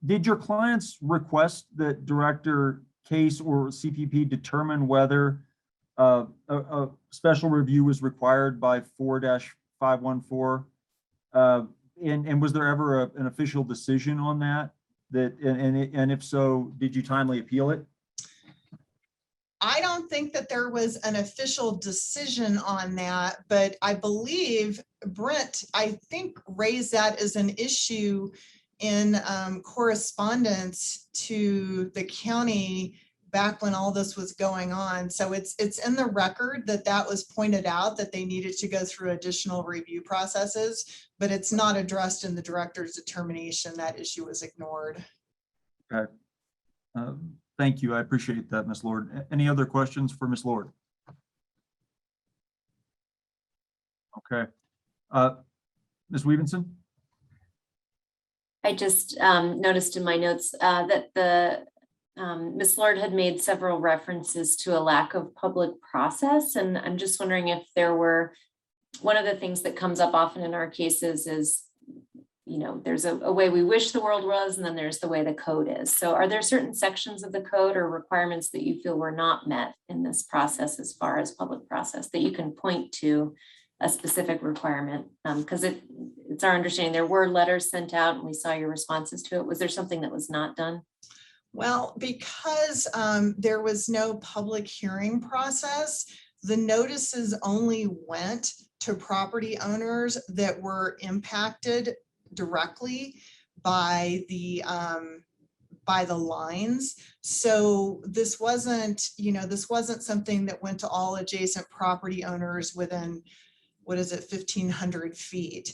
did your clients request that Director Case or CPP determine whether a special review was required by 4-514? And was there ever an official decision on that? And if so, did you timely appeal it? I don't think that there was an official decision on that, but I believe Brent, I think, raised that as an issue in correspondence to the county back when all this was going on. So it's in the record that was pointed out that they needed to go through additional review processes, but it's not addressed in the director's determination. That issue was ignored. Okay. Thank you. I appreciate that, Ms. Lord. Any other questions for Ms. Lord? Okay. Ms. Weavenson? I just noticed in my notes that Ms. Lord had made several references to a lack of public process. And I'm just wondering if there were, one of the things that comes up often in our cases is, there's a way we wish the world was, and then there's the way the code is. So are there certain sections of the code or requirements that you feel were not met in this process as far as public process that you can point to a specific requirement? Because it's our understanding there were letters sent out and we saw your responses to it. Was there something that was not done? Well, because there was no public hearing process, the notices only went to property owners that were impacted directly by the lines. So this wasn't, this wasn't something that went to all adjacent property owners within, 1,500 feet.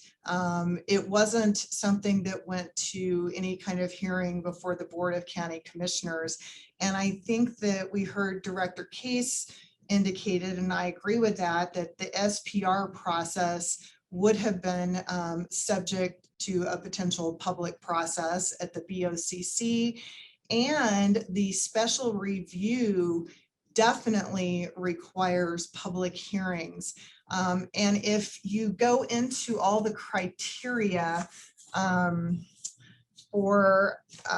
It wasn't something that went to any kind of hearing before the Board of County Commissioners. And I think that we heard Director Case indicated, and I agree with that the SPR process would have been subject to a potential public process at the BOCC, and the special review definitely requires public hearings. And if you go into all the criteria for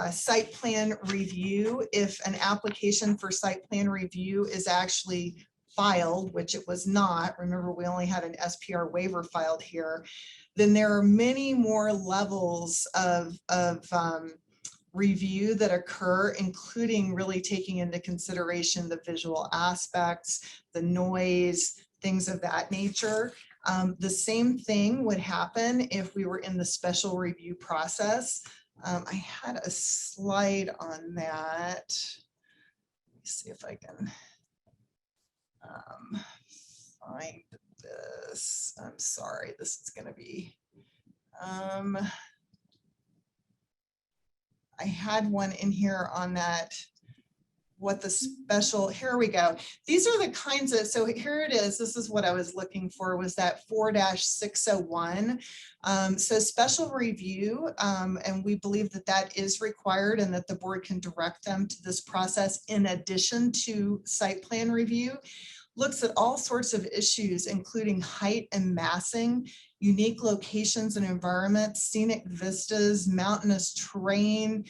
site plan review, if an application for site plan review is actually filed, which it was not, remember we only had an SPR waiver filed here, then there are many more levels of review that occur, including really taking into consideration the visual aspects, the noise, things of that nature. The same thing would happen if we were in the special review process. I had a slide on that. Let me see if I can find this. I'm sorry, this is going to be. I had one in here on that, what the special, here we go. These are the kinds of, so here it is. This is what I was looking for, was that 4-601. So special review, and we believe that that is required and that the board can direct them to this process in addition to site plan review. Looks at all sorts of issues, including height and massing, unique locations and environments, scenic vistas, mountainous terrain,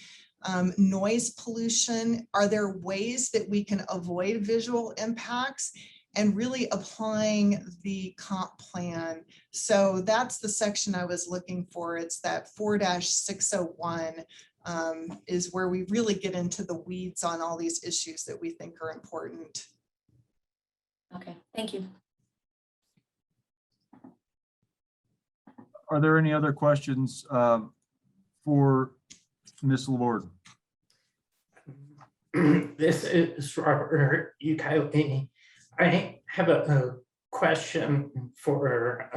noise pollution. Are there ways that we can avoid visual impacts, and really applying the comp plan? So that's the section I was looking for. It's that 4-601 is where we really get into the weeds on all these issues that we think are important. Okay, thank you. Are there any other questions for Ms. Lord? This is Robert Ukaili. I have a question for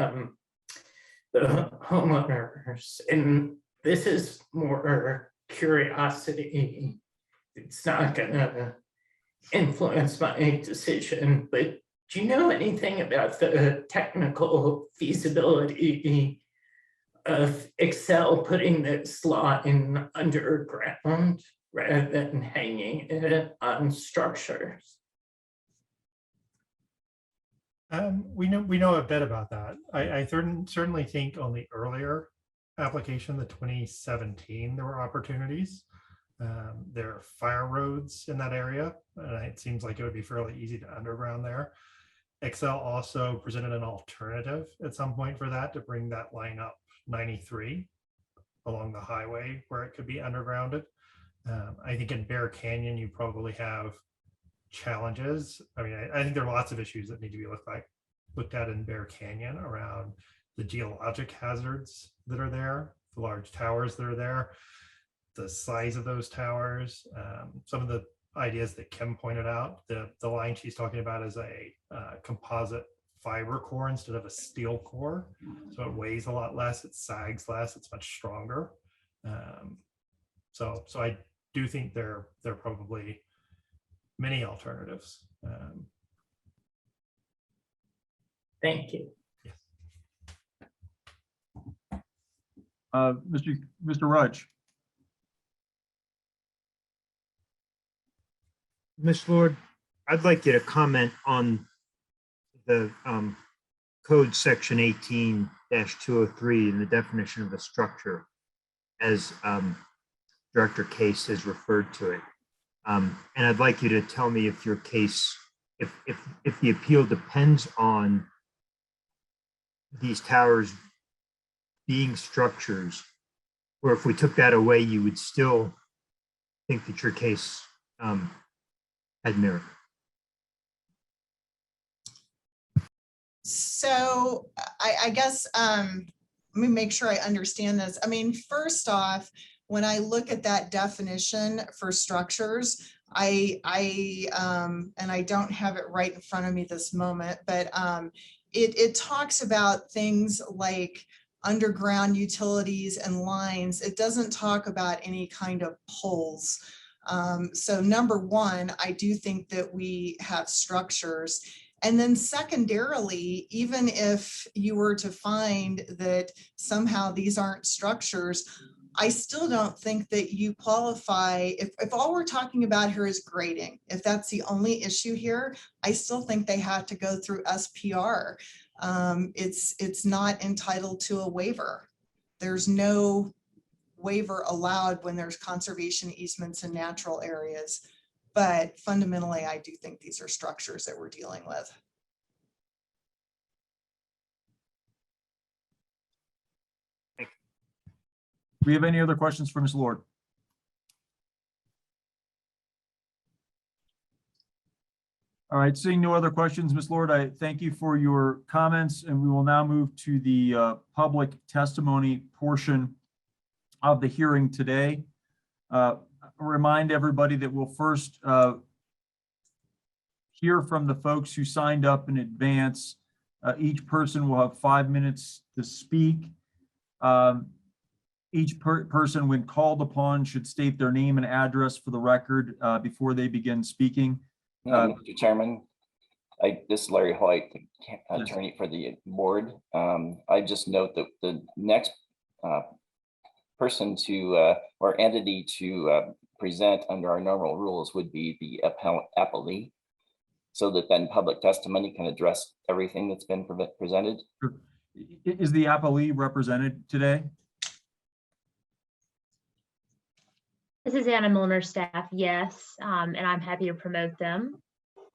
the homeowners, and this is more curiosity. It's not gonna influence my decision, but do you know anything about the technical feasibility of Excel putting this line underground rather than hanging it on structures? We know a bit about that. I certainly think on the earlier application, the 2017, there were opportunities. There are fire roads in that area, and it seems like it would be fairly easy to underground there. Excel also presented an alternative at some point for that, to bring that line up 93 along the highway where it could be undergrounded. I think in Bear Canyon, you probably have challenges. I mean, I think there are lots of issues that need to be looked at in Bear Canyon around the geologic hazards that are there, the large towers that are there, the size of those towers. Some of the ideas that Kim pointed out, the line she's talking about is a composite fiber core instead of a steel core. So it weighs a lot less, it sags less, it's much stronger. So I do think there are probably many alternatives. Thank you. Mr. Rudge. Ms. Lord, I'd like you to comment on the code section 18-203 and the definition of a structure as Director Case has referred to it. And I'd like you to tell me if your case, if the appeal depends on these towers being structures, or if we took that away, you would still think that your case had merit. So I guess, let me make sure I understand this. I mean, first off, when I look at that definition for structures, and I don't have it right in front of me this moment, but it talks about things like underground utilities and lines. It doesn't talk about any kind of poles. So number one, I do think that we have structures. And then secondarily, even if you were to find that somehow these aren't structures, I still don't think that you qualify. If all we're talking about here is grading, if that's the only issue here, I still think they have to go through SPR. It's not entitled to a waiver. There's no waiver allowed when there's conservation easements in natural areas. But fundamentally, I do think these are structures that we're dealing with. Do we have any other questions for Ms. Lord? All right, seeing no other questions, Ms. Lord, I thank you for your comments, and we will now move to the public testimony portion of the hearing today. Remind everybody that we'll first hear from the folks who signed up in advance. Each person will have 5 minutes to speak. Each person, when called upon, should state their name and address for the record before they begin speaking. Mr. Chairman, this is Larry Hoyt, attorney for the board. I just note that the next person to or entity to present under our normal rules would be the appellee, so that then public testimony can address everything that's been presented. Is the appellee represented today? This is Anna Milner staff, yes, and I'm happy to promote them.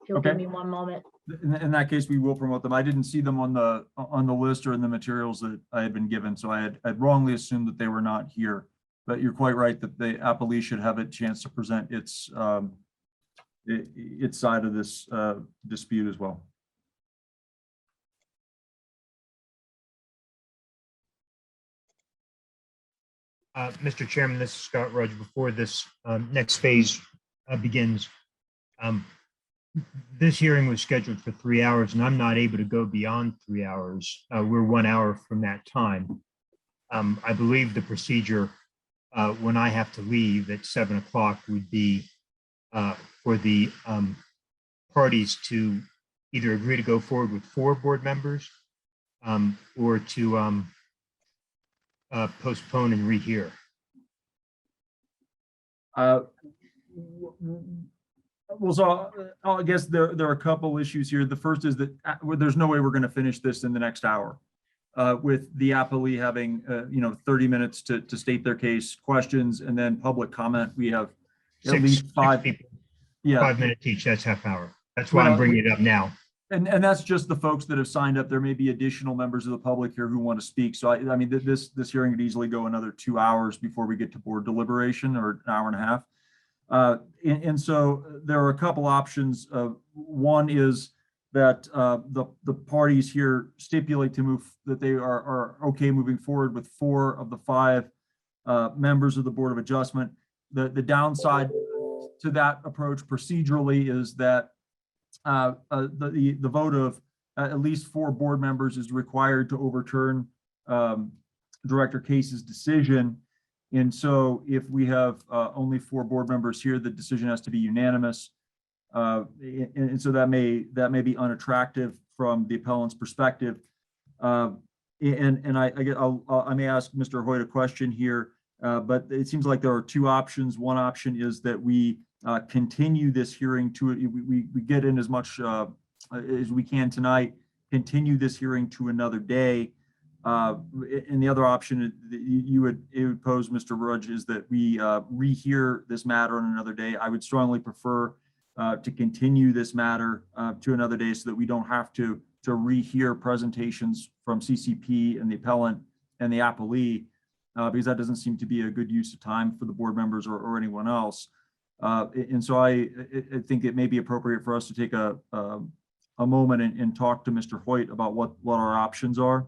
If you'll give me one moment. In that case, we will promote them. I didn't see them on the list or in the materials that I had been given, so I'd wrongly assumed that they were not here. But you're quite right that the appellee should have a chance to present its side of this dispute as well. Mr. Chairman, this is Scott Rudge. Before this next phase begins, this hearing was scheduled for 3 hours, and I'm not able to go beyond 3 hours. We're 1 hour from that time. I believe the procedure when I have to leave at 7 o'clock would be for the parties to either agree to go forward with 4 board members or to postpone and rehear. Well, so I guess there are a couple issues here. The first is that there's no way we're going to finish this in the next hour. With the appellee having 30 minutes to state their case, questions, and then public comment. We have at least 5 people. Yeah, 5 minutes each. That's half hour. That's why I'm bringing it up now. And that's just the folks that have signed up. There may be additional members of the public here who want to speak. So I mean, this hearing could easily go another 2 hours before we get to board deliberation, or an hour and a half. And so there are a couple options. One is that the parties here stipulate that they are okay moving forward with 4 of the 5 members of the Board of Adjustment. The downside to that approach procedurally is that the vote of at least 4 board members is required to overturn Director Case's decision. And so if we have only 4 board members here, the decision has to be unanimous. And so that may be unattractive from the appellant's perspective. And I may ask Mr. Hoyt a question here, but it seems like there are 2 options. One option is that we continue this hearing to we get in as much as we can tonight, continue this hearing to another day. And the other option it would pose, Mr. Rudge, is that we rehear this matter on another day. I would strongly prefer to continue this matter to another day so that we don't have to rehear presentations from CCP and the appellant and the appellee, because that doesn't seem to be a good use of time for the board members or anyone else. And so I think it may be appropriate for us to take a a moment and talk to Mr. Hoyt about what our options are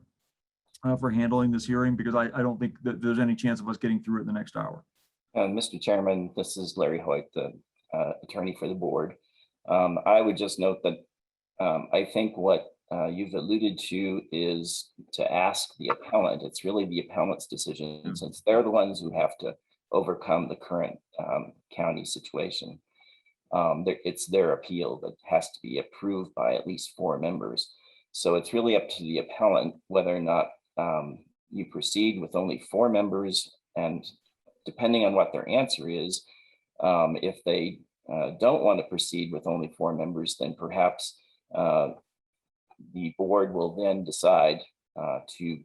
for handling this hearing, because I don't think that there's any chance of us getting through it in the next hour. Mr. Chairman, this is Larry Hoyt, the attorney for the board. I would just note that I think what you've alluded to is to ask the appellant. It's really the appellant's decision, since they're the ones who have to overcome the current county situation. It's their appeal that has to be approved by at least 4 members. So it's really up to the appellant whether or not you proceed with only 4 members, and depending on what their answer is, if they don't want to proceed with only 4 members, then perhaps the board will then decide to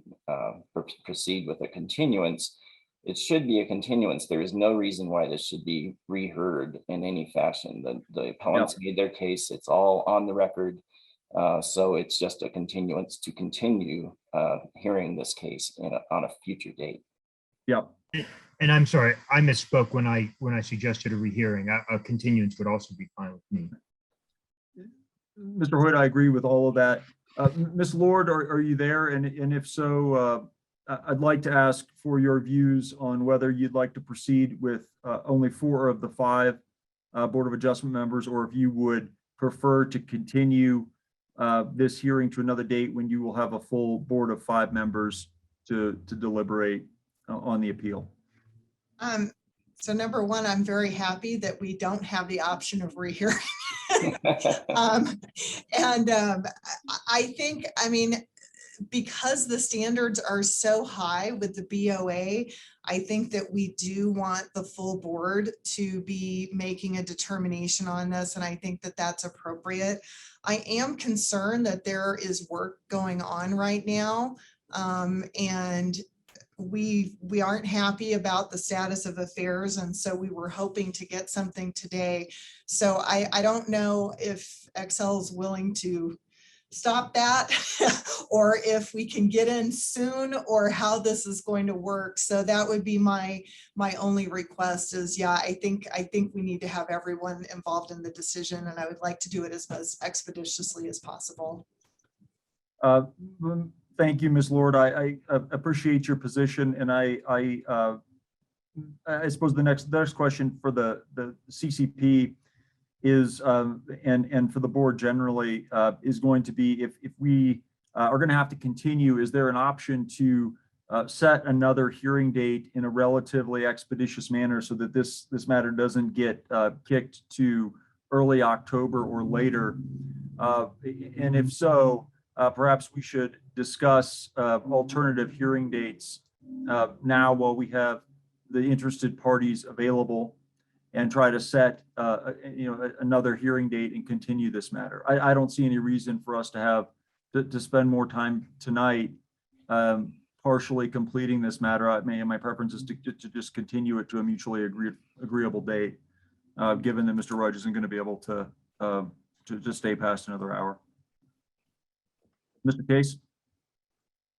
proceed with a continuance. It should be a continuance. There is no reason why this should be reheard in any fashion. The appellants made their case. It's all on the record. So it's just a continuance to continue hearing this case on a future date. Yep. And I'm sorry, I misspoke when I suggested a rehearing. A continuance would also be fine with me. Mr. Hoyt, I agree with all of that. Ms. Lord, are you there? And if so, I'd like to ask for your views on whether you'd like to proceed with only 4 of the 5 Board of Adjustment members, or if you would prefer to continue this hearing to another date when you will have a full board of 5 members to deliberate on the appeal. So number one, I'm very happy that we don't have the option of rehearing. I think, I mean, because the standards are so high with the BOA, I think that we do want the full board to be making a determination on this, and I think that that's appropriate. I am concerned that there is work going on right now, and we aren't happy about the status of affairs, and so we were hoping to get something today. So I don't know if Excel is willing to stop that or if we can get in soon, or how this is going to work. So that would be my only request is, yeah, I think we need to have everyone involved in the decision, and I would like to do it as expeditiously as possible. Thank you, Ms. Lord. I appreciate your position, and I suppose the next question for the CCP is, and for the board generally, is going to be, if we are going to have to continue, is there an option to set another hearing date in a relatively expeditious manner so that this matter doesn't get kicked to early October or later? And if so, perhaps we should discuss alternative hearing dates now while we have the interested parties available, and try to set another hearing date and continue this matter. I don't see any reason for us to have to spend more time tonight partially completing this matter. My preference is to just continue it to a mutually agreeable date, given that Mr. Rudge isn't going to be able to stay past another hour. Mr. Case?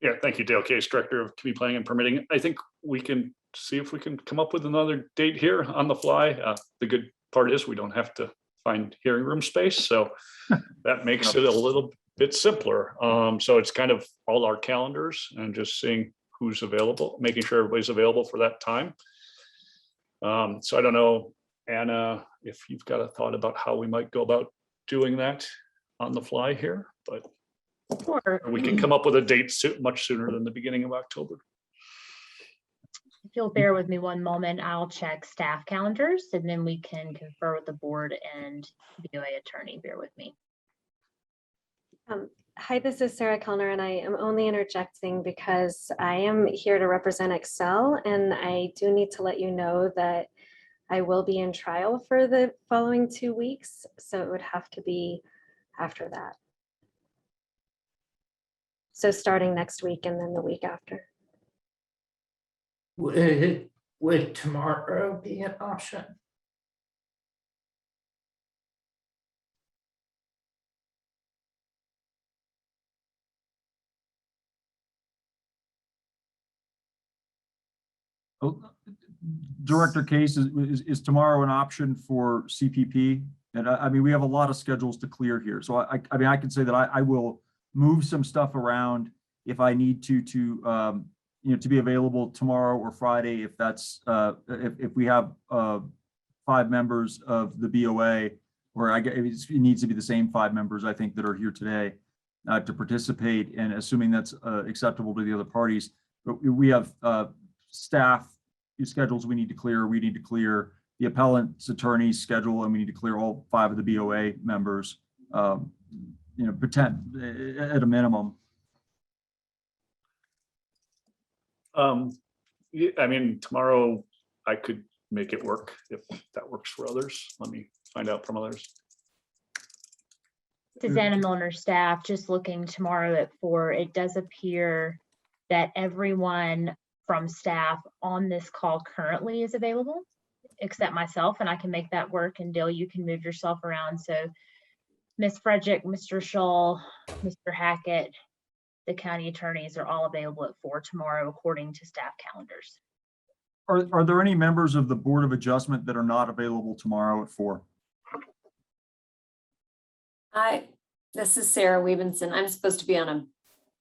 Yeah, thank you, Dale Case, Director of Community Planning and Permitting. I think we can see if we can come up with another date here on the fly. The good part is we don't have to find hearing room space, so that makes it a little bit simpler. So it's kind of all our calendars and just seeing who's available, making sure everybody's available for that time. So I don't know, Anna, if you've got a thought about how we might go about doing that on the fly here, but Sure. we can come up with a date much sooner than the beginning of October. If you'll bear with me one moment, I'll check staff calendars and then we can confer with the board and BOA attorney. Bear with me. Hi, this is Sarah Kellner, and I am only interjecting because I am here to represent Excel, and I do need to let you know that I will be in trial for the following 2 weeks, so it would have to be after that. So starting next week and then the week after. Would tomorrow be an option? Director Case, is tomorrow an option for CPP? And I mean, we have a lot of schedules to clear here. So I mean, I can say that I will move some stuff around if I need to you know, to be available tomorrow or Friday, if that's, if we have 5 members of the BOA, or it needs to be the same 5 members, I think, that are here today to participate, and assuming that's acceptable to the other parties. But we have staff schedules we need to clear. We need to clear the appellant's attorney's schedule, and we need to clear all 5 of the BOA members, you know, pretend at a minimum. Yeah, I mean, tomorrow I could make it work if that works for others. Let me find out from others. Susanna Milner staff, just looking tomorrow at 4, it does appear that everyone from staff on this call currently is available, except myself, and I can make that work. And Dale, you can move yourself around. So Ms. Frederick, Mr. Shull, Mr. Hackett, the county attorneys are all available at 4 tomorrow, according to staff calendars. Are there any members of the Board of Adjustment that are not available tomorrow at 4? This is Sarah Weavenson. I'm supposed to be on a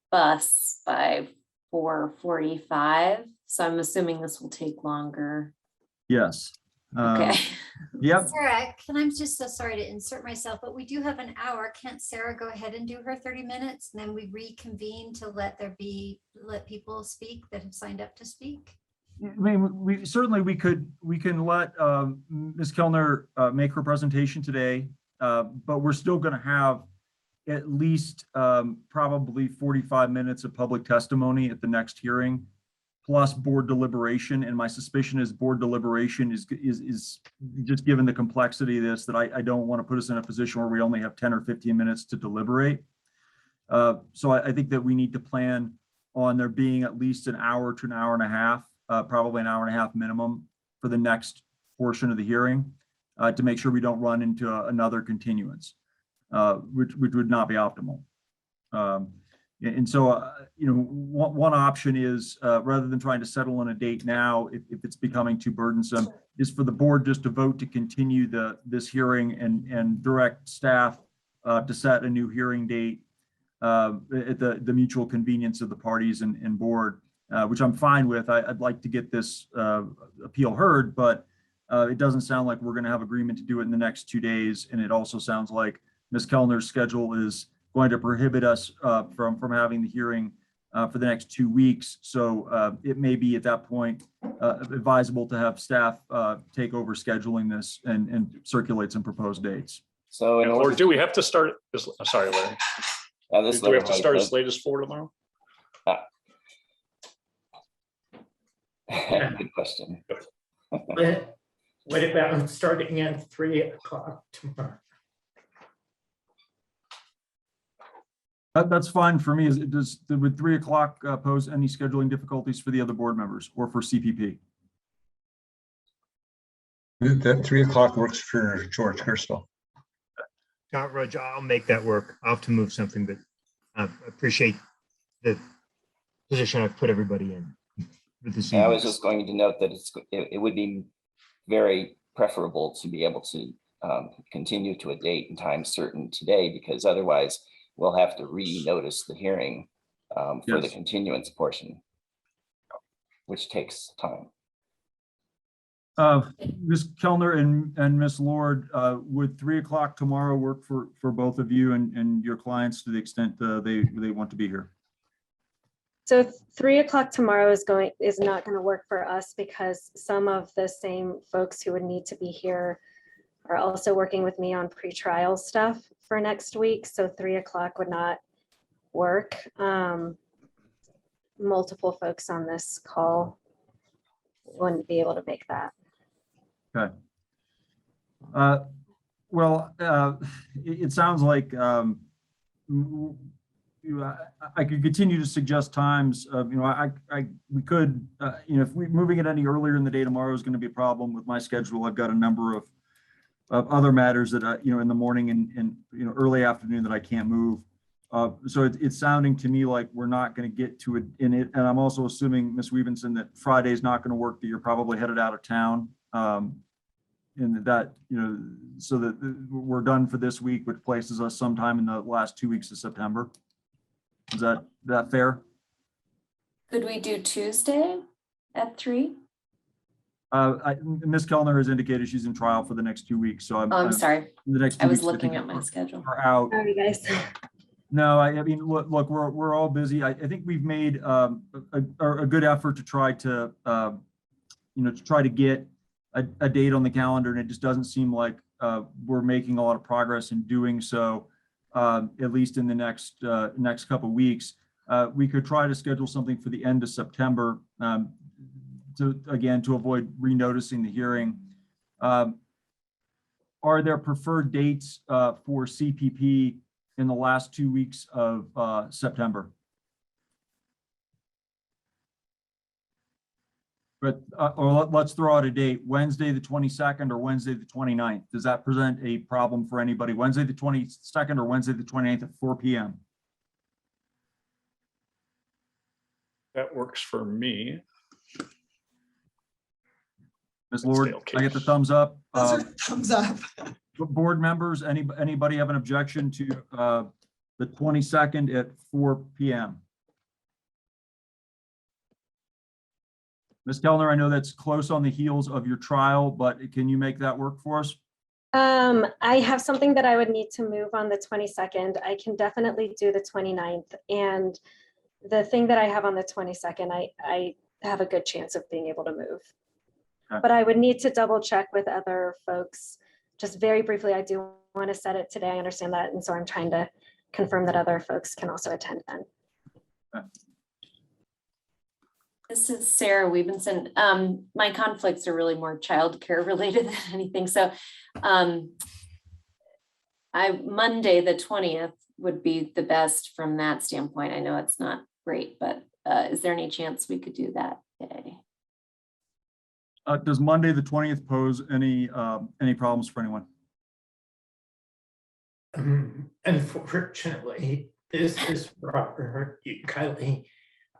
bus by 4:45, so I'm assuming this will take longer. Yes. Okay. Yep. Sarah, I'm just so sorry to insert myself, but we do have an hour. Can't Sarah go ahead and do her 30 minutes and then we reconvene to let people speak that have signed up to speak? I mean, we certainly we can let Ms. Kellner make her presentation today, but we're still going to have at least probably 45 minutes of public testimony at the next hearing, plus board deliberation. And my suspicion is board deliberation is just, given the complexity of this, that I don't want to put us in a position where we only have 10 or 15 minutes to deliberate. So I think that we need to plan on there being at least an hour to an hour and a half, probably an hour and a half minimum for the next portion of the hearing, to make sure we don't run into another continuance, which would not be optimal. And so, you know, one option is, rather than trying to settle on a date now, if it's becoming too burdensome, is for the board just to vote to continue this hearing and direct staff to set a new hearing date at the mutual convenience of the parties and board, which I'm fine with. I'd like to get this appeal heard, but it doesn't sound like we're going to have agreement to do it in the next 2 days. And it also sounds like Ms. Kellner's schedule is going to prohibit us from having the hearing for the next 2 weeks. So it may be at that point advisable to have staff take over scheduling this and circulate some proposed dates. So, Or do we have to start? Sorry, Larry. Do we have to start as late as 4 tomorrow? Good question. What about starting at 3 o'clock tomorrow? That's fine for me. Would 3 o'clock pose any scheduling difficulties for the other board members or for CPP? That 3 o'clock works for George Gerstle. Roger, I'll make that work. I'll have to move something, but I appreciate the position I've put everybody in. I was just going to note that it would be very preferable to be able to continue to a date and time certain today, because otherwise we'll have to re-notice the hearing for the continuance portion, which takes time. Ms. Kellner and Ms. Lord, would 3 o'clock tomorrow work for both of you and your clients to the extent they want to be here? So 3 o'clock tomorrow is not going to work for us because some of the same folks who would need to be here are also working with me on pretrial stuff for next week. So 3 o'clock would not work. Multiple folks on this call wouldn't be able to make that. Okay. Well, it sounds like I could continue to suggest times. We could, if we moving it any earlier in the day tomorrow is going to be a problem with my schedule. I've got a number of other matters that in the morning and early afternoon that I can't move. So it's sounding to me like we're not going to get to it in it. And I'm also assuming, Ms. Weavenson, that Friday's not going to work, that you're probably headed out of town. in that, so that we're done for this week, which places us sometime in the last 2 weeks of September. Is that fair? Could we do Tuesday at 3? Ms. Kellner has indicated she's in trial for the next 2 weeks, so Oh, I'm sorry. The next 2 I was weeks, looking think at my schedule. are out. Sorry, guys. No, I mean, look, we're all busy. I think we've made a good effort to try to, to get a date on the calendar, and it just doesn't seem like we're making a lot of progress in doing so, at least in the next couple of weeks. We could try to schedule something for the end of September to avoid renoticing the hearing. Are there preferred dates for CPP in the last 2 weeks of September? But let's throw out a date, Wednesday the 22nd or Wednesday the 29th. Does that present a problem for anybody? Wednesday the 22nd or Wednesday the 29th at 4 p.m. That works for me. Ms. Lord, Okay. I get the thumbs up. Those are thumbs up. Board members, anybody have an objection to the 22nd at 4 p.m.? Ms. Kellner, I know that's close on the heels of your trial, but can you make that work for us? I have something that I would need to move on the 22nd. I can definitely do the 29th. And the thing that I have on the 22nd, I have a good chance of being able to move. Okay. But I would need to double check with other folks. Just very briefly, I do want to set it today. I understand that. And so I'm trying to confirm that other folks can also attend then. Okay. This is Sarah Webenson. My conflicts are really more childcare related than anything. So Monday, the 20th would be the best from that standpoint. I know it's not great, but is there any chance we could do that day? Does Monday the 20th pose any problems for anyone? Unfortunately, this is Robert, Kylie.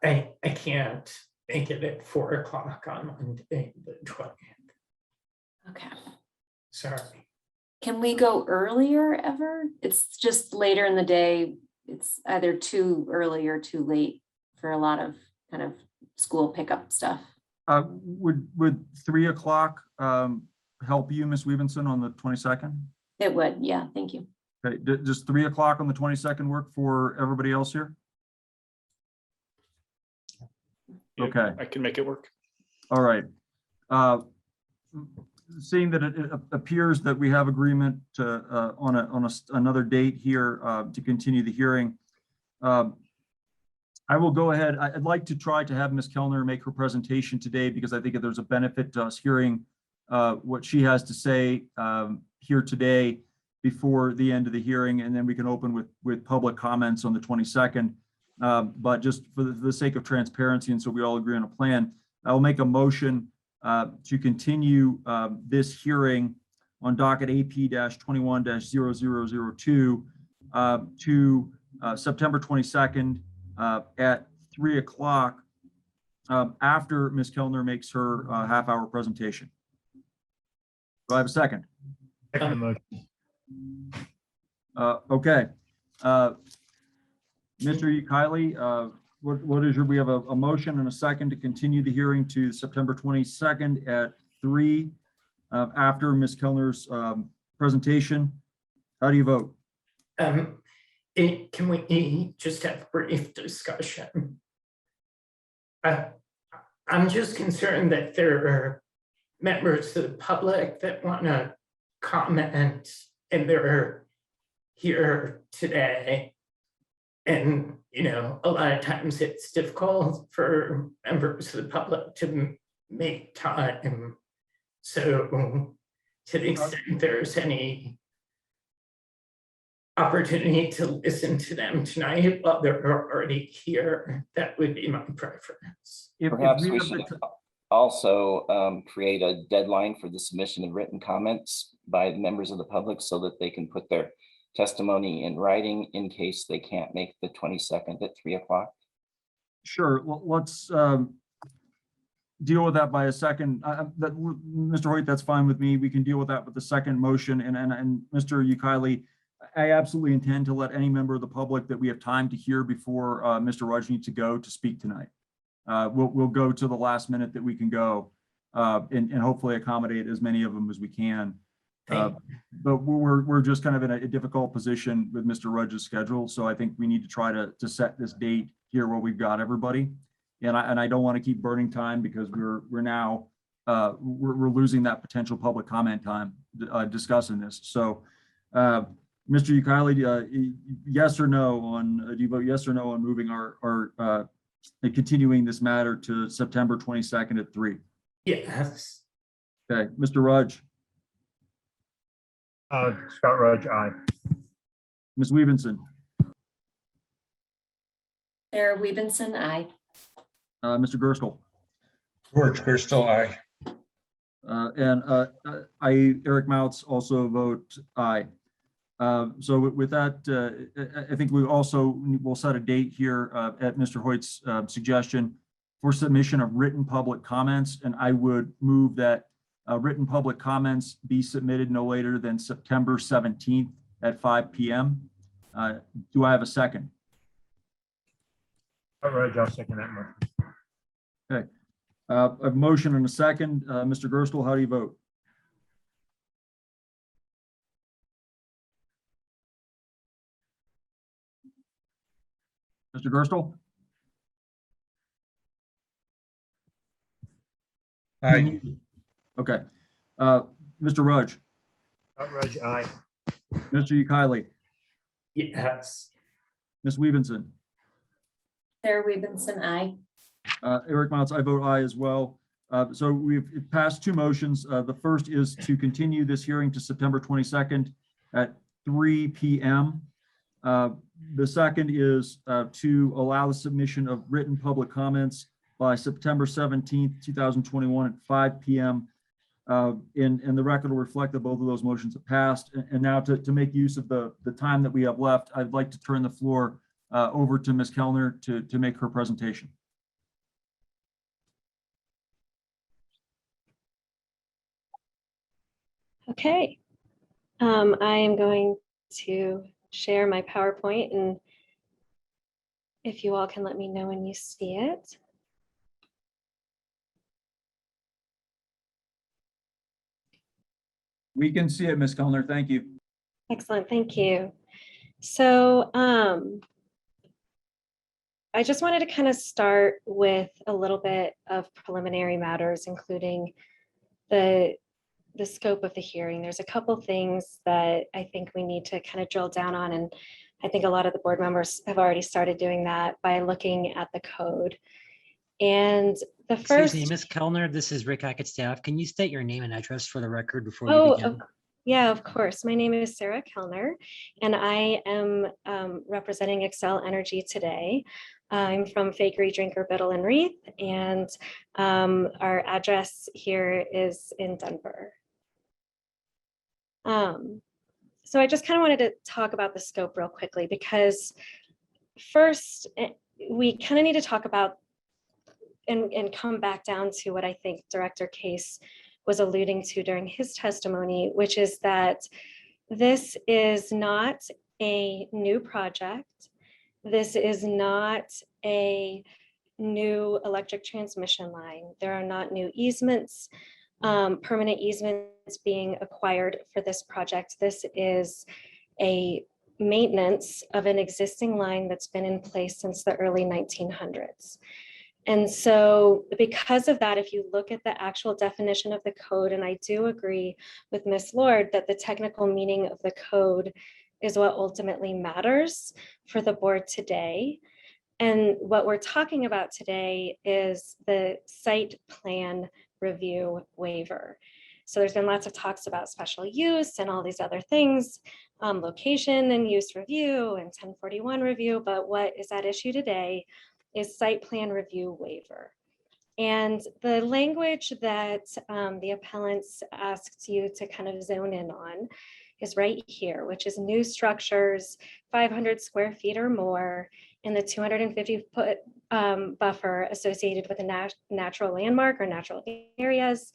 I can't make it at 4 o'clock on Monday, the 20th. Okay. Sorry. Can we go earlier ever? It's just later in the day. It's either too early or too late for a lot of kind of school pickup stuff. Would 3 o'clock help you, Ms. Webenson, on the 22nd? It would, yeah, thank you. Okay, does 3 o'clock on the 22nd work for everybody else here? Yeah, Okay. I can make it work. All right. Seeing that it appears that we have agreement to on another date here to continue the hearing, I will go ahead. I'd like to try to have Ms. Kellner make her presentation today because I think there's a benefit to us hearing what she has to say here today before the end of the hearing, and then we can open with public comments on the 22nd. But just for the sake of transparency, and so we all agree on a plan, I will make a motion to continue this hearing on docket AP-21-0002 to September 22nd at 3 o'clock after Ms. Kellner makes her half-hour presentation. Do I have a second? Second motion. Okay. Mr. Kylie, what is we have a motion and a second to continue the hearing to September 22nd at 3 after Ms. Kellner's presentation. How do you vote? Can we just have a brief discussion? I'm just concerned that there are members of the public that want to comment and they're here today. And, a lot of times it's difficult for members of the public to make time. So to the extent there's any opportunity to listen to them tonight while they're already here, that would be my preference. Perhaps we should also create a deadline for the submission of written comments by the members of the public so that they can put their testimony in writing in case they can't make the 22nd at 3 o'clock. Sure. Well, let's deal with that by a second. Mr. Hoyt, that's fine with me. We can deal with that with the second motion. And Mr. Ukaili, I absolutely intend to let any member of the public that we have time to hear before Mr. Rudge needs to go to speak tonight. We'll go to the last minute that we can go and hopefully accommodate as many of them as we can. But we're just kind of in a difficult position with Mr. Rudge's schedule. So I think we need to try to set this date here where we've got everybody. And I don't want to keep burning time because we're now we're losing that potential public comment time discussing this. So Mr. Ukaili, yes or no on, do you vote yes or no on moving our continuing this matter to September 22nd at 3? Yes. Okay, Mr. Rudge. Scott Rudge, aye. Ms. Weavenson. Sarah Weavenson, aye. Mr. Gerstle. George Gerstle, aye. Eric Mouts also vote aye. So with that, I think we also will set a date here at Mr. Hoyt's suggestion for submission of written public comments. And I would move that written public comments be submitted no later than September 17th at 5 p.m. Do I have a second? Scott Rudge, I'll second that motion. Okay. A motion and a second. Mr. Gerstle, how do you vote? Mr. Gerstle? Aye. Okay. Mr. Rudge? Scott Rudge, aye. Mr. Ukaili? Yes. Ms. Weavenson? Sarah Weavenson, aye. Eric Mounts, I vote aye as well. So we've passed two motions. The first is to continue this hearing to September 22nd at 3 p.m. The second is to allow the submission of written public comments by September 17th, 2021 at 5 p.m. And the record will reflect that both of those motions have passed. And now to make use of the time that we have left, I'd like to turn the floor over to Ms. Kellner to make her presentation. Okay. I am going to share my PowerPoint, and if you all can let me know when you see it. We can see it, Ms. Kellner. Thank you. Excellent, thank you. So I just wanted to kind of start with a little bit of preliminary matters, including the scope of the hearing. There's a couple things that I think we need to kind of drill down on, and I think a lot of the board members have already started doing that by looking at the code. And the first— Excuse me, Ms. Kellner, this is Rick Hackett staff. Can you state your name and address for the record before we Oh, begin? yeah, of course. My name is Sarah Kellner, and I am representing Xcel Energy today. I'm from Fakery, Drinker, Biddle, and Wreath, and our address here is in Denver. So I just kind of wanted to talk about the scope real quickly, because first we kind of need to talk about and come back down to what I think Director Case was alluding to during his testimony, which is that this is not a new project. This is not a new electric transmission line. There are not new easements, permanent easements being acquired for this project. This is a maintenance of an existing line that's been in place since the early 1900s. And so because of that, if you look at the actual definition of the code, and I do agree with Ms. Lord that the technical meaning of the code is what ultimately matters for the board today. And what we're talking about today is the site plan review waiver. So there's been lots of talks about special use and all these other things, location and use review and 1041 review, but what is at issue today is site plan review waiver. And the language that the appellants asked you to kind of zone in on is right here, which is new structures, 500 square feet or more, in the 250-foot buffer associated with a natural landmark or natural areas.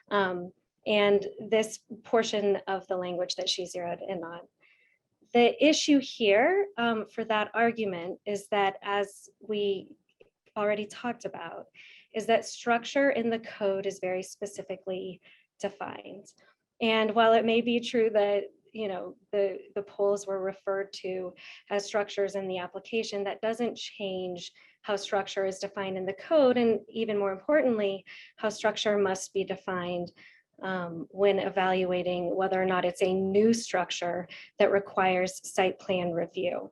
And this portion of the language that she zeroed in on. The issue here for that argument is that, as we already talked about, is that structure in the code is very specifically defined. And while it may be true that the poles were referred to as structures in the application, that doesn't change how structure is defined in the code, and even more importantly, how structure must be defined when evaluating whether or not it's a new structure that requires site plan review.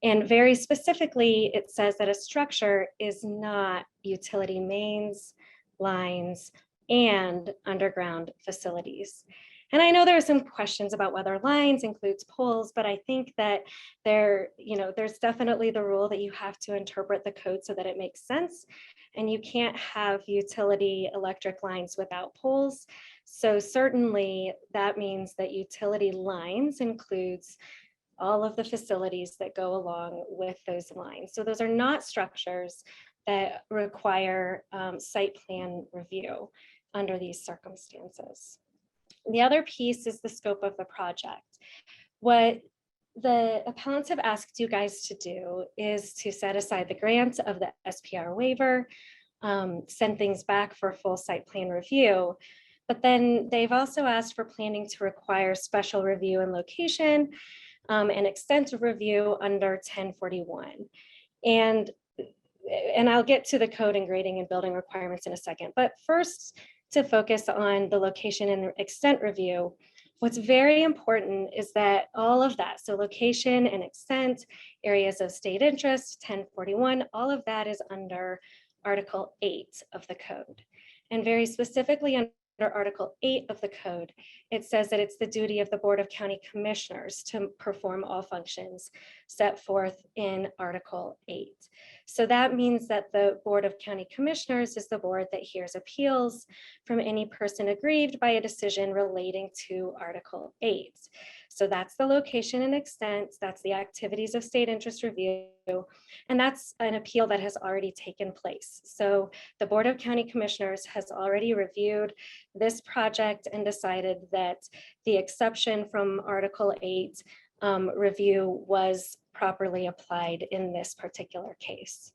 And very specifically, it says that a structure is not utility mains, lines, and underground facilities. And I know there are some questions about whether lines includes poles, but I think that there's definitely the rule that you have to interpret the code so that it makes sense. And you can't have utility electric lines without poles. So certainly that means that utility lines includes all of the facilities that go along with those lines. So those are not structures that require site plan review under these circumstances. The other piece is the scope of the project. What the appellants have asked you guys to do is to set aside the grant of the SPR waiver, send things back for full site plan review. But then they've also asked for planning to require special review and location and extensive review under 1041. And I'll get to the code and grading and building requirements in a second. But first, to focus on the location and extent review, what's very important is that all of that, so location and extent, areas of state interest, 1041, all of that is under Article 8 of the code. And very specifically under Article 8 of the code, it says that it's the duty of the Board of County Commissioners to perform all functions set forth in Article 8. So that means that the Board of County Commissioners is the board that hears appeals from any person aggrieved by a decision relating to Article 8. So that's the location and extent, that's the activities of state interest review, and that's an appeal that has already taken place. So the Board of County Commissioners has already reviewed this project and decided that the exception from Article 8 review was properly applied in this particular case.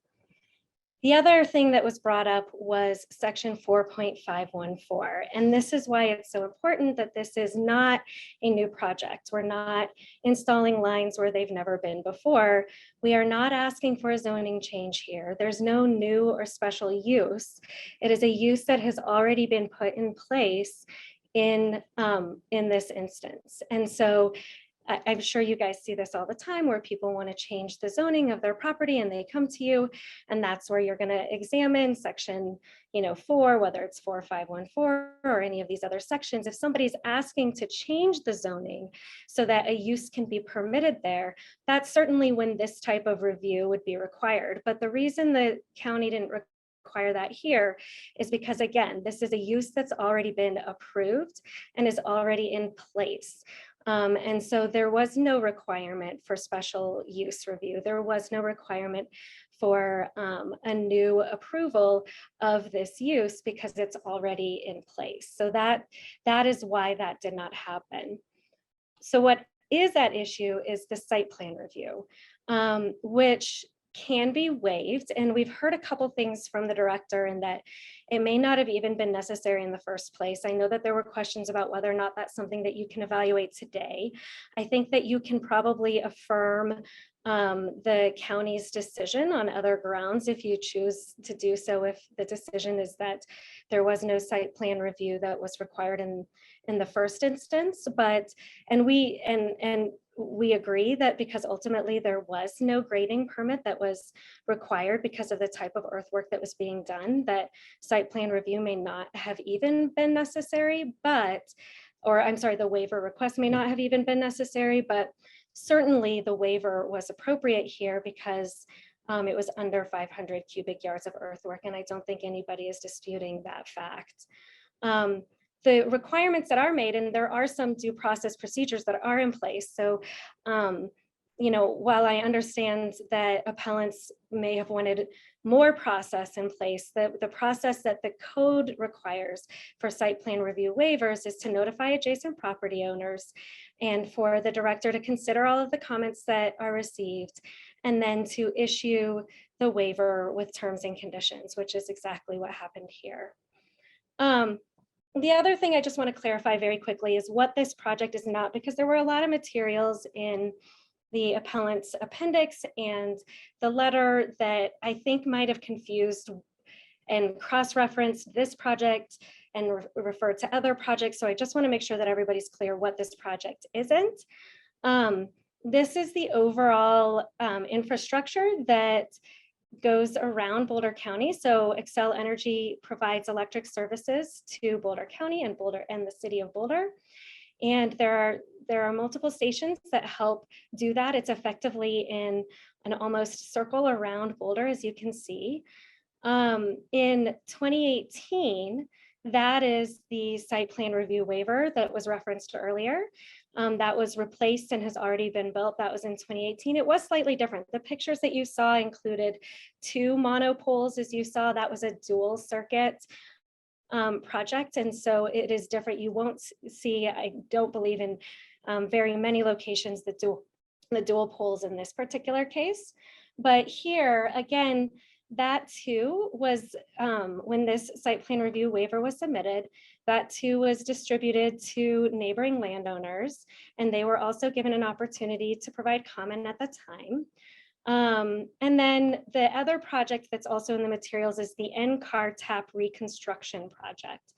The other thing that was brought up was section 4.514, and this is why it's so important that this is not a new project. We're not installing lines where they've never been before. We are not asking for a zoning change here. There's no new or special use. It is a use that has already been put in place in this instance. And so I'm sure you guys see this all the time where people want to change the zoning of their property and they come to you, and that's where you're going to examine section 4, whether it's 4514 or any of these other sections. If somebody's asking to change the zoning so that a use can be permitted there, that's certainly when this type of review would be required. But the reason the county didn't require that here is because, again, this is a use that's already been approved and is already in place. And so there was no requirement for special use review. There was no requirement for a new approval of this use because it's already in place. So that is why that did not happen. So what is at issue is the site plan review, which can be waived. And we've heard a couple things from the director in that it may not have even been necessary in the first place. I know that there were questions about whether or not that's something that you can evaluate today. I think that you can probably affirm the county's decision on other grounds if you choose to do so, if the decision is that there was no site plan review that was required in the first instance. But we agree that because ultimately there was no grading permit that was required because of the type of earthwork that was being done, that site plan review may not have even been necessary, the waiver request may not have even been necessary, but certainly the waiver was appropriate here because it was under 500 cubic yards of earthwork, and I don't think anybody is disputing that fact. The requirements that are made, and there are some due process procedures that are in place. So while I understand that appellants may have wanted more process in place, the process that the code requires for site plan review waivers is to notify adjacent property owners and for the director to consider all of the comments that are received, and then to issue the waiver with terms and conditions, which is exactly what happened here. The other thing I just want to clarify very quickly is what this project is not, because there were a lot of materials in the appellant's appendix and the letter that I think might have confused and cross-referenced this project and referred to other projects. So I just want to make sure that everybody's clear what this project isn't. This is the overall infrastructure that goes around Boulder County. So Excel Energy provides electric services to Boulder County and the city of Boulder. And there are multiple stations that help do that. It's effectively in an almost circle around Boulder, as you can see. In 2018, that is the site plan review waiver that was referenced earlier. That was replaced and has already been built. That was in 2018. It was slightly different. The pictures that you saw included 2 monopoles, as you saw. That was a dual circuit project, and so it is different. You won't see, I don't believe, in very many locations the dual poles in this particular case. But here again, that too was when this site plan review waiver was submitted, that too was distributed to neighboring landowners, and they were also given an opportunity to provide comment at the time. And then the other project that's also in the materials is the NCAR tap reconstruction project.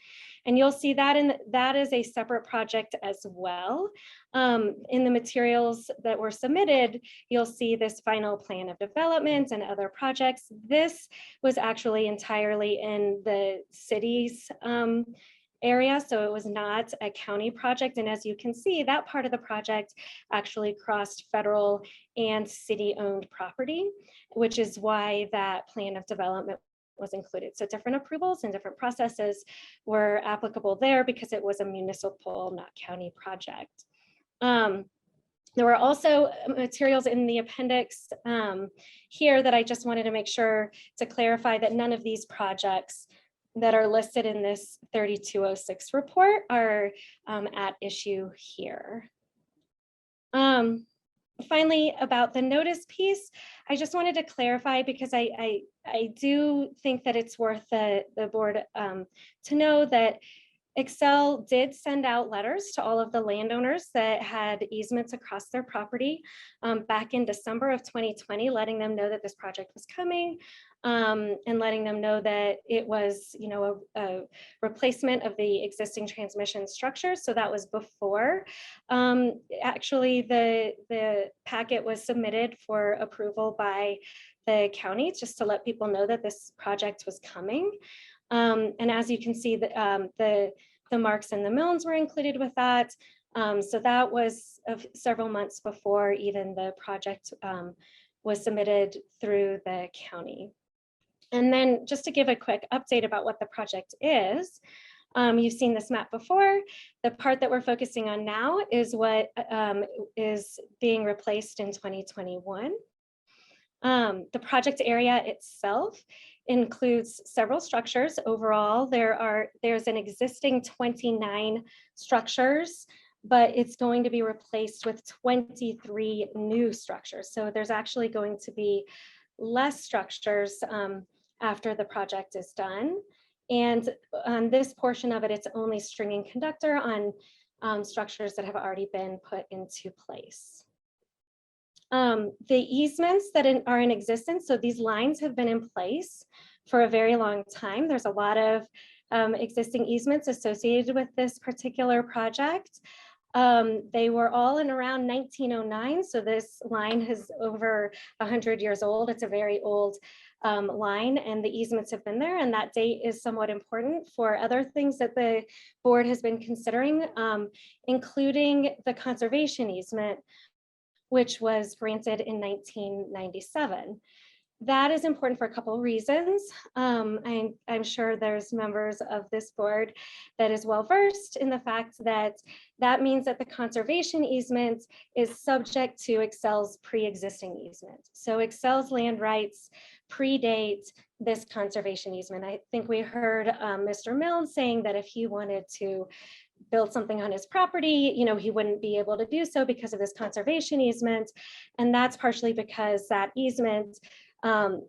And you'll see that that is a separate project as well. In the materials that were submitted, you'll see this final plan of development and other projects. This was actually entirely in the city's area, so it was not a county project. And as you can see, that part of the project actually crossed federal and city-owned property, which is why that plan of development was included. So different approvals and different processes were applicable there because it was a municipal, not county project. There were also materials in the appendix here that I just wanted to make sure to clarify that none of these projects that are listed in this 3206 report are at issue here. Finally, about the notice piece, I just wanted to clarify because I do think that it's worth the board to know that Excel did send out letters to all of the landowners that had easements across their property back in December of 2020, letting them know that this project was coming and letting them know that it was, a replacement of the existing transmission structures. So that was before actually the packet was submitted for approval by the county, just to let people know that this project was coming. And as you can see, the Marks and the Milnes were included with that. So that was several months before even the project was submitted through the county. And then just to give a quick update about what the project is, you've seen this map before. The part that we're focusing on now is what is being replaced in 2021. The project area itself includes several structures. Overall, there's an existing 29 structures, but it's going to be replaced with 23 new structures. So there's actually going to be less structures after the project is done. And on this portion of it, it's only string and conductor on structures that have already been put into place. The easements that are in existence, so these lines have been in place for a very long time. There's a lot of existing easements associated with this particular project. They were all in around 1909, so this line is over 100 years old. It's a very old line, and the easements have been there, and that date is somewhat important for other things that the board has been considering, including the conservation easement, which was granted in 1997. That is important for a couple of reasons. I'm sure there's members of this board that is well versed in the fact that that means that the conservation easement is subject to Excel's pre-existing easement. So Excel's land rights predate this conservation easement. I think we heard Mr. Milne saying that if he wanted to build something on his property, you know, he wouldn't be able to do so because of this conservation easement. And that's partially because that easement,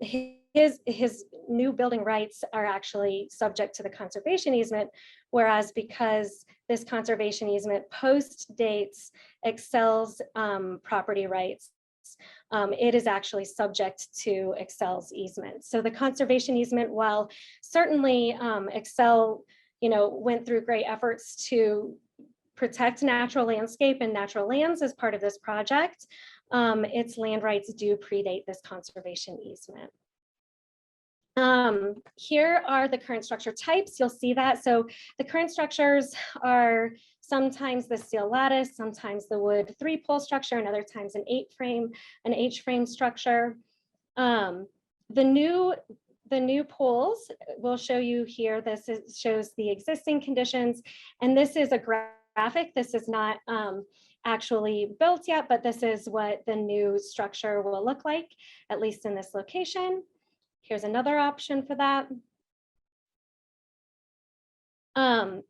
his new building rights are actually subject to the conservation easement, whereas because this conservation easement post dates Excel's property rights, it is actually subject to Excel's easement. So the conservation easement, while certainly Excel, you know, went through great efforts to protect natural landscape and natural lands as part of this project, its land rights do predate this conservation easement. Here are the current structure types. You'll see that. So the current structures are sometimes the steel lattice, sometimes the wood 3-pole structure, and other times an H-frame structure. The new poles we'll show you here. This shows the existing conditions, and this is a graphic. This is not actually built yet, but this is what the new structure will look like, at least in this location. Here's another option for that.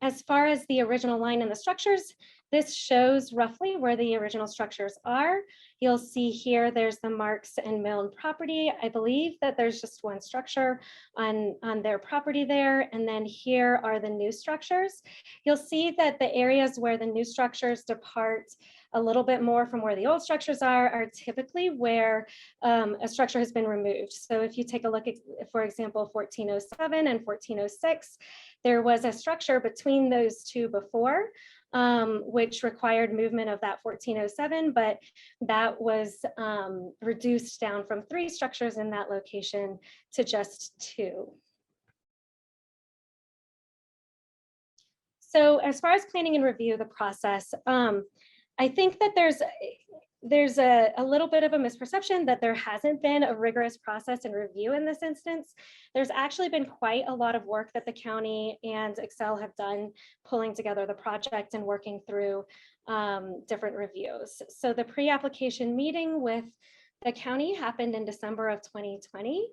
As far as the original line and the structures, this shows roughly where the original structures are. You'll see here there's the Marks and Milne property. I believe that there's just one structure on their property there. And then here are the new structures. You'll see that the areas where the new structures depart a little bit more from where the old structures are typically where a structure has been removed. So if you take a look at, for example, 1407 and 1406, there was a structure between those two before, which required movement of that 1407, but that was reduced down from 3 structures in that location to just 2. So as far as planning and review the process, I think that there's a little bit of a misperception that there hasn't been a rigorous process and review in this instance. There's actually been quite a lot of work that the county and Excel have done pulling together the project and working through different reviews. So the pre-application meeting with the county happened in December of 2020.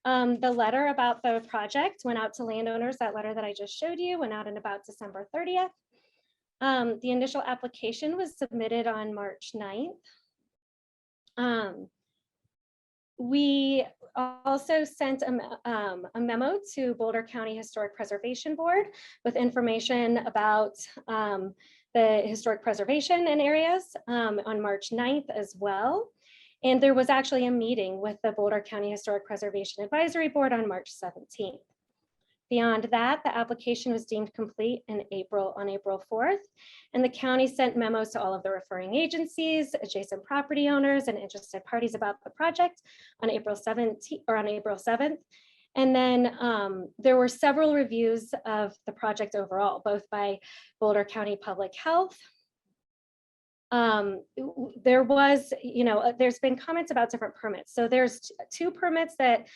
The letter about the project went out to landowners. That letter that I just showed you went out on about December 30th. The initial application was submitted on March 9th. We also sent a memo to Boulder County Historic Preservation Board with information about the historic preservation in areas on March 9th as well. And there was actually a meeting with the Boulder County Historic Preservation Advisory Board on March 17th. Beyond that, the application was deemed complete on April 4th, and the county sent memos to all of the referring agencies, adjacent property owners, and interested parties about the project on April 7th. And then there were several reviews of the project overall, both by Boulder County Public Health. There was, there's been comments about different permits. So there's 2 permits that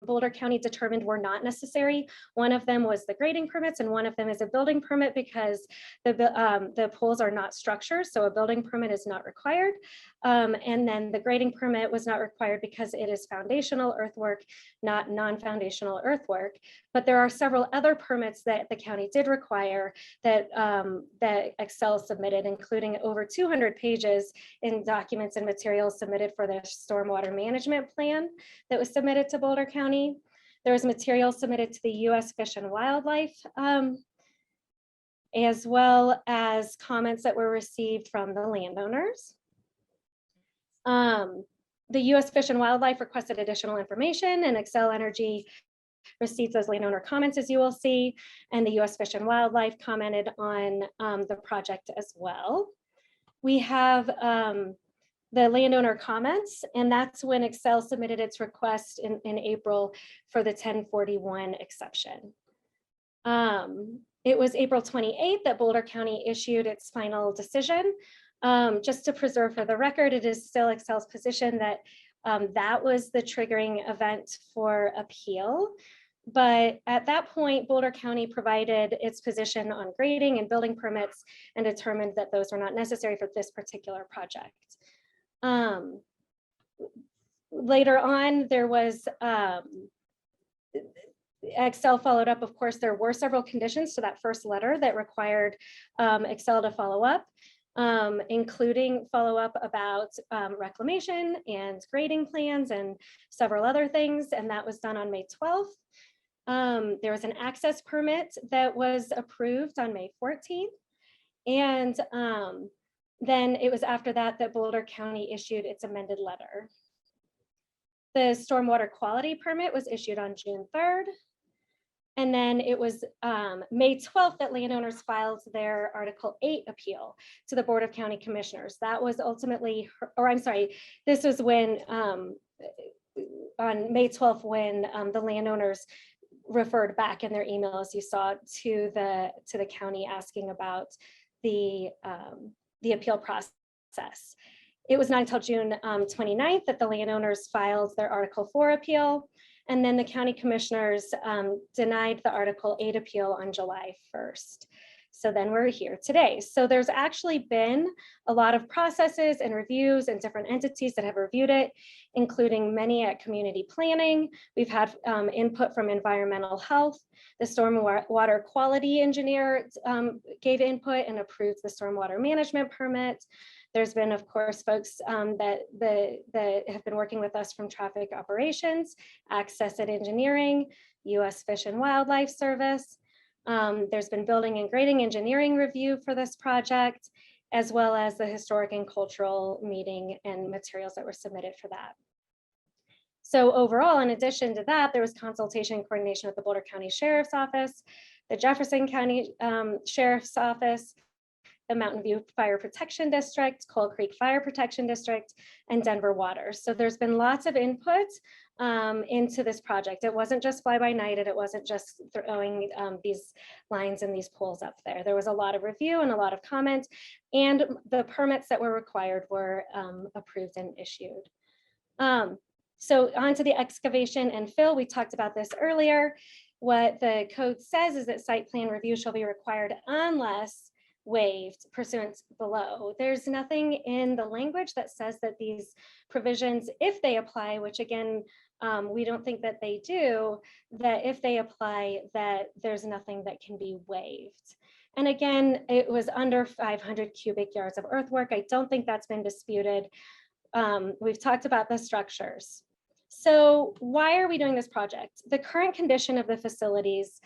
Boulder County determined were not necessary. One of them was the grading permits, and one of them is a building permit because the poles are not structures, so a building permit is not required. And then the grading permit was not required because it is foundational earthwork, not non-foundational earthwork. But there are several other permits that the county did require that that Excel submitted, including over 200 pages in documents and materials submitted for the stormwater management plan that was submitted to Boulder County. There was material submitted to the U.S. Fish and Wildlife, as well as comments that were received from the landowners. The U.S. Fish and Wildlife requested additional information, and Excel Energy received those landowner comments, as you will see, and the U.S. Fish and Wildlife commented on the project as well. We have the landowner comments, and that's when Excel submitted its request in April for the 1041 exception. It was April 28th that Boulder County issued its final decision. Just to preserve for the record, it is still Excel's position that That was the triggering event for appeal. But at that point, Boulder County provided its position on grading and building permits and determined that those were not necessary for this particular project. Later on, there was Excel followed up. Of course, there were several conditions to that first letter that required Excel to follow up, including follow up about reclamation and grading plans and several other things. And that was done on May 12th. There was an access permit that was approved on May 14th. And then it was after that that Boulder County issued its amended letter. The stormwater quality permit was issued on June 3rd. And then it was May 12th that landowners filed their Article 8 appeal to the Board of County Commissioners. That was ultimately, or I'm sorry, this was when on May 12th when the landowners referred back in their emails you saw to the county asking about the appeal process. It was not until June 29th that the landowners filed their Article 4 appeal, and then the county commissioners denied the Article 8 appeal on July 1st. So then we're here today. So there's actually been a lot of processes and reviews and different entities that have reviewed it, including many at community planning. We've had input from environmental health. The stormwater quality engineer gave input and approved the stormwater management permit. There's been, of course, folks that have been working with us from traffic operations, access and engineering, U.S. Fish and Wildlife Service. There's been building and grading engineering review for this project, as well as the historic and cultural meeting and materials that were submitted for that. So overall, in addition to that, there was consultation and coordination with the Boulder County Sheriff's Office, the Jefferson County Sheriff's Office, the Mountain View Fire Protection District, Coal Creek Fire Protection District, and Denver Water. So there's been lots of input into this project. It wasn't just fly by night, and it wasn't just throwing these lines and these poles up there. There was a lot of review and a lot of comment, and the permits that were required were approved and issued. So onto the excavation and fill. We talked about this earlier. What the code says is that site plan review shall be required unless waived pursuant below. There's nothing in the language that says that these provisions, if they apply, which again, we don't think that they do, that if they apply, that there's nothing that can be waived. And again, it was under 500 cubic yards of earthwork. I don't think that's been disputed. We've talked about the structures. So why are we doing this project? The current condition of the facilities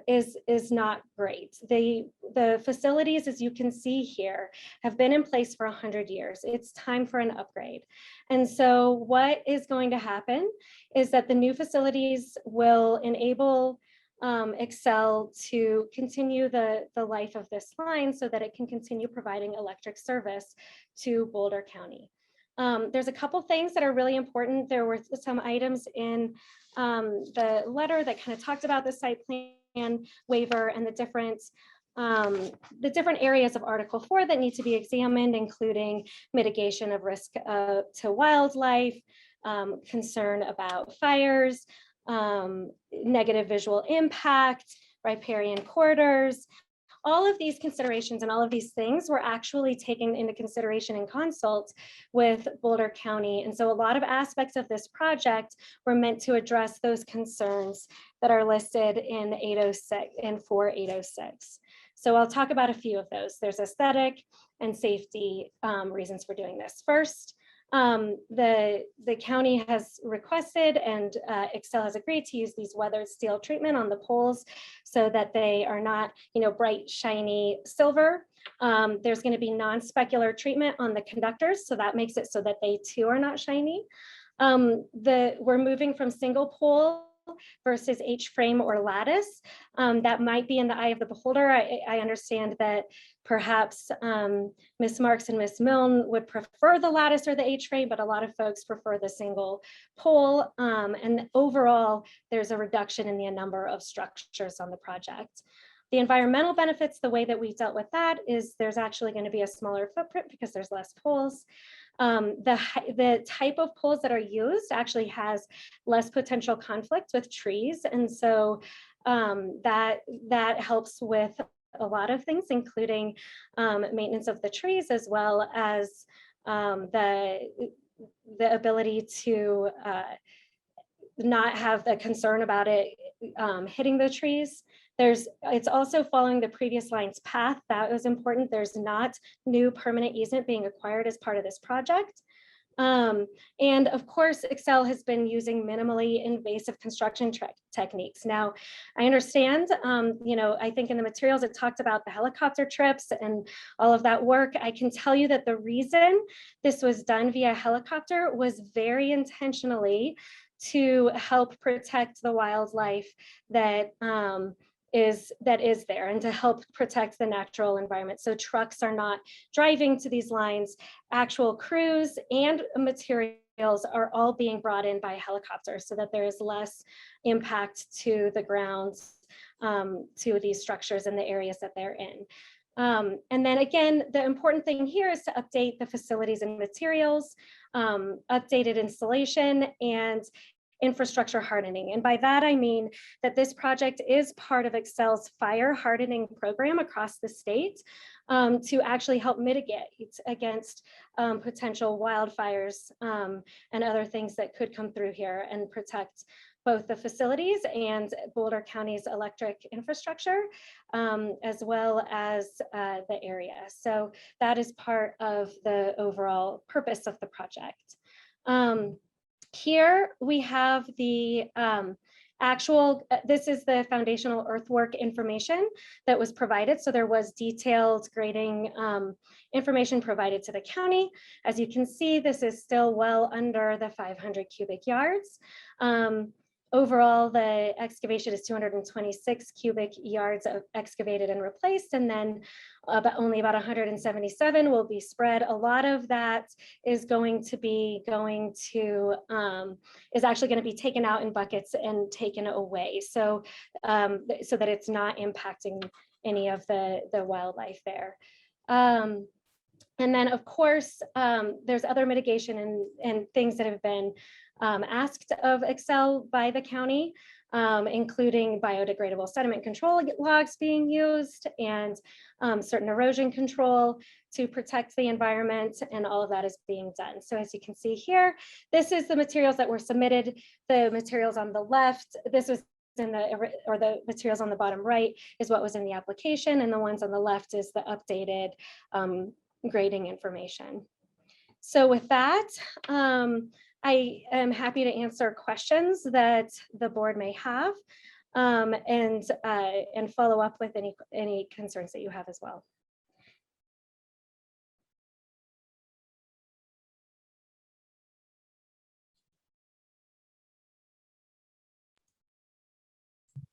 is not great. The facilities, as you can see here, have been in place for 100 years. It's time for an upgrade. And so what is going to happen is that the new facilities will enable Excel to continue the life of this line so that it can continue providing electric service to Boulder County. There's a couple things that are really important. There were some items in the letter that kind of talked about the site plan waiver and the different areas of Article 4 that need to be examined, including mitigation of risk to wildlife, concern about fires, negative visual impact, riparian corridors. All of these considerations and all of these things were actually taken into consideration in consult with Boulder County. And so a lot of aspects of this project were meant to address those concerns that are listed in 806 and 4806. So I'll talk about a few of those. There's aesthetic and safety reasons for doing this. First, the county has requested and Excel has agreed to use these weathered steel treatment on the poles so that they are not, bright, shiny silver. There's going to be non-specular treatment on the conductors, so that makes it so that they too are not shiny. We're moving from single pole versus H-frame or lattice. That might be in the eye of the beholder. I understand that perhaps Ms. Marks and Ms. Milne would prefer the lattice or the H-frame, but a lot of folks prefer the single pole. And overall, there's a reduction in the number of structures on the project. The environmental benefits, the way that we dealt with that is there's actually going to be a smaller footprint because there's less poles. The type of poles that are used actually has less potential conflict with trees. And so that helps with a lot of things, including maintenance of the trees, as well as the ability to not have the concern about it hitting the trees. It's also following the previous line's path. That was important. There's not new permanent easement being acquired as part of this project. And of course, Excel has been using minimally invasive construction techniques. Now, I understand, I think in the materials it talked about the helicopter trips and all of that work. I can tell you that the reason this was done via helicopter was very intentionally to help protect the wildlife that is there, and to help protect the natural environment. So trucks are not driving to these lines. Actual crews and materials are all being brought in by helicopter, so that there is less impact to the grounds, to these structures and the areas that they're in. And then again, the important thing here is to update the facilities and materials, updated installation, and infrastructure hardening. And by that, I mean that this project is part of Excel's fire hardening program across the state, to actually help mitigate against potential wildfires and other things that could come through here, and protect both the facilities and Boulder County's electric infrastructure, as well as the area. So that is part of the overall purpose of the project. Here we have the this is the foundational earthwork information that was provided. So there was detailed grading information provided to the county. As you can see, this is still well under the 500 cubic yards. Overall, the excavation is 226 cubic yards of excavated and replaced, and then only about 177 will be spread. A lot of that is actually going to be taken out in buckets and taken away, so so that it's not impacting any of the wildlife there. And then, of course, there's other mitigation and things that have been asked of Excel by the county, including biodegradable sediment control logs being used, and certain erosion control to protect the environment, and all of that is being done. So as you can see here, this is the materials that were submitted. The materials on the left, this was the materials on the bottom right is what was in the application, and the ones on the left is the updated grading information. So with that, I am happy to answer questions that the board may have, and follow up with any concerns that you have as well.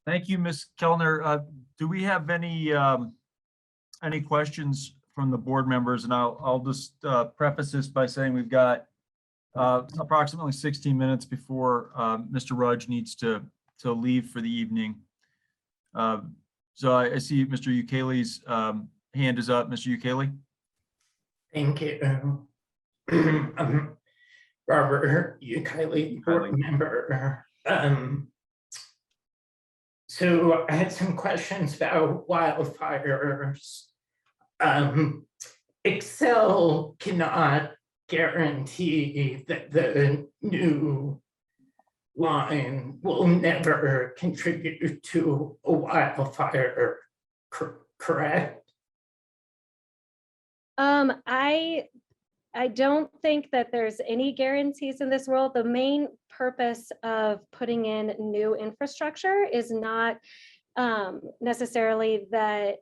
Thank you, Ms. Kellner. Do we have any questions from the board members? And I'll just preface this by saying we've got approximately 16 minutes before Mr. Rudge needs to leave for the evening. So I see Mr. Ukele's hand is up. Mr. Ukele? Thank you. Robert Ukele, board member. So I had some questions about wildfires. Excel cannot guarantee that the new line will never contribute to a wildfire, correct? I don't think that there's any guarantees in this world. The main purpose of putting in new infrastructure is not necessarily that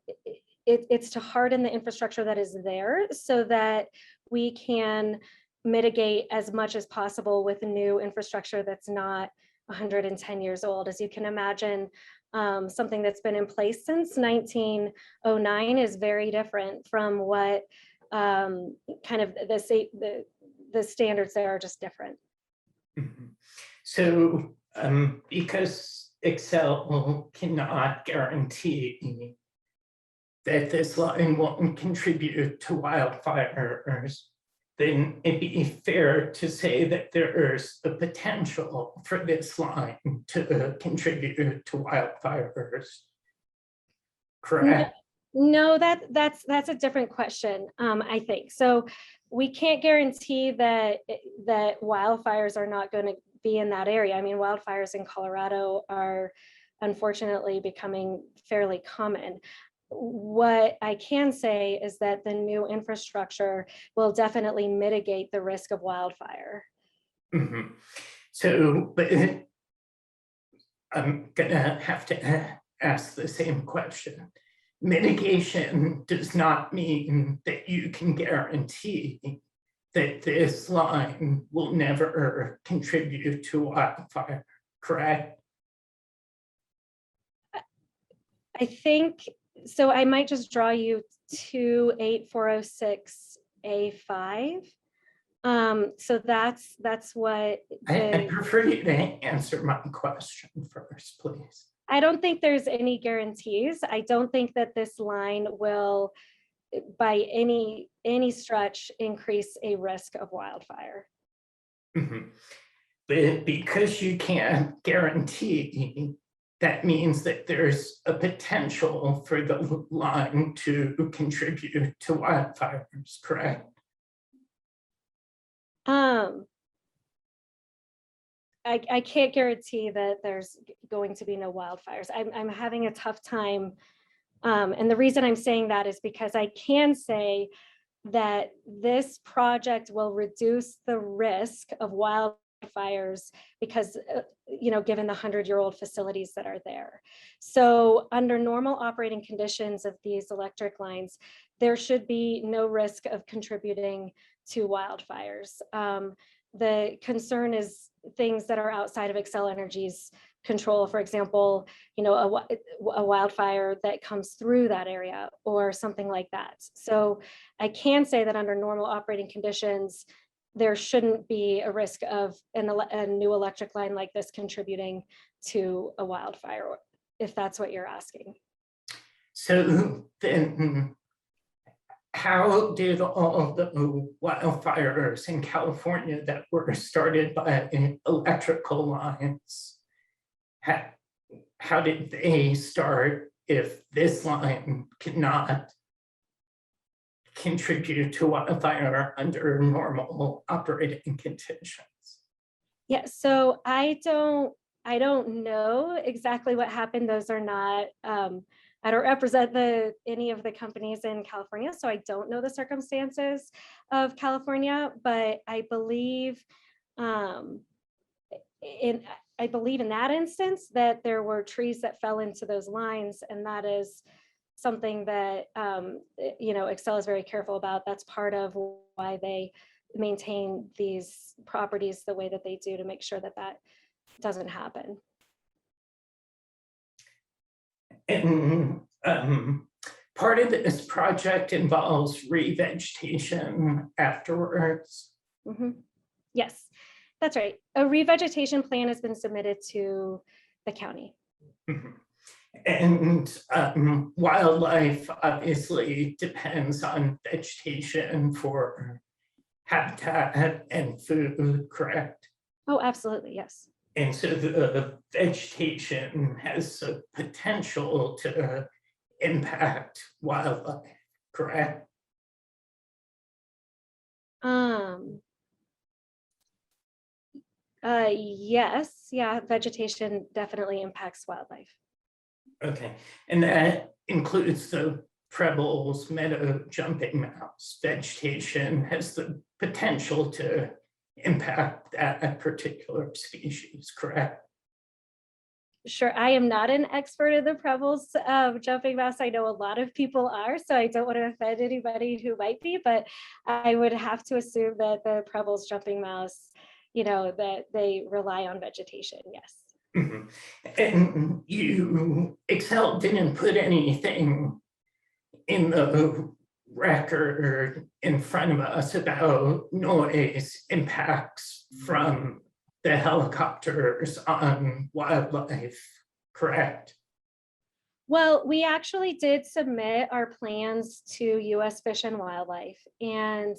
it's to harden the infrastructure that is there, so that we can mitigate as much as possible with new infrastructure that's not 110 years old. As you can imagine, something that's been in place since 1909 is very different from what kind of the standards there are just different. So because Excel cannot guarantee that this line won't contribute to wildfires, then it'd be fair to say that there's the potential for this line to contribute to wildfires. Correct? No, that's a different question, I think. So we can't guarantee that wildfires are not going to be in that area. I mean, wildfires in Colorado are unfortunately becoming fairly common. What I can say is that the new infrastructure will definitely mitigate the risk of wildfire. Mm-hmm. So, but I'm gonna have to ask the same question. Mitigation does not mean that you can guarantee that this line will never contribute to wildfire, correct? I think, so I might just draw you to 8406A5. So that's what I prefer you to answer my question first, please. I don't think there's any guarantees. I don't think that this line will, by any stretch, increase a risk of wildfire. Mm-hmm. But because you can't guarantee, that means that there's a potential for the line to contribute to wildfires, correct? I can't guarantee that there's going to be no wildfires. I'm having a tough time. And the reason I'm saying that is because I can say that this project will reduce the risk of wildfires because, given the 100-year-old facilities that are there. So under normal operating conditions of these electric lines, there should be no risk of contributing to wildfires. The concern is things that are outside of Xcel Energy's control. For example, a wildfire that comes through that area or something like that. So I can say that under normal operating conditions, there shouldn't be a risk of a new electric line like this contributing to a wildfire, if that's what you're asking. So then how did all the wildfires in California that were started by electrical lines, how did they start if this line cannot contribute to wildfire under normal operating conditions? Yeah, so I don't know exactly what happened. Those are not, I don't represent any of the companies in California, so I don't know the circumstances of California, but I believe in that instance that there were trees that fell into those lines, and that is something that Xcel is very careful about. That's part of why they maintain these properties the way that they do, to make sure that that doesn't happen. And part of this project involves revegetation afterwards. Mm-hmm. Yes, that's right. A revegetation plan has been submitted to the county. Mm-hmm. And wildlife obviously depends on vegetation for habitat and food, correct? Oh, absolutely, yes. And so the vegetation has the potential to impact wildlife, correct? Yes, yeah, vegetation definitely impacts wildlife. Okay, and that includes the Preble's meadow jumping mouse. Vegetation has the potential to impact that particular species, correct? Sure, I am not an expert in the Preble's jumping mouse. I know a lot of people are, so I don't want to offend anybody who might be, but I would have to assume that the Preble's jumping mouse, that they rely on vegetation, yes. Mm-hmm. And Xcel didn't put anything in the record in front of us about noise impacts from the helicopters on wildlife, correct? Well, we actually did submit our plans to US Fish and Wildlife, and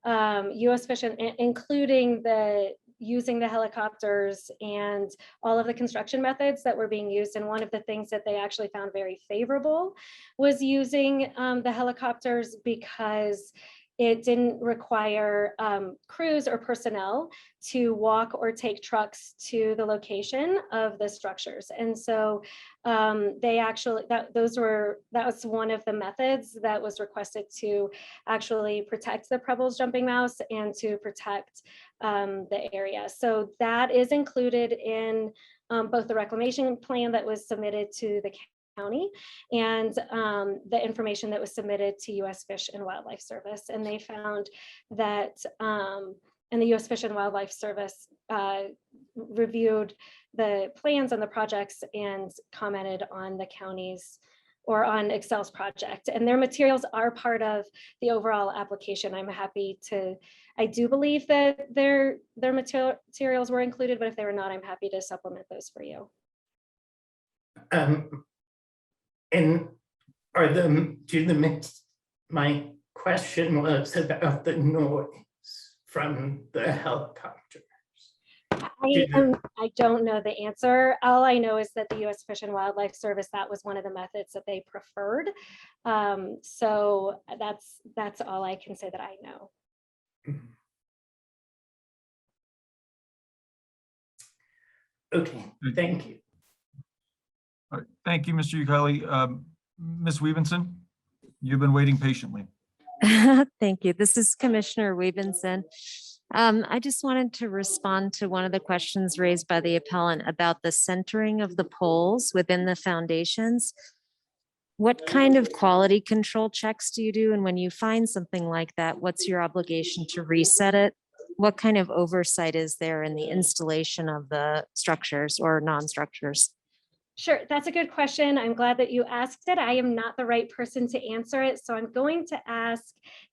US Fish, including using the helicopters and all of the construction methods that were being used. And one of the things that they actually found very favorable was using the helicopters because it didn't require crews or personnel to walk or take trucks to the location of the structures. And so they actually, that was one of the methods that was requested to actually protect the Preble's jumping mouse and to protect the area. So that is included in both the reclamation plan that was submitted to the county and the information that was submitted to US Fish and Wildlife Service. And they found that, and the US Fish and Wildlife Service reviewed the plans on the projects and commented on the county's or on Excel's project. And their materials are part of the overall application. I'm happy to, I do believe that their materials were included, but if they were not, I'm happy to supplement those for you. And are my question was about the noise from the helicopters. I don't know the answer. All I know is that the US Fish and Wildlife Service, that was one of the methods that they preferred. So that's all I can say that I know. Okay, thank you. All right, thank you, Mr. Ukulele. Ms. Weavenson, you've been waiting patiently. Thank you. This is Commissioner Weavenson. I just wanted to respond to one of the questions raised by the appellant about the centering of the poles within the foundations. What kind of quality control checks do you do? And when you find something like that, what's your obligation to reset it? What kind of oversight is there in the installation of the structures or non-structures? Sure, that's a good question. I'm glad that you asked it. I am not the right person to answer it. So I'm going to ask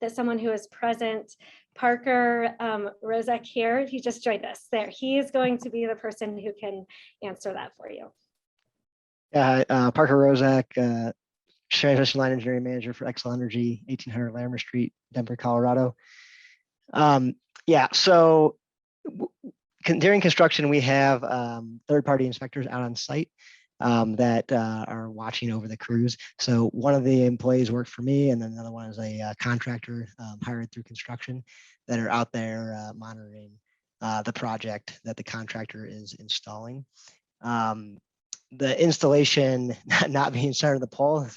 that someone who is present, Parker Rozak here, he just joined us there. He is going to be the person who can answer that for you. Yeah, Parker Rozak, Transmission Line Engineering Manager for Excel Energy, 1800 Larimer Street, Denver, Colorado. Yeah, so during construction, we have third-party inspectors out on site that are watching over the crews. So one of the employees worked for me, and then another one is a contractor hired through construction that are out there monitoring the project that the contractor is installing. The installation not being centered on the pole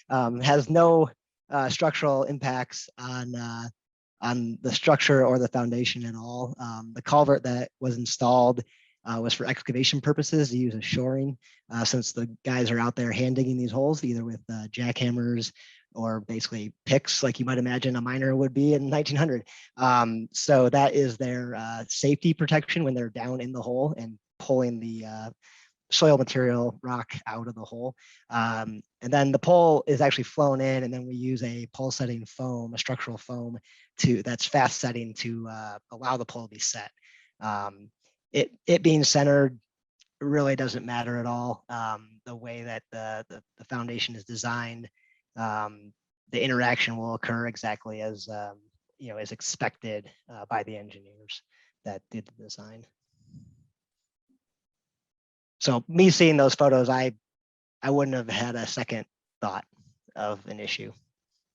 has no structural impacts on the structure or the foundation at all. The culvert that was installed was for excavation purposes to use as shoring, since the guys are out there hand digging these holes, either with jackhammers or basically picks, like you might imagine a miner would be in 1900. So that is their safety protection when they're down in the hole and pulling the soil material rock out of the hole. And then the pole is actually flown in, and then we use a pole setting foam, a structural foam that's fast setting to allow the pole to be set. It being centered really doesn't matter at all. The way that the foundation is designed, the interaction will occur exactly as as expected by the engineers that did the design. So me seeing those photos, I wouldn't have had a second thought of an issue,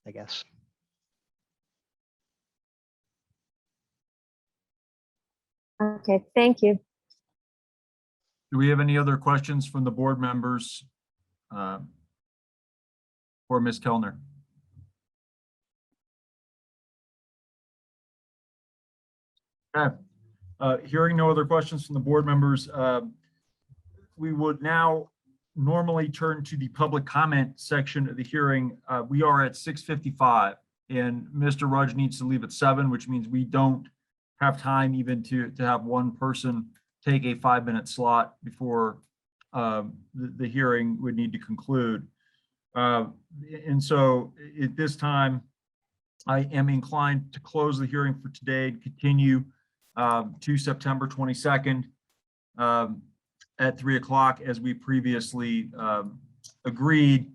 I guess. Okay, thank you. Do we have any other questions from the board members for Ms. Kellner? Okay. Hearing no other questions from the board members, we would now normally turn to the public comment section of the hearing. We are at 6:55 and Mr. Rudge needs to leave at 7, which means we don't have time even to have one person take a 5-minute slot before the hearing would need to conclude. And so at this time, I am inclined to close the hearing for today and continue to September 22nd at 3 o'clock as we previously agreed.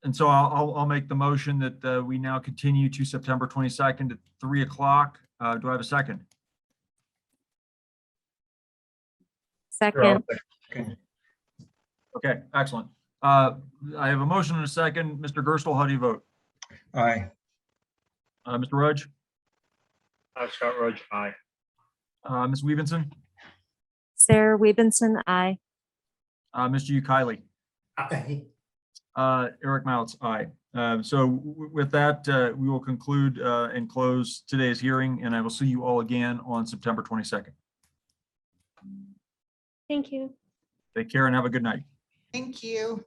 And so I'll make the motion that we now continue to September 22nd at 3 o'clock. Do I have a second? Second, Okay, excellent. I have a motion and a second. Mr. Gerstle, how do you vote? Aye. Mr. Rudge? Scott Rudge, aye. Ms. Weavenson? Sarah Webenson, aye. Mr. Ukiele? Aye. Eric Mouts, aye. So with that, we will conclude and close today's hearing, and I will see you all again on September 22nd. Thank you. Take care and have a good night. Thank you.